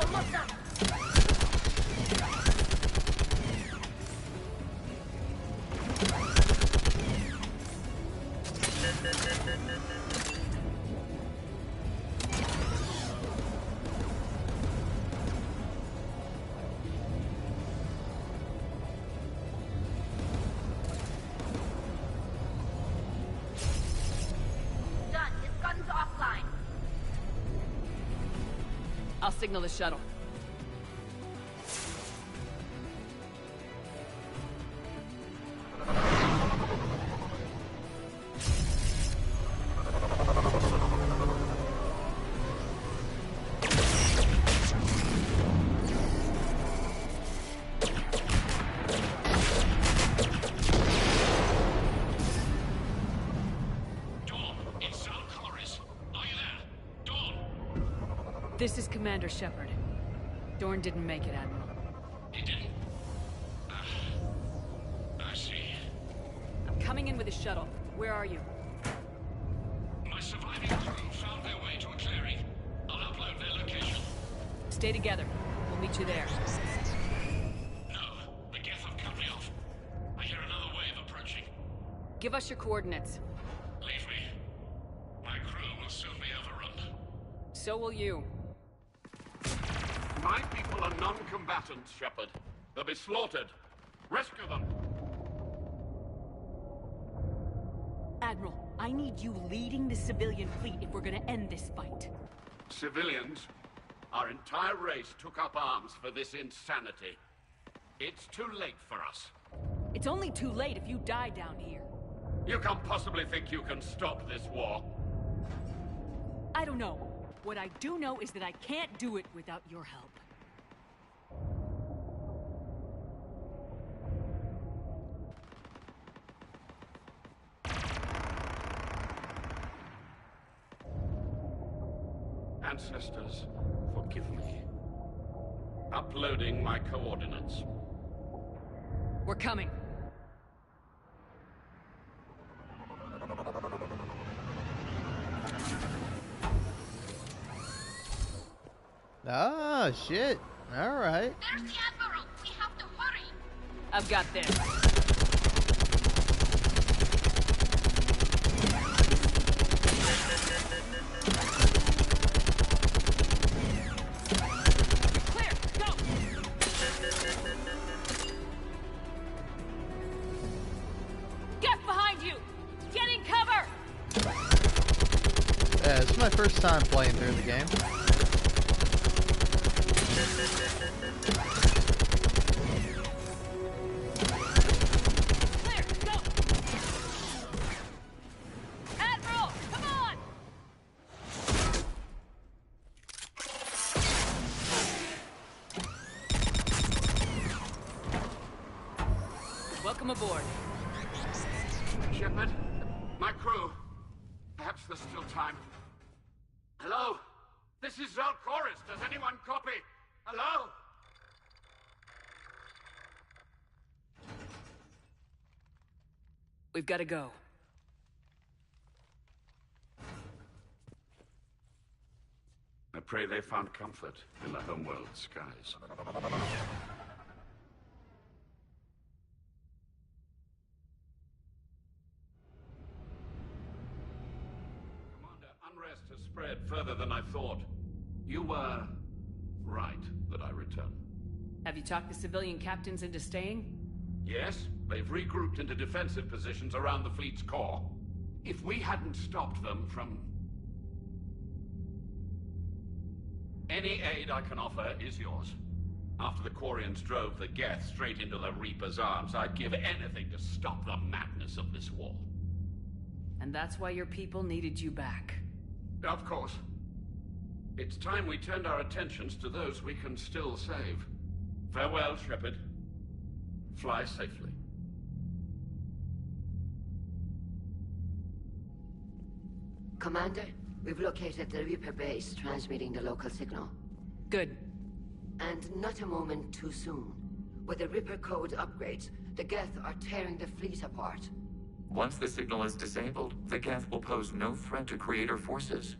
Almost done. Done. This gun's offline. I'll signal the shuttle. This is Commander Shepard. Dorn didn't make it, Admiral. He didn't? I see. I'm coming in with a shuttle. Where are you? My surviving crew found their way to a clearing. I'll upload their location. Stay together. We'll meet you there. No, the Geth have cut me off. I hear another wave approaching. Give us your coordinates. Leave me. My crew will soon be overrun. So will you. My people are non-combatants, Shepard. They'll be slaughtered. Rescue them. Admiral, I need you leading the civilian fleet if we're gonna end this fight. Civilians, our entire race took up arms for this insanity. It's too late for us. It's only too late if you die down here. You can't possibly think you can stop this war. I don't know. What I do know is that I can't do it without your help. Ancestors, forgive me. Uploading my coordinates. We're coming. Ah, shit. All right. There's the Admiral. We have to hurry. I've got this. Clear, go! Get behind you! Get in cover! Yeah, this is my first time playing through the game. Clear, go! Admiral, come on! Welcome aboard. Shepard, my crew. Perhaps there's still time. Hello? This This is Zalcoris. Does anyone copy? Hello? We've got to go. I pray they found comfort in the homeworld skies. Unrest has spread further than I thought. You were right that I return. Have you talked the civilian captains into staying? Yes, they've regrouped into defensive positions around the fleet's core. If we hadn't stopped them from... Any aid I can offer is yours. After the Quarians drove the Geth straight into the Reaper's arms, I'd give anything to stop the madness of this war. And that's why your people needed you back. Of course. It's time we turned our attentions to those we can still save. Farewell, Shepard. Fly safely. Commander, we've located the Reaper base transmitting the local signal. Good. And not a moment too soon. With the Reaper code upgrades, the Geth are tearing the fleet apart. Once the signal is disabled, the Geth will pose no threat to Creator forces.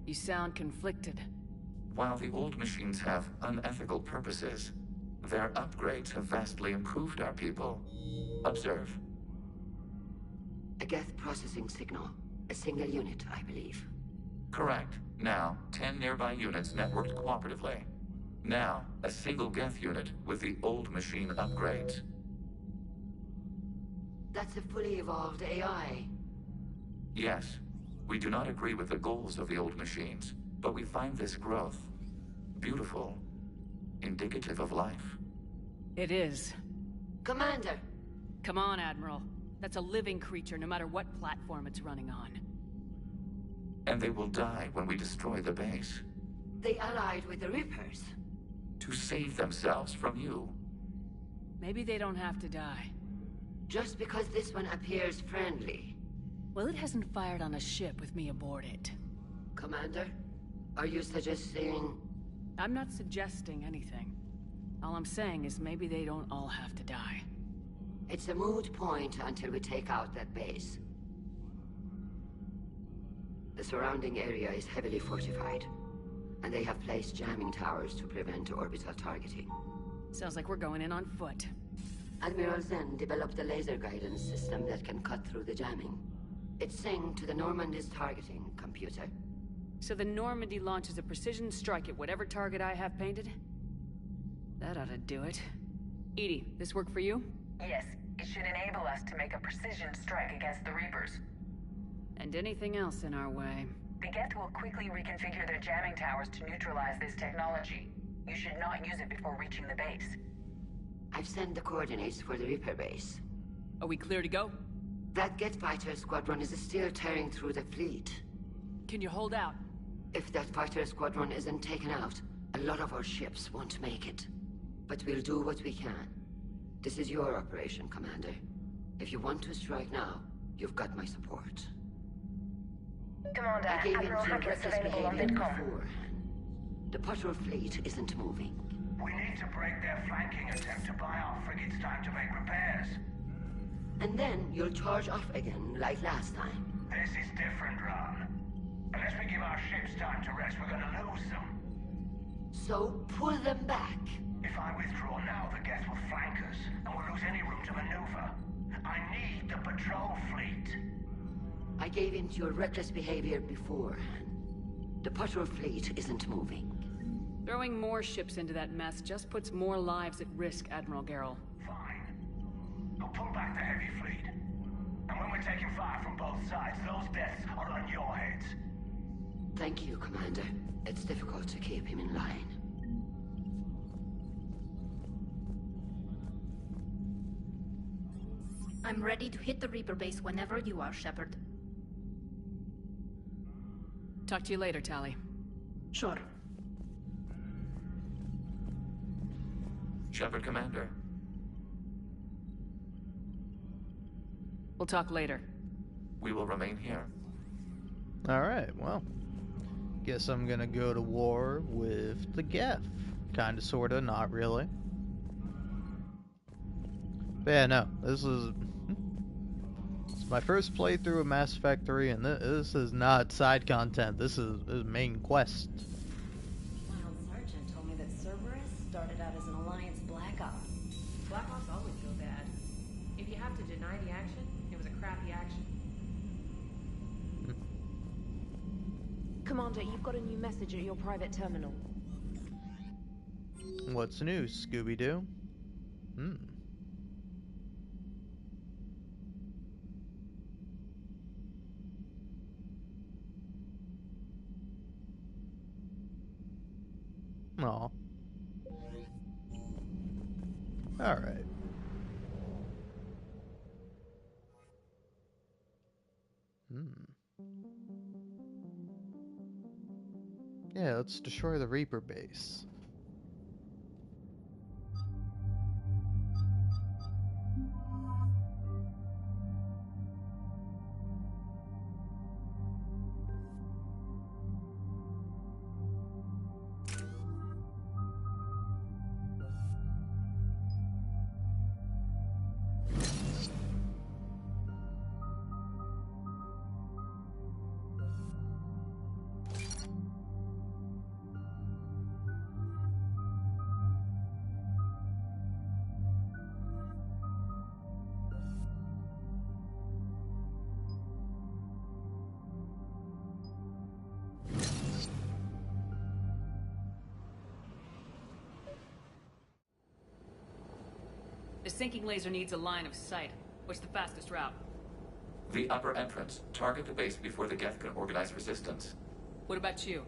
You sound conflicted. While the old machines have unethical purposes, their upgrades have vastly improved our people. Observe. A Geth processing signal. A single unit, I believe. Correct. Now, 10 nearby units networked cooperatively. Now, a single Geth unit with the old machine upgrades. That's a fully evolved AI. Yes. We do not agree with the goals of the old machines, but we find this growth beautiful, indicative of life. It is. Commander! Come on, Admiral. That's a living creature, no matter what platform it's running on. And they will die when we destroy the base. They allied with the Reapers. To save themselves from you. Maybe they don't have to die. Just because this one appears friendly. Well, it hasn't fired on a ship with me aboard it. Commander, are you suggesting... I'm not suggesting anything. All I'm saying is maybe they don't all have to die. It's a moot point until we take out that base. The surrounding area is heavily fortified, and they have placed jamming towers to prevent orbital targeting. Sounds like we're going in on foot. Admiral Zen developed a laser guidance system that can cut through the jamming. It's synced to the Normandy's targeting computer. So the Normandy launches a precision strike at whatever target I have painted? That ought to do it. Edie, this work for you? Yes, it should enable us to make a precision strike against the Reapers. And anything else in our way. The Geth will quickly reconfigure their jamming towers to neutralize this technology. You should not use it before reaching the base. I've sent the coordinates for the Reaper base. Are we clear to go? That Geth fighter squadron is still tearing through the fleet. Can you hold out? If that fighter squadron isn't taken out, a lot of our ships won't make it. But we'll do what we can. This is your operation, Commander. If you want to strike now, you've got my support. Commander, I gave Admiral in to Hackett's reckless available on behavior VidCom. beforehand. The patrol fleet isn't moving. We need to break their flanking attempt to buy our frigates time to make repairs. And then you'll charge off again, like last time. This is different, Ron. Unless we give our ships time to rest, we're gonna lose them. So pull them back. If I withdraw now, the Geth will flank us, and we'll lose any room to maneuver. I need the patrol fleet. I gave in to your reckless behavior beforehand. The patrol fleet isn't moving. Throwing more ships into that mess just puts more lives at risk, Admiral Garrel. I'll pull back the heavy fleet. And when we're taking fire from both sides, those deaths are on your heads. Thank you, Commander. It's difficult to keep him in line. I'm ready to hit the Reaper base whenever you are, Shepard. Talk to you later, Tali. Sure. Shepard, Commander. We'll talk later. We will remain here. All right, well, Guess I'm gonna go to war with the Geth. Kinda, sorta, not really. But yeah, no, this is my first playthrough of Mass Effect 3, and this is not side content. This is main quest. My old sergeant told me that Cerberus started out as an Alliance Black Op. Black Ops always go bad. If you have to deny the action, it was a crappy action. Commander, you've got a new message at your private terminal. What's new, Scooby-Doo? Aw. Alright. Yeah, let's destroy the Reaper base. The sinking laser needs a line of sight. What's the fastest route? The upper entrance. Target the base before the Geth can organize resistance. What about you?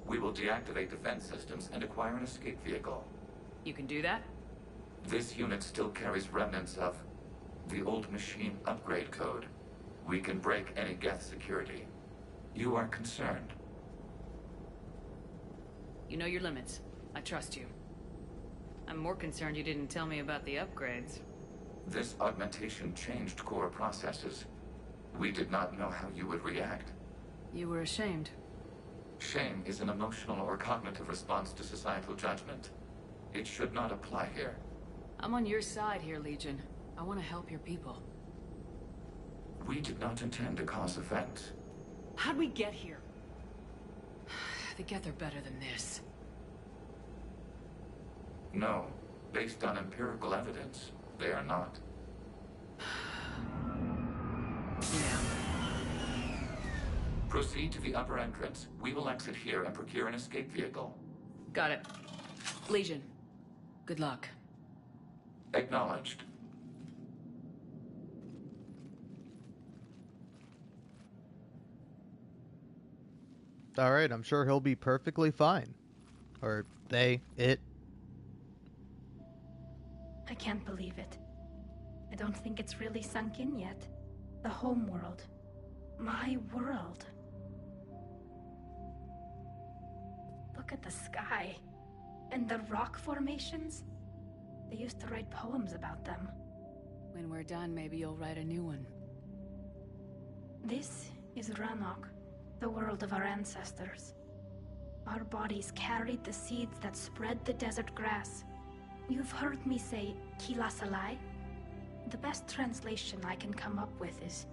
We will deactivate defense systems and acquire an escape vehicle. You can do that? This unit still carries remnants of the old machine upgrade code. We can break any Geth security. You are concerned. You know your limits. I trust you. I'm more concerned you didn't tell me about the upgrades. This augmentation changed core processes. We did not know how you would react. You were ashamed. Shame is an emotional or cognitive response to societal judgment. It should not apply here. I'm on your side here, Legion. I want to help your people. We did not intend to cause offense. How'd we get here? The Geth are better than this. No. Based on empirical evidence, they are not. Proceed to the upper entrance. We will exit here and procure an escape vehicle. Got it. Legion, good luck. Acknowledged. Alright, I'm sure he'll be perfectly fine. Or they, it. I can't believe it. I don't think it's really sunk in yet. The home world. My world. Look at the sky. And the rock formations. They used to write poems about them. When we're done, maybe you'll write a new one. This is Ranok, the world of our ancestors. Our bodies carried the seeds that spread the desert grass. You've heard me say Kilasalai? The best translation I can come up with is,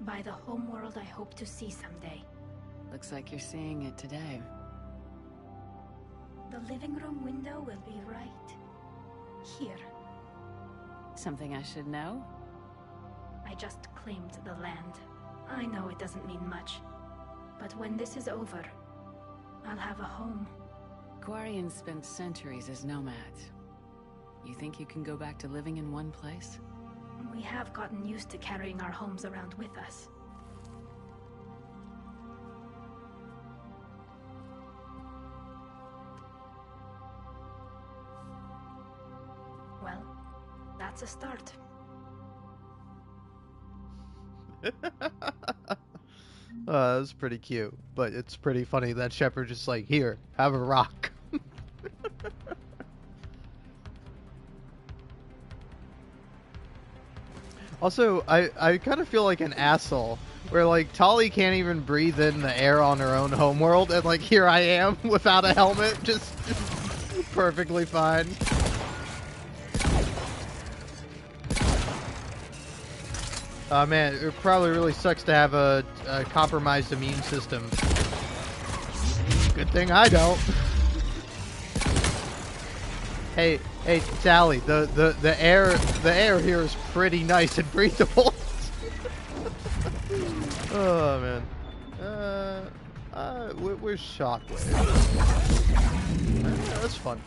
by the home world I hope to see someday. Looks like you're seeing it today. The living room window will be right here. Something I should know? I just claimed the land. I know it doesn't mean much, but when this is over, I'll have a home. Quarians spent centuries as nomads. You think you can go back to living in one place? We have gotten used to carrying our homes around with us. Well, that's a start. That's pretty cute, but it's pretty funny that Shepard just like, here, have a rock. Also, I kind of feel like an asshole Where, like, Tali can't even breathe in the air on her own homeworld, and, like, here I am without a helmet, just perfectly fine. Man, it probably really sucks to have a compromised immune system. Good thing I don't. Hey, Tali, the air here is pretty nice and breathable. Oh man. Where's Shockwave? That's fun.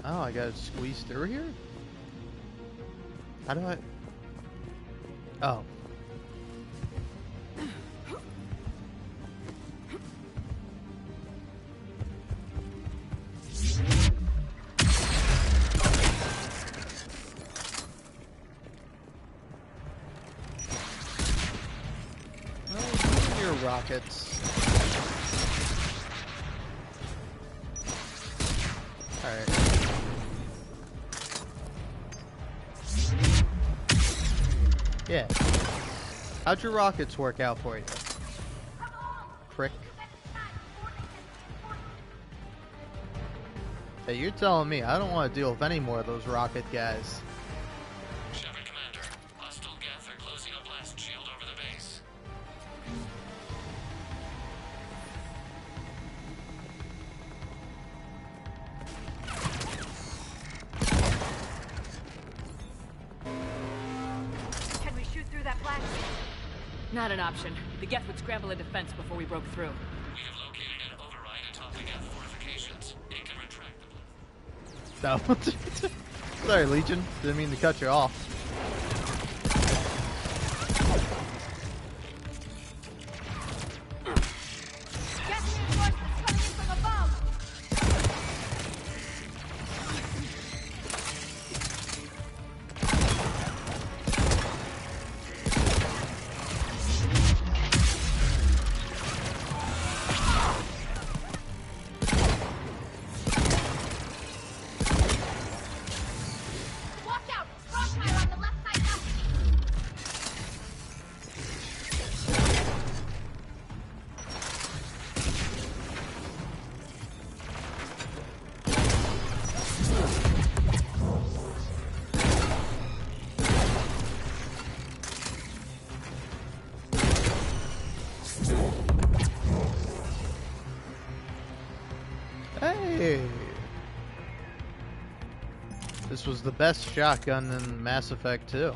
Oh, I gotta squeeze through here? How do I... Oh. Oh, your rockets. Alright. Yeah. How'd your rockets work out for you? Prick. Hey, you're telling me I don't want to deal with any more of those rocket guys. Shepard Commander, hostile Geth are closing a blast shield over the base. Can we shoot through that blast? Not an option. The Geth would scramble a defense before we broke through. We have located an override atop the Geth fortifications. It can retract the No. Sorry, Legion. Didn't mean to cut you off. Geth reinforcements coming in from above! Watch out! Crossfire on the left side balcony! Hey! This was the best shotgun in Mass Effect 2. Ooh.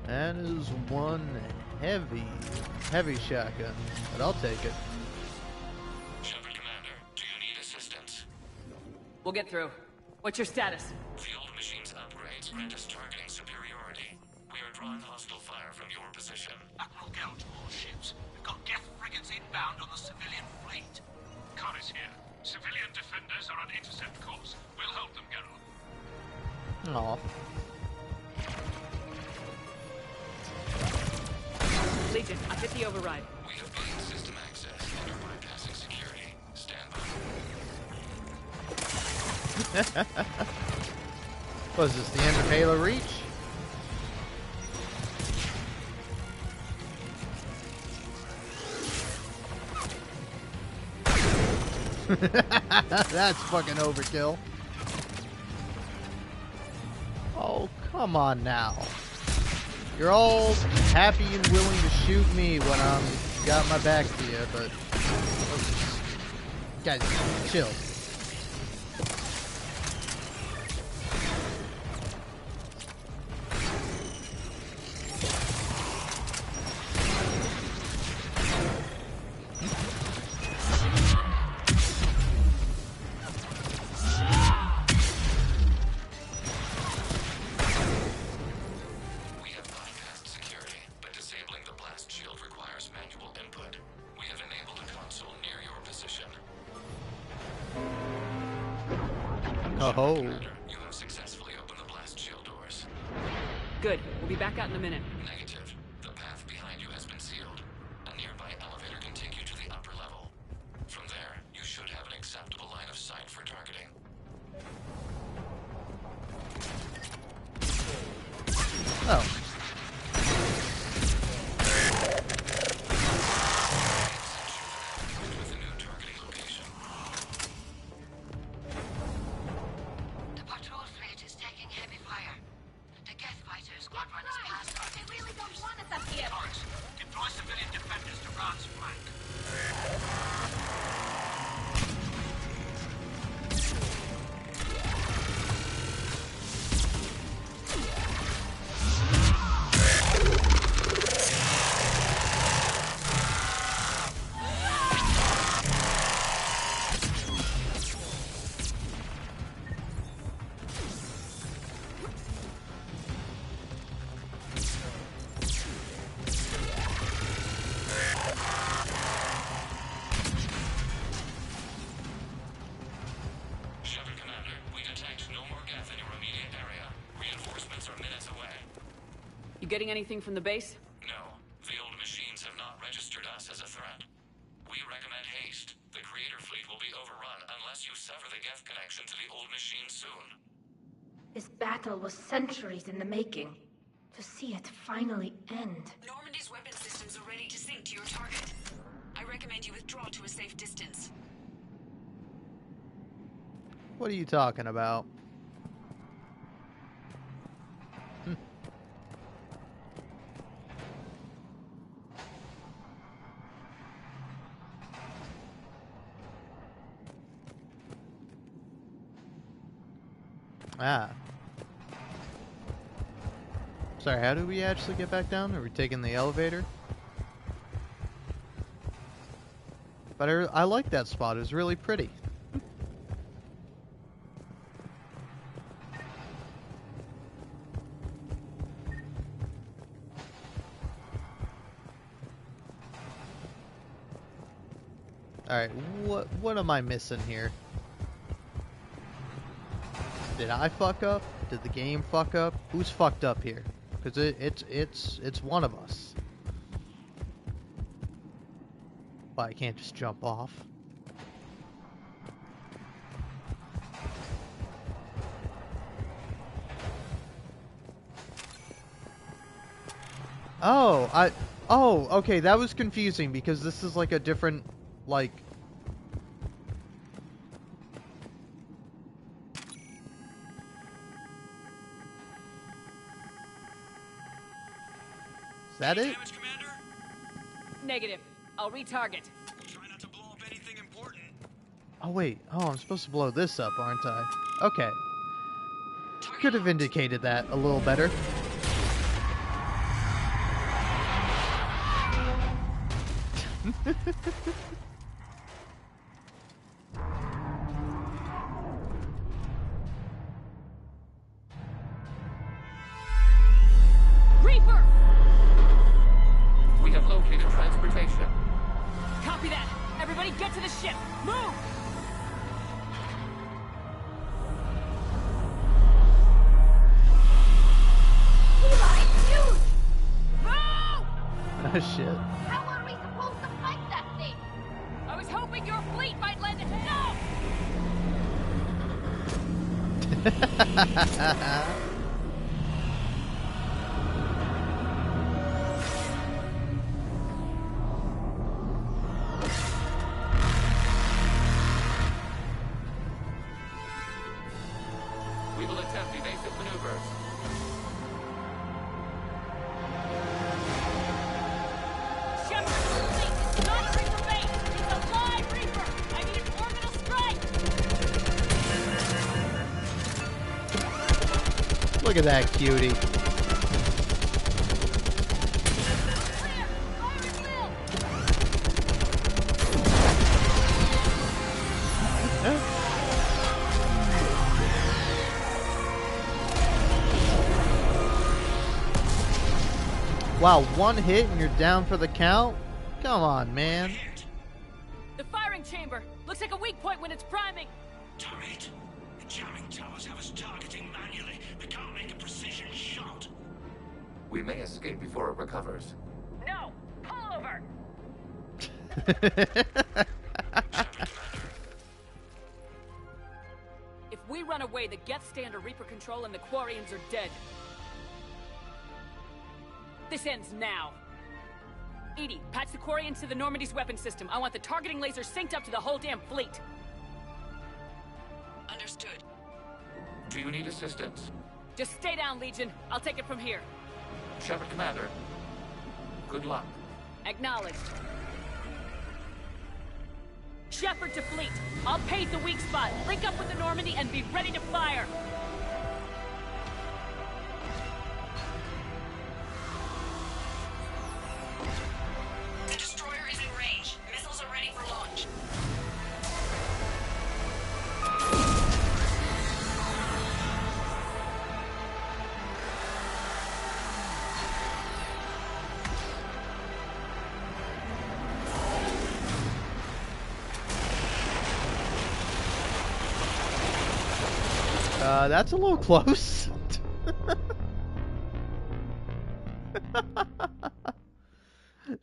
That is one heavy shotgun, but I'll take it. Shepard Commander, do you need assistance? We'll get through. What's your status? The old machine's upgrades grant us targeting superiority. We are drawing hostile fire from your position. Admiral Gell to all ships. We've got Geth frigates inbound on the civilian fleet. Connor's here. Civilian defenders are on intercept course. We'll hold them, Geralt. Aw. Legion, I've hit the override. We have gained system access and are bypassing security. Stand by. Was this the end of Halo Reach? That's fucking overkill. Oh, come on now. You're all happy and willing to shoot me when I'm got my back to you, but guys, chill. Oh. You have successfully opened the blast shield doors. Good. We'll be back out in a minute. Negative. The path behind you has been sealed. A nearby elevator can take you to the upper level. From there, you should have an acceptable line of sight for targeting. Oh. You getting anything from the base? No. The old machines have not registered us as a threat. We recommend haste. The creator fleet will be overrun unless you sever the Geth connection to the old machine soon. This battle was centuries in the making. To see it finally end. Normandy's weapon systems are ready to sink to your target. I recommend you withdraw to a safe distance. What are you talking about? Ah. Sorry, how do we actually get back down? Are we taking the elevator? But I like that spot. It was really pretty. Alright, what am I missing here? Did I fuck up? Did the game fuck up? Who's fucked up here? Because it's one of us. Well, I can't just jump off. Oh, okay, that was confusing because this is like a different, like... Is that it? Damage, Commander? Negative. I'll retarget. Try not to blow up anything important. Oh wait, I'm supposed to blow this up, aren't I? Okay. Could have indicated that a little better. Reaper! We have located transportation. Copy that! Everybody get to the ship! Move! Oh shit. How are we supposed to fight that thing? I was hoping your fleet might lend a No! We will attempt evasive maneuvers. Shepard, please, it's not a Reaper base! It's a live Reaper! I need an orbital strike! Look at that cutie. Wow, one hit and you're down for the count? Come on, man. The firing chamber! Looks like a weak point when it's priming! Damn it! The jamming towers have us targeting manually. We can't make a precision shot. We may escape before it recovers. No! Pull over! If we run away, the Geth stay under Reaper control and the Quarians are dead. This ends now. Edie, patch the Quarians to the Normandy's weapon system. I want the targeting laser synced up to the whole damn fleet. Understood. Do you need assistance? Just stay down, Legion. I'll take it from here. Shepard, Commander. Good luck. Acknowledged. Shepard to fleet. I'll pave the weak spot. Link up with the Normandy and be ready to fire. The destroyer is in range. Missiles are ready for launch. That's a little close.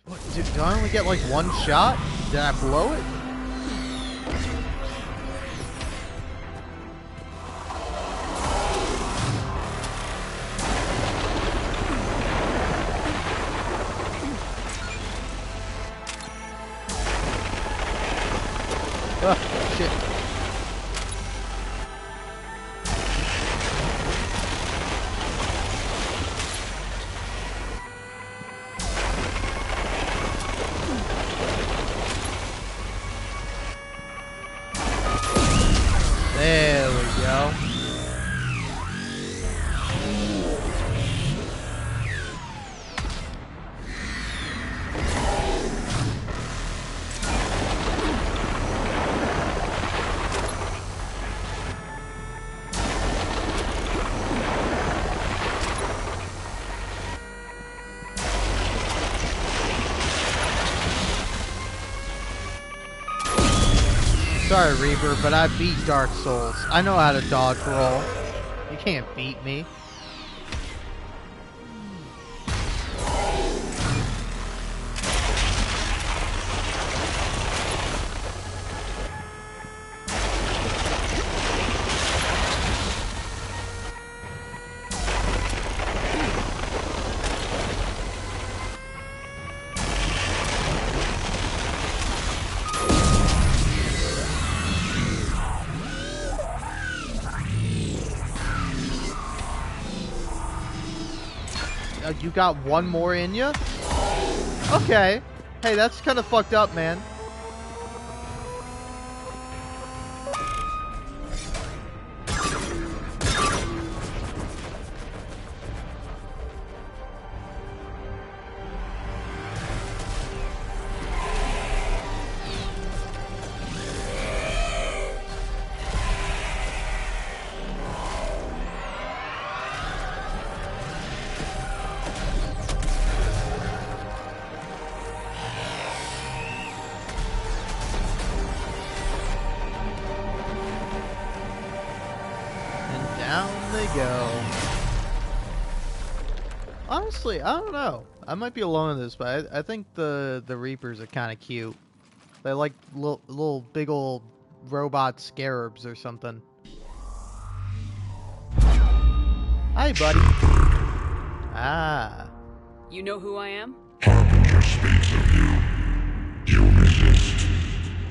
What, do I only get like one shot? Did I blow it? Oh, shit. There we go. Sorry, Reaper, but I beat Dark Souls. I know how to dodge roll. You can't beat me. You got one more in you? Okay. Hey, that's kind of fucked up, man. Honestly, I don't know. I might be alone in this, but I think the Reapers are kind of cute. They're like little big old robot scarabs or something. Hi, buddy. Ah. You know who I am? Harbinger speaks of you. You resist,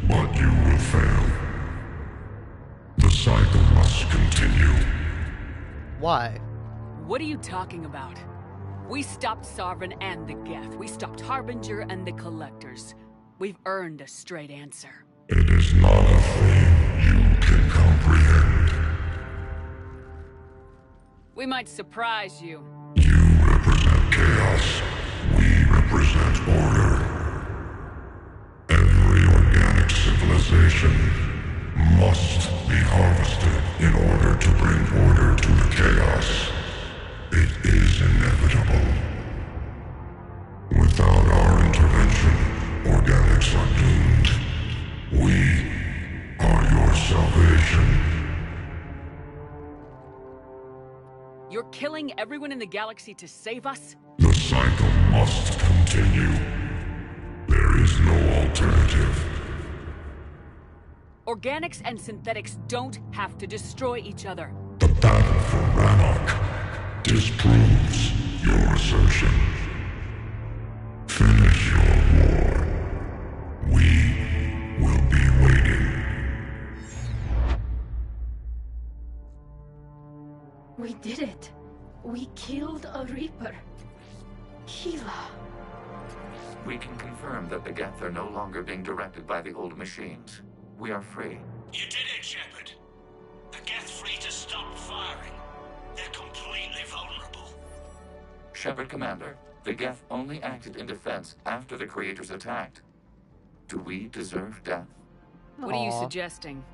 but you will fail. The cycle must continue. Why? What are you talking about? We stopped Sovereign and the Geth. We stopped Harbinger and the Collectors. We've earned a straight answer. It is not a thing you can comprehend. We might surprise you. You represent chaos. We represent order. Every organic civilization must be harvested in order to bring order to the chaos. It is inevitable. Without our intervention, organics are doomed. We are your salvation. You're killing everyone in the galaxy to save us? The cycle must continue. There is no alternative. Organics and synthetics don't have to destroy each other. The battle for Rannoch disproves your assertion. Finish your war. We will be waiting. We did it. We killed a Reaper. Gila. We can confirm that the Geth are no longer being directed by the old machines. We are free. You did it, Shepard. The Geth fleet has stopped firing. They're completely vulnerable. Shepard Commander, the Geth only acted in defense after the Creators attacked. Do we deserve death? What are you suggesting?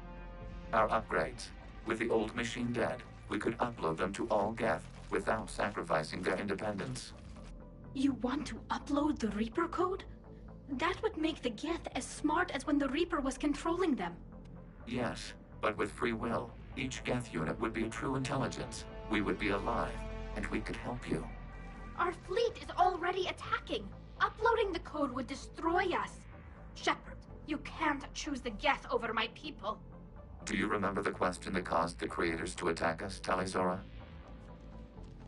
Our upgrades. With the old machine dead, we could upload them to all Geth without sacrificing their independence. You want to upload the Reaper code? That would make the Geth as smart as when the Reaper was controlling them. Yes, but with free will, each Geth unit would be a true intelligence. We would be alive, and we could help you. Our fleet is already attacking. Uploading the code would destroy us. Shepard, you can't choose the Geth over my people. Do you remember the question that caused the Creators to attack us, Tali?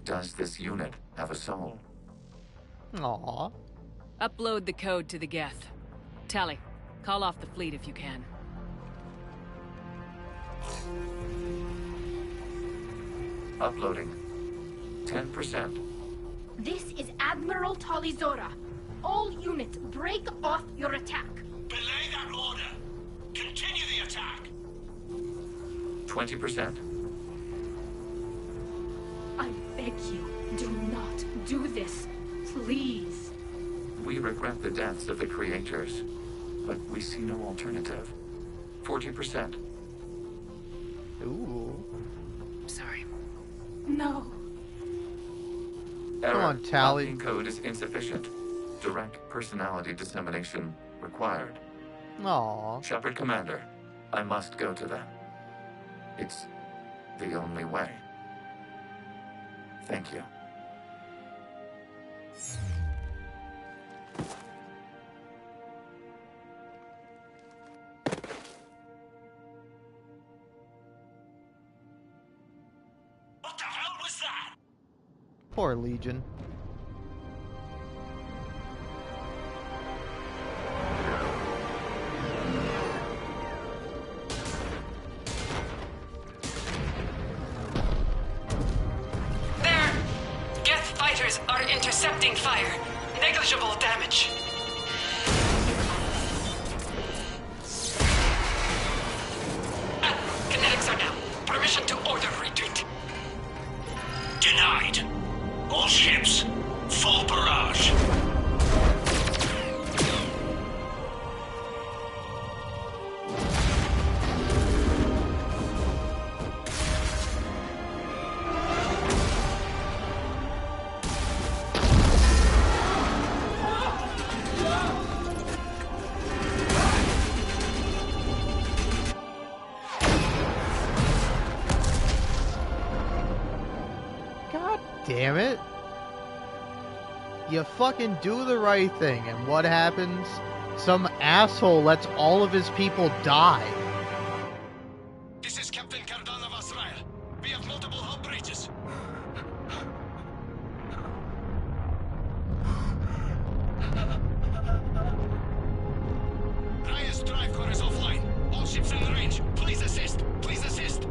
Does this unit have a soul? Aww. Upload the code to the Geth. Tali, call off the fleet if you can. Uploading. 10%. This is Admiral Talizora. All units, break off your attack. Belay that order. Continue the attack. 20%. I beg you, do not do this. Please. We regret the deaths of the Creators, but we see no alternative. 40%. Ooh. Sorry. No. Error. Come on, Tali. Locking code is insufficient. Direct personality dissemination required. Aww. Shepard Commander, I must go to them. It's the only way. Thank you. What the hell was that? Poor Legion. There! Geth fighters are intercepting fire. Negligible damage. Kinetics are down. Permission to order retreat. Denied. All ships, full barrage. God damn it. You fucking do the right thing, and what happens? Some asshole lets all of his people die. This is Captain Cardan of Azrael. We have multiple hull breaches. Raya's drive core is offline. All ships in range. Please assist. Please assist.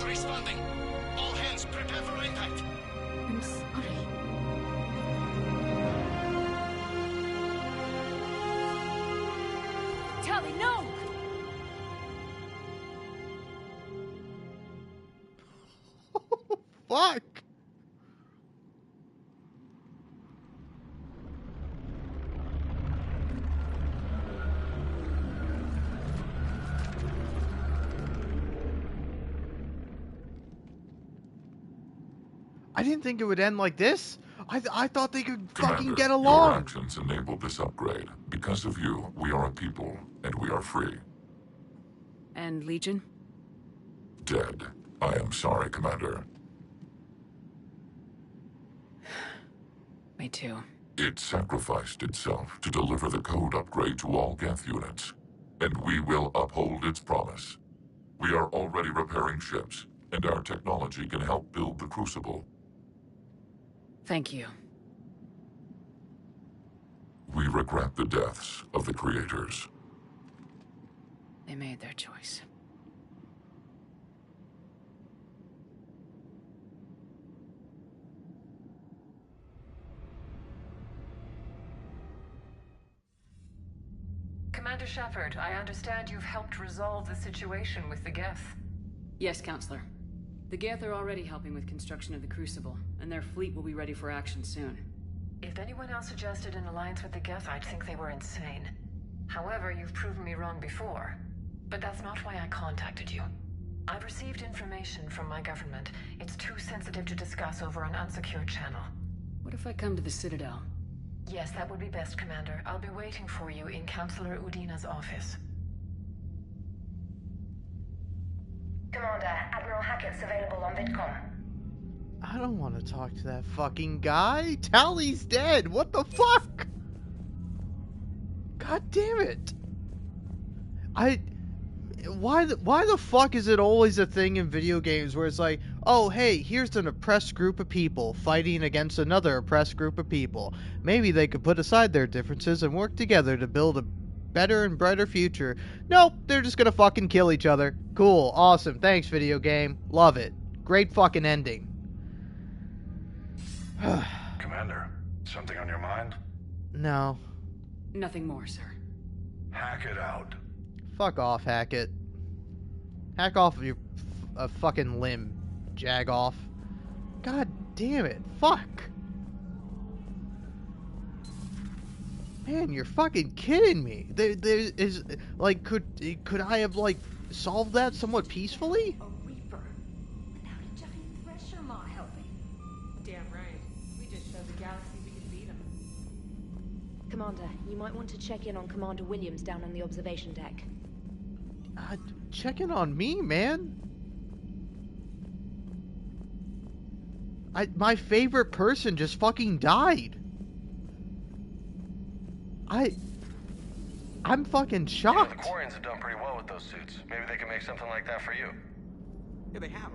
responding. All hands prepare for impact. I'm sorry. Tali, no! Fuck! I didn't think it would end like this. I thought they could fucking get Your along. actions enabled this upgrade. Because of you, we are a people, and we are free. And Legion? Dead. I am sorry, Commander. Me too. It sacrificed itself to deliver the code upgrade to all Geth units. And we will uphold its promise. We are already repairing ships, and our technology can help build the Crucible. Thank you. We regret the deaths of the creators. They made their choice. Commander Shepard, I understand you've helped resolve the situation with the Geth. Yes, Counselor. The Geth are already helping with construction of the Crucible, and their fleet will be ready for action soon. If anyone else suggested an alliance with the Geth, I'd think they were insane. However, you've proven me wrong before. But that's not why I contacted you. I've received information from my government. It's too sensitive to discuss over an unsecured channel. What if I come to the Citadel? Yes, that would be best, Commander. I'll be waiting for you in Counselor Udina's office. Commander, Admiral Hackett's available on VidCom. I don't want to talk to that fucking guy. Tali's dead. What the fuck? God damn it. Why the fuck is it always a thing in video games where it's like, oh hey, here's an oppressed group of people fighting against another oppressed group of people. Maybe they could put aside their differences and work together to build a better and brighter future. Nope, they're just gonna fucking kill each other. Cool, awesome, thanks video game. Love it. Great fucking ending. Commander, something on your mind? No. Nothing more, sir. Hack it out. Fuck off, Hackett. Hack off your fucking limb, jag off. God damn it, fuck. Man, you're fucking kidding me. There is, like, could I have, like, solved that somewhat peacefully? A Reaper. Without a giant thresher maw helping. Damn right. We just showed the galaxy we could beat them. Commander, you might want to check in on Commander Williams down on the observation deck. Check in on me, man. My favorite person just fucking died. I'm fucking shocked. You know, the Quarians have done pretty well with those suits. Maybe they can make something like that for you. Yeah, they have.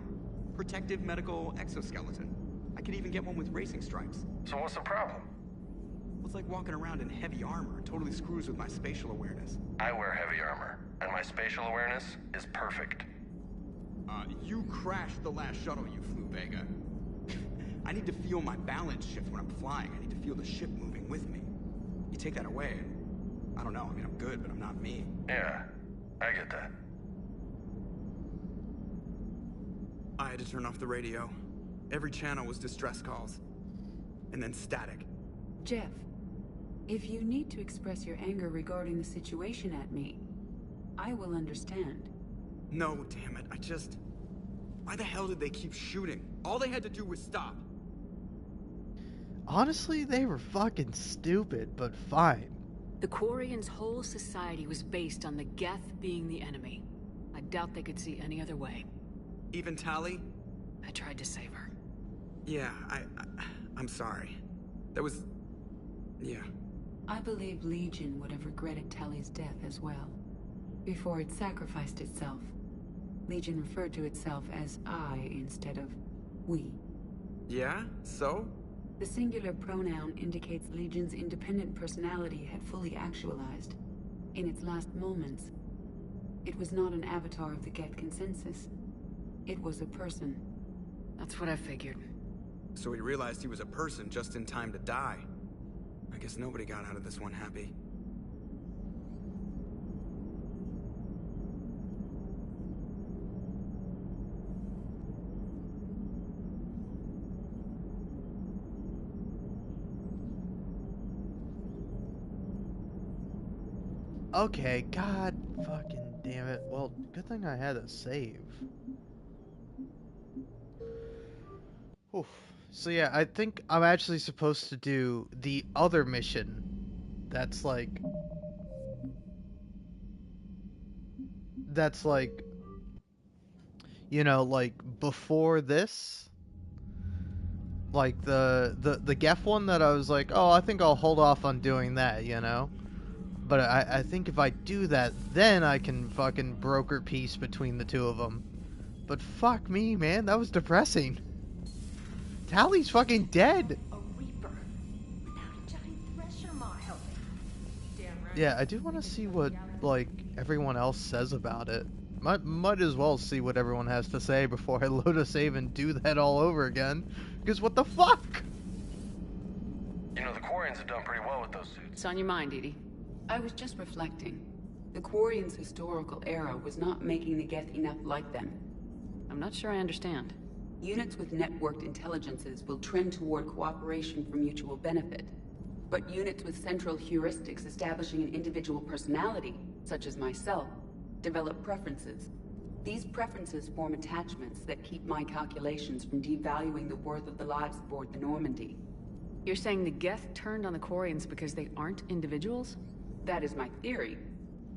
Protective medical exoskeleton. I could even get one with racing stripes. So what's the problem? Well, it's like walking around in heavy armor. It totally screws with my spatial awareness. I wear heavy armor, and my spatial awareness is perfect. You crashed the last shuttle you flew, Vega. I need to feel my balance shift when I'm flying. I need to feel the ship moving with me. You take that away, and I don't know. I mean, I'm good, but I'm not me. Yeah, I get that. I had to turn off the radio. Every channel was distress calls. And then static. Jeff, if you need to express your anger regarding the situation at me, I will understand. No, damn it. Why the hell did they keep shooting? All they had to do was stop. Honestly, they were fucking stupid, but fine. The Quarians' whole society was based on the Geth being the enemy. I doubt they could see any other way. Even Tali? I tried to save her. Yeah, I'm sorry. That was... yeah. I believe Legion would have regretted Tali's death as well. Before it sacrificed itself, Legion referred to itself as I instead of we. Yeah? So? The singular pronoun indicates Legion's independent personality had fully actualized. In its last moments, it was not an avatar of the Geth consensus. It was a person. That's what I figured. So he realized he was a person just in time to die. I guess nobody got out of this one happy. Okay, god fucking damn it. Well, good thing I had a save. Oof. So yeah, I think I'm actually supposed to do the other mission. That's like... you know, like, before this. Like, the Geth one that I was like, oh, I think I'll hold off on doing that, you know? But I think if I do that, then I can fucking broker peace between the two of them. But fuck me, man, that was depressing. Tali's fucking dead. A Reaper. Without a giant thresher maw helping. Damn right. Yeah, I do want to see what, like, everyone else says about it. Might as well see what everyone has to say before I load a save and do that all over again. Because what the fuck? You know, the Quarians have done pretty well with those suits. It's on your mind, Edie. I was just reflecting. The Quarians' historical era was not making the Geth enough like them. I'm not sure I understand. Units with networked intelligences will trend toward cooperation for mutual benefit. But units with central heuristics establishing an individual personality, such as myself, develop preferences. These preferences form attachments that keep my calculations from devaluing the worth of the lives aboard the Normandy. You're saying the Geth turned on the Quarians because they aren't individuals? That is my theory,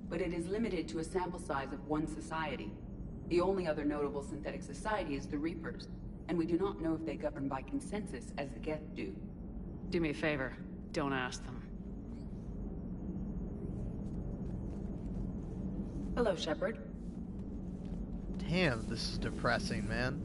but it is limited to a sample size of one society. The only other notable synthetic society is the Reapers, and we do not know if they govern by consensus as the Geth do. Do me a favor, don't ask them. Hello, Shepard. Damn, this is depressing, man.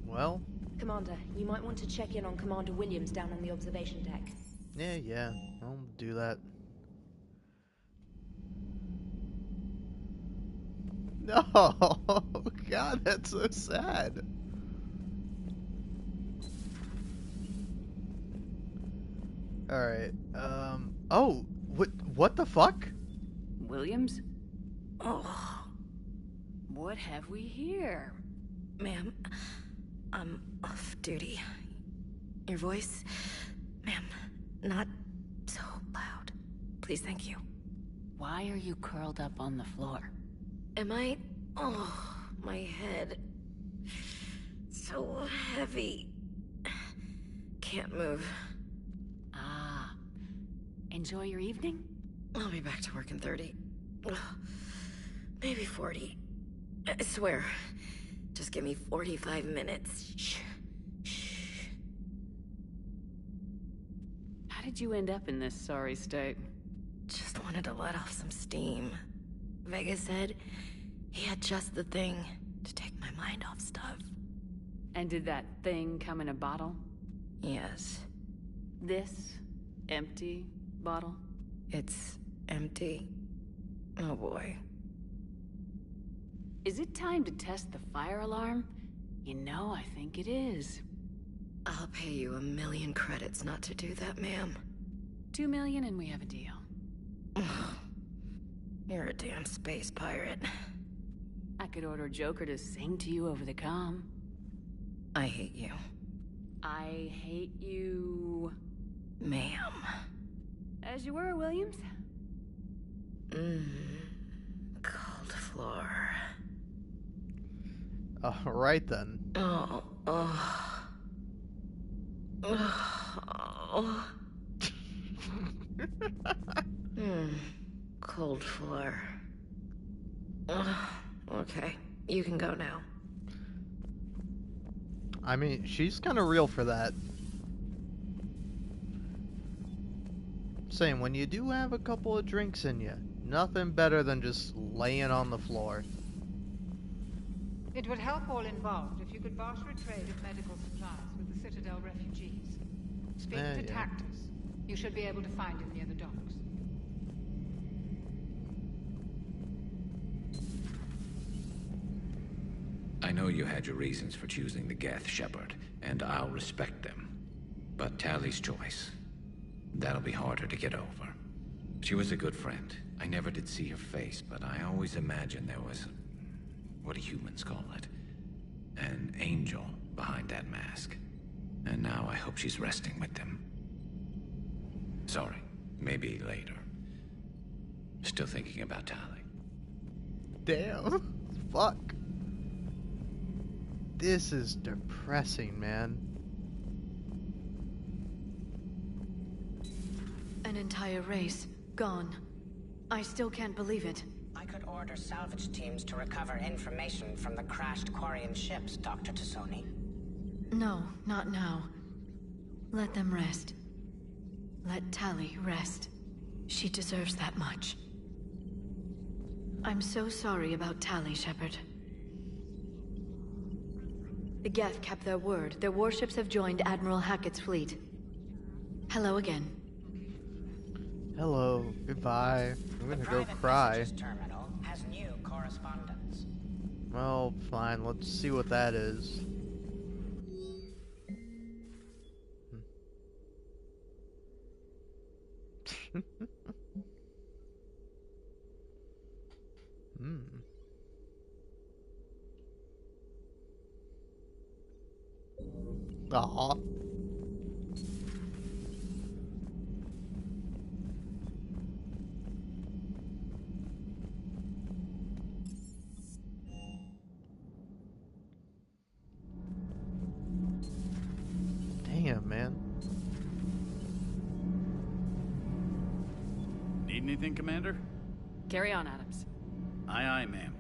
Well... Commander, you might want to check in on Commander Williams down on the observation deck. Yeah, I'll do that. No! God, that's so sad. Alright, oh, what the fuck? Williams? Oh. What have we here? Ma'am, I'm off duty. Your voice, ma'am, not so loud. Please, thank you. Why are you curled up on the floor? Am I? Oh, my head. So heavy. Can't move. Ah. Enjoy your evening? I'll be back to work in 30. Maybe 40. I swear. Just give me 45 minutes. Shh. Shh. How did you end up in this sorry state? Just wanted to let off some steam. Vega said he had just the thing to take my mind off stuff. And did that thing come in a bottle? Yes. This empty bottle? It's empty. Oh boy. Is it time to test the fire alarm? You know, I think it is. I'll pay you 1 million credits not to do that, ma'am. 2 million and we have a deal. You're a damn space pirate. I could order Joker to sing to you over the comm. I hate you. I hate you... Ma'am. As you were, Williams. Cold floor. Alright then. Oh. Cold floor. Okay, you can go now. I mean, she's kind of real for that. Saying, when you do have a couple of drinks in you, nothing better than just laying on the floor. It would help all involved if you could barter a trade of medical supplies with the Citadel refugees. Speak to yeah. Tactus. You should be able to find him near the docks. know you had your reasons for choosing the Geth, Shepard, and I'll respect them. But Tali's choice, that'll be harder to get over. She was a good friend. I never did see her face, but I always imagined there was... what do humans call it? An angel behind that mask. And now I hope she's resting with them. Sorry, maybe later. Still thinking about Tali. Damn. Fuck. This is depressing, man. An entire race gone. I still can't believe it. I could order salvage teams to recover information from the crashed Quarian ships, Dr. Tassoni. No, not now. Let them rest. Let Tali rest. She deserves that much. I'm so sorry about Tali, Shepard. The Geth kept their word. Their warships have joined Admiral Hackett's fleet. Hello again. Hello. Goodbye. I'm gonna go cry. Terminal has new correspondence. Well, fine. Let's see what that is. Aw. Damn, man. Need anything, Commander? Carry on, Adams. Aye, aye, ma'am.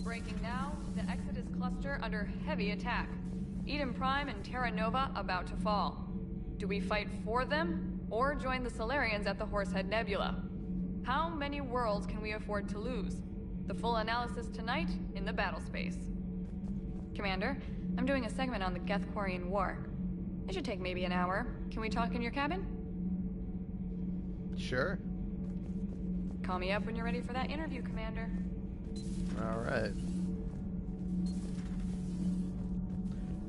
Breaking now, the Exodus cluster under heavy attack. Eden Prime and Terra Nova about to fall. Do we fight for them, or join the Solarians at the Horsehead Nebula? How many worlds can we afford to lose? The full analysis tonight in the battle space. Commander, I'm doing a segment on the Geth-Quarian War. It should take maybe an hour. Can we talk in your cabin? Sure. Call me up when you're ready for that interview, Commander. Alright.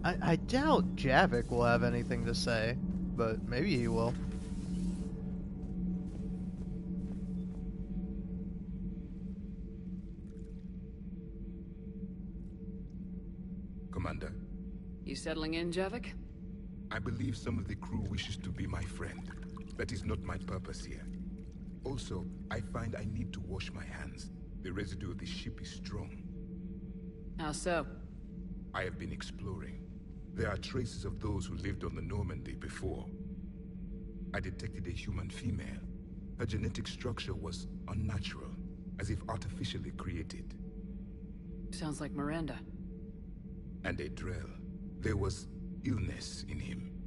I doubt Javik will have anything to say, but maybe he will. Commander. You settling in, Javik? I believe some of the crew wishes to be my friend. That is not my purpose here. Also, I find I need to wash my hands. The residue of the ship is strong. How so? I have been exploring. There are traces of those who lived on the Normandy before. I detected a human female. Her genetic structure was unnatural, as if artificially created. Sounds like Miranda. And a Drell. There was illness in him.